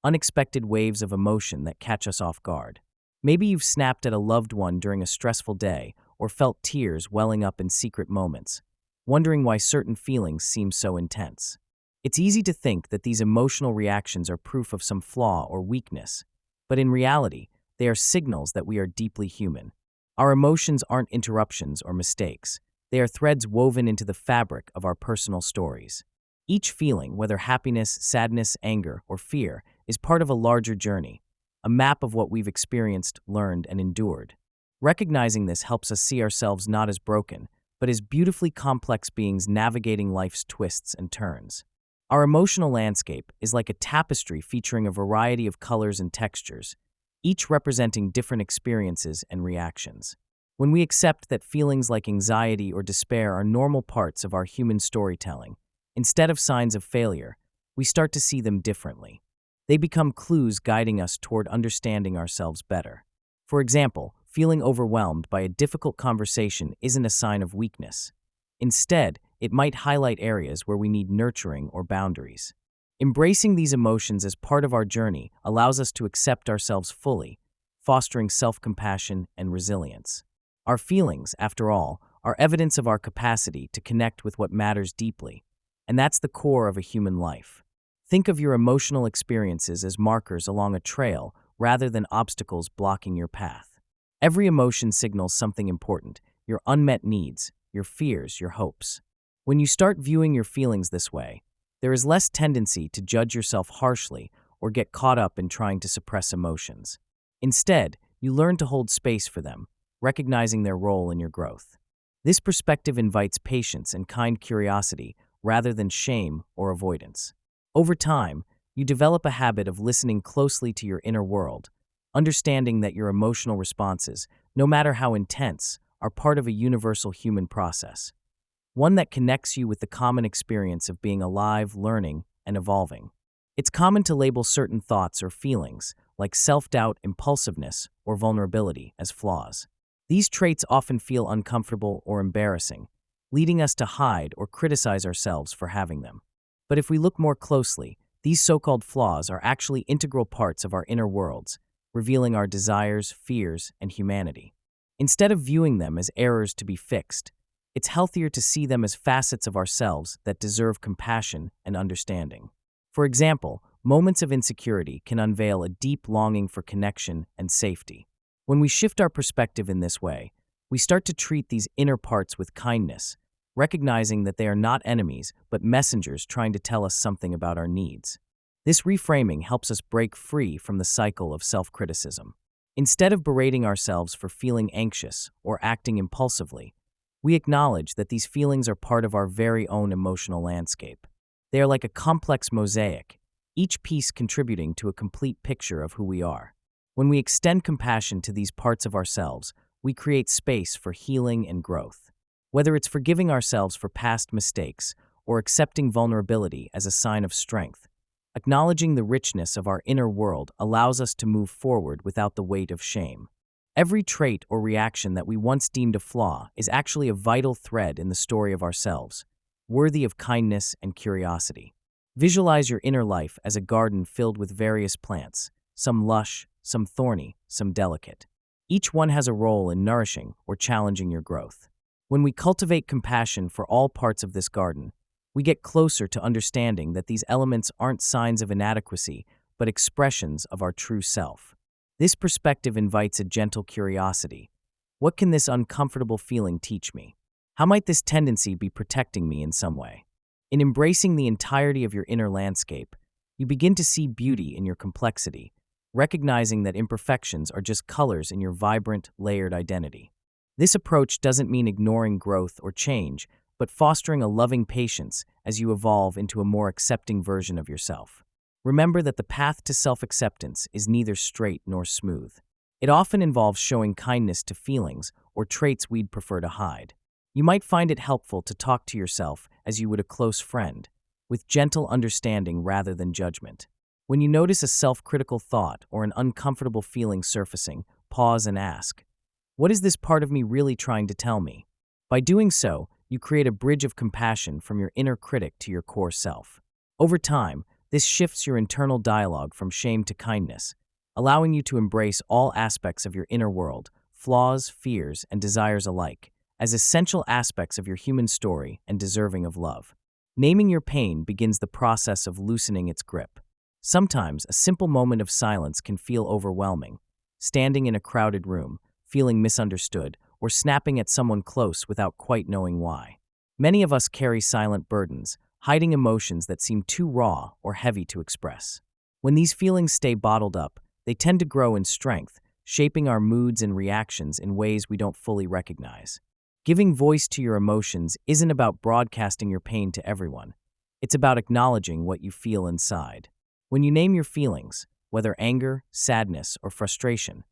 unexpected waves of emotion that catch us off guard. Maybe you've snapped at a loved one during a stressful day or felt tears welling up in secret moments, wondering why certain feelings seem so intense. It's easy to think that these emotional reactions are proof of some flaw or weakness, but in reality, they are signals that we are deeply human. Our emotions aren't interruptions or mistakes. They are threads woven into the fabric of our personal stories. Each feeling, whether happiness, sadness, anger, or fear, is part of a larger journey, a map of what we've experienced, learned, and endured. Recognizing this helps us see ourselves not as broken, but as beautifully complex beings navigating life's twists and turns. Our emotional landscape is like a tapestry featuring a variety of colors and textures, each representing different experiences and reactions. When we accept that feelings like anxiety or despair are normal parts of our human storytelling, instead of signs of failure, we start to see them differently. They become clues guiding us toward understanding ourselves better. For example, feeling overwhelmed by a difficult conversation isn't a sign of weakness. Instead, it might highlight areas where we need nurturing or boundaries. Embracing these emotions as part of our journey allows us to accept ourselves fully, fostering self-compassion and resilience. Our feelings, after all, are evidence of our capacity to connect with what matters deeply, and that's the core of a human life. Think of your emotional experiences as markers along a trail rather than obstacles blocking your path. Every emotion signals something important: your unmet needs, your fears, your hopes. When you start viewing your feelings this way, there is less tendency to judge yourself harshly or get caught up in trying to suppress emotions. Instead, you learn to hold space for them, recognizing their role in your growth. This perspective invites patience and kind curiosity rather than shame or avoidance. Over time, you develop a habit of listening closely to your inner world, understanding that your emotional responses, no matter how intense, are part of a universal human process, one that connects you with the common experience of being alive, learning, and evolving. It's common to label certain thoughts or feelings, like self-doubt, impulsiveness, or vulnerability, as flaws. These traits often feel uncomfortable or embarrassing, leading us to hide or criticize ourselves for having them. But if we look more closely, these so-called flaws are actually integral parts of our inner worlds, revealing our desires, fears, and humanity. Instead of viewing them as errors to be fixed, it's healthier to see them as facets of ourselves that deserve compassion and understanding. For example, moments of insecurity can unveil a deep longing for connection and safety. When we shift our perspective in this way, we start to treat these inner parts with kindness, recognizing that they are not enemies but messengers trying to tell us something about our needs. This reframing helps us break free from the cycle of self-criticism. Instead of berating ourselves for feeling anxious or acting impulsively, we acknowledge that these feelings are part of our very own emotional landscape. They are like a complex mosaic, each piece contributing to a complete picture of who we are. When we extend compassion to these parts of ourselves, we create space for healing and growth. Whether it's forgiving ourselves for past mistakes or accepting vulnerability as a sign of strength, acknowledging the richness of our inner world allows us to move forward without the weight of shame. Every trait or reaction that we once deemed a flaw is actually a vital thread in the story of ourselves, worthy of kindness and curiosity. Visualize your inner life as a garden filled with various plants, some lush, some thorny, some delicate. Each one has a role in nourishing or challenging your growth. When we cultivate compassion for all parts of this garden, we get closer to understanding that these elements aren't signs of inadequacy, but expressions of our true self. This perspective invites a gentle curiosity. What can this uncomfortable feeling teach me? How might this tendency be protecting me in some way? In embracing the entirety of your inner landscape, you begin to see beauty in your complexity, recognizing that imperfections are just colors in your vibrant, layered identity. This approach doesn't mean ignoring growth or change, but fostering a loving patience as you evolve into a more accepting version of yourself. Remember that the path to self-acceptance is neither straight nor smooth. It often involves showing kindness to feelings or traits we'd prefer to hide. You might find it helpful to talk to yourself as you would a close friend, with gentle understanding rather than judgment. When you notice a self-critical thought or an uncomfortable feeling surfacing, pause and ask, "What is this part of me really trying to tell me?" By doing so, you create a bridge of compassion from your inner critic to your core self. Over time, this shifts your internal dialogue from shame to kindness, allowing you to embrace all aspects of your inner world, flaws, fears, and desires alike, as essential aspects of your human story and deserving of love. Naming your pain begins the process of loosening its grip. Sometimes, a simple moment of silence can feel overwhelming. Standing in a crowded room, feeling misunderstood, or snapping at someone close without quite knowing why. Many of us carry silent burdens, hiding emotions that seem too raw or heavy to express. When these feelings stay bottled up, they tend to grow in strength, shaping our moods and reactions in ways we don't fully recognize. Giving voice to your emotions isn't about broadcasting your pain to everyone. It's about acknowledging what you feel inside. When you name your feelings, whether anger, sadness, or frustration,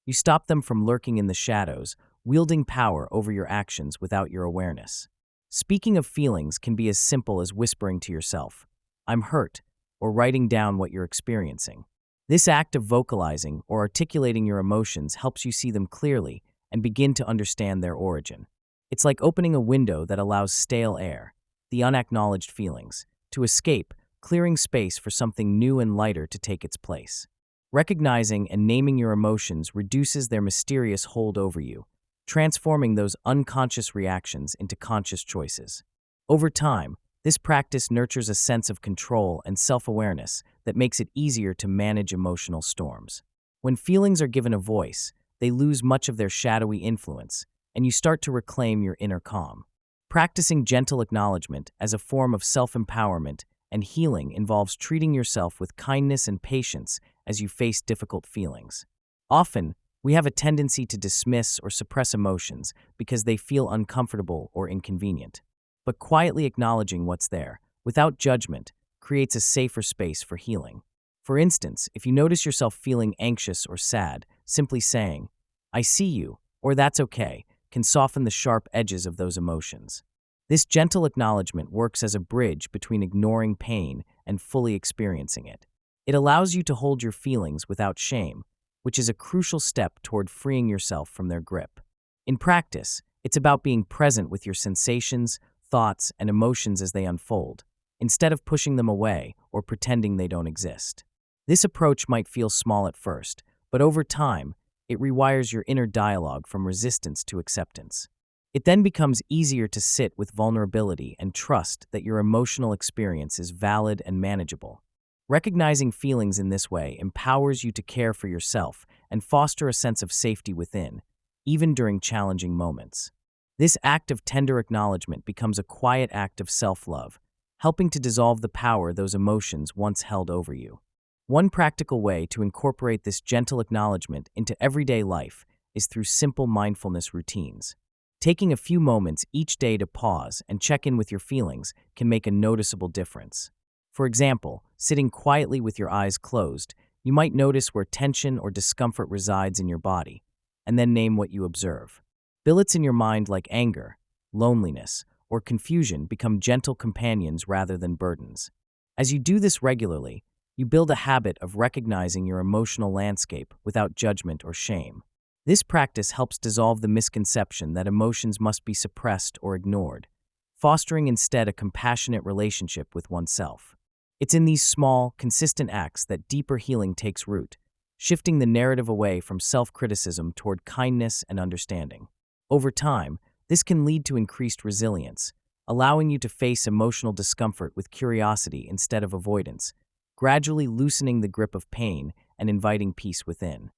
you stop them from lurking in the shadows, wielding power over your actions without your awareness. Speaking of feelings can be as simple as whispering to yourself, "I'm hurt," or writing down what you're experiencing. This act of vocalizing or articulating your emotions helps you see them clearly and begin to understand their origin. It's like opening a window that allows stale air, the unacknowledged feelings, to escape, clearing space for something new and lighter to take its place. Recognizing and naming your emotions reduces their mysterious hold over you, transforming those unconscious reactions into conscious choices. Over time, this practice nurtures a sense of control and self-awareness that makes it easier to manage emotional storms. When feelings are given a voice, they lose much of their shadowy influence, and you start to reclaim your inner calm. Practicing gentle acknowledgement as a form of self-empowerment and healing involves treating yourself with kindness and patience as you face difficult feelings. Often, we have a tendency to dismiss or suppress emotions because they feel uncomfortable or inconvenient. But quietly acknowledging what's there, without judgment, creates a safer space for healing. For instance, if you notice yourself feeling anxious or sad, simply saying, "I see you," or "That's okay," can soften the sharp edges of those emotions. This gentle acknowledgement works as a bridge between ignoring pain and fully experiencing it. It allows you to hold your feelings without shame, which is a crucial step toward freeing yourself from their grip. In practice, it's about being present with your sensations, thoughts, and emotions as they unfold, instead of pushing them away or pretending they don't exist. This approach might feel small at first, but over time, it rewires your inner dialogue from resistance to acceptance. It then becomes easier to sit with vulnerability and trust that your emotional experience is valid and manageable. Recognizing feelings in this way empowers you to care for yourself and foster a sense of safety within, even during challenging moments. This act of tender acknowledgement becomes a quiet act of self-love, helping to dissolve the power those emotions once held over you. One practical way to incorporate this gentle acknowledgement into everyday life is through simple mindfulness routines. Taking a few moments each day to pause and check in with your feelings can make a noticeable difference. For example, sitting quietly with your eyes closed, you might notice where tension or discomfort resides in your body, and then name what you observe. Billets in your mind like anger, loneliness, or confusion become gentle companions rather than burdens. As you do this regularly, you build a habit of recognizing your emotional landscape without judgment or shame. This practice helps dissolve the misconception that emotions must be suppressed or ignored, fostering instead a compassionate relationship with oneself. It's in these small, consistent acts that deeper healing takes root, shifting the narrative away from self-criticism toward kindness and understanding. Over time, this can lead to increased resilience, allowing you to face emotional discomfort with curiosity instead of avoidance, gradually loosening the grip of pain and inviting peace within.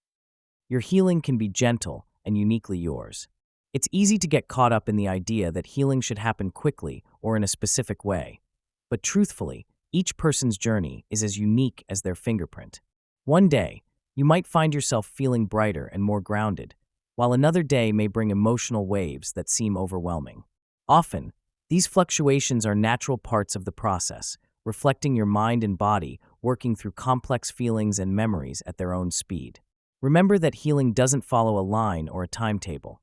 Your healing can be gentle and uniquely yours. It's easy to get caught up in the idea that healing should happen quickly or in a specific way. But truthfully, each person's journey is as unique as their fingerprint. One day, you might find yourself feeling brighter and more grounded, while another day may bring emotional waves that seem overwhelming. Often, These fluctuations are natural parts of the process, reflecting your mind and body working through complex feelings and memories at their own speed. Remember that healing doesn't follow a line or a timetable.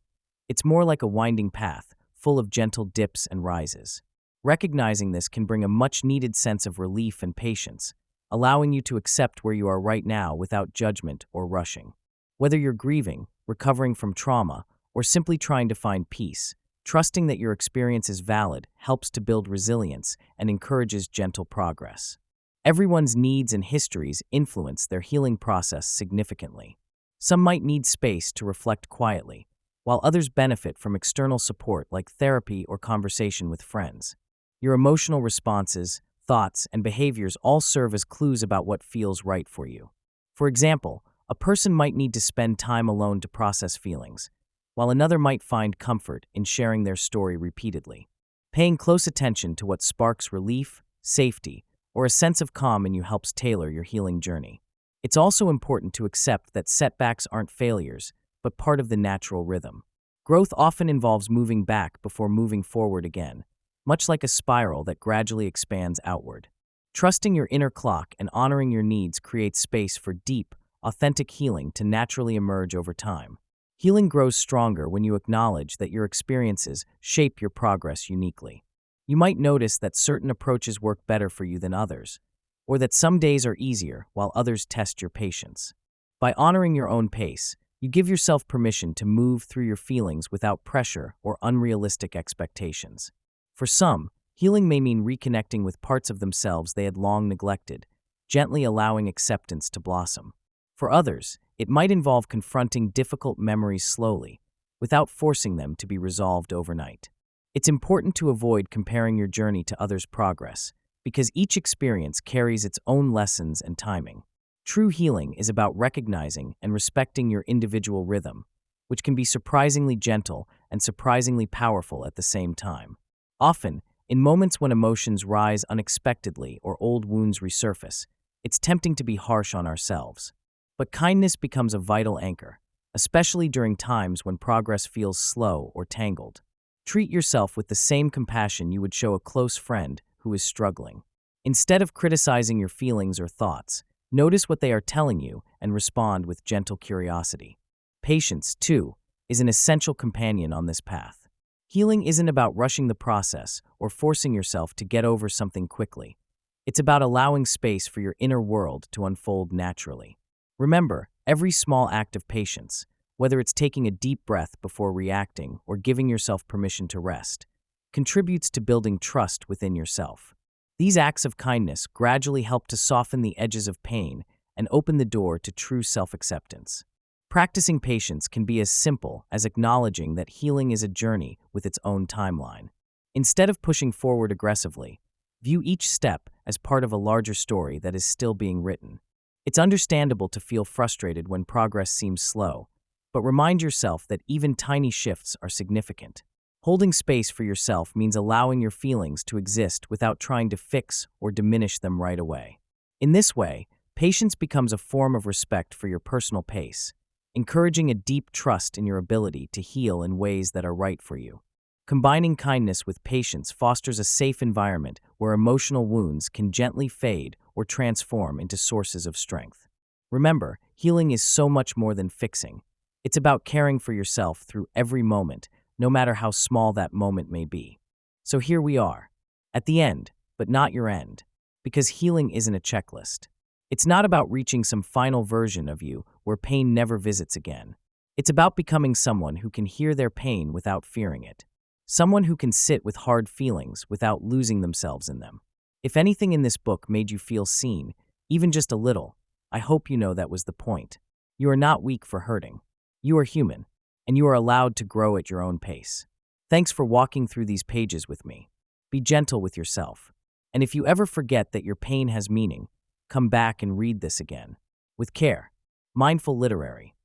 It's more like a winding path, full of gentle dips and rises. Recognizing this can bring a much-needed sense of relief and patience, allowing you to accept where you are right now without judgment or rushing. Whether you're grieving, recovering from trauma, or simply trying to find peace, trusting that your experience is valid helps to build resilience and encourages gentle progress. Everyone's needs and histories influence their healing process significantly. Some might need space to reflect quietly, while others benefit from external support like therapy or conversation with friends. Your emotional responses, thoughts, and behaviors all serve as clues about what feels right for you. For example, a person might need to spend time alone to process feelings, while another might find comfort in sharing their story repeatedly. Paying close attention to what sparks relief, safety, or a sense of calm in you helps tailor your healing journey. It's also important to accept that setbacks aren't failures, but part of the natural rhythm. Growth often involves moving back before moving forward again, much like a spiral that gradually expands outward. Trusting your inner clock and honoring your needs creates space for deep, authentic healing to naturally emerge over time. Healing grows stronger when you acknowledge that your experiences shape your progress uniquely. You might notice that certain approaches work better for you than others, or that some days are easier while others test your patience. By honoring your own pace, you give yourself permission to move through your feelings without pressure or unrealistic expectations. For some, healing may mean reconnecting with parts of themselves they had long neglected, gently allowing acceptance to blossom. For others, it might involve confronting difficult memories slowly, without forcing them to be resolved overnight. It's important to avoid comparing your journey to others' progress, because each experience carries its own lessons and timing. True healing is about recognizing and respecting your individual rhythm, which can be surprisingly gentle and surprisingly powerful at the same time. Often, in moments when emotions rise unexpectedly or old wounds resurface, it's tempting to be harsh on ourselves. But kindness becomes a vital anchor, especially during times when progress feels slow or tangled. Treat yourself with the same compassion you would show a close friend who is struggling. Instead of criticizing your feelings or thoughts, notice what they are telling you and respond with gentle curiosity. Patience, too, is an essential companion on this path. Healing isn't about rushing the process or forcing yourself to get over something quickly. It's about allowing space for your inner world to unfold naturally. Remember, every small act of patience, whether it's taking a deep breath before reacting or giving yourself permission to rest, contributes to building trust within yourself. These acts of kindness gradually help to soften the edges of pain and open the door to true self-acceptance. Practicing patience can be as simple as acknowledging that healing is a journey with its own timeline. Instead of pushing forward aggressively, view each step as part of a larger story that is still being written. It's understandable to feel frustrated when progress seems slow, but remind yourself that even tiny shifts are significant. Holding space for yourself means allowing your feelings to exist without trying to fix or diminish them right away. In this way, patience becomes a form of respect for your personal pace, encouraging a deep trust in your ability to heal in ways that are right for you. Combining kindness with patience fosters a safe environment where emotional wounds can gently fade or transform into sources of strength. Remember, healing is so much more than fixing. It's about caring for yourself through every moment, no matter how small that moment may be. So here we are, at the end, but not your end, because healing isn't a checklist. It's not about reaching some final version of you where pain never visits again. It's about becoming someone who can hear their pain without fearing it. Someone who can sit with hard feelings without losing themselves in them. If anything in this book made you feel seen, even just a little, I hope you know that was the point. You are not weak for hurting. You are human, and you are allowed to grow at your own pace. Thanks for walking through these pages with me. Be gentle with yourself. And if you ever forget that your pain has meaning, come back and read this again. With care. Mindful Literary.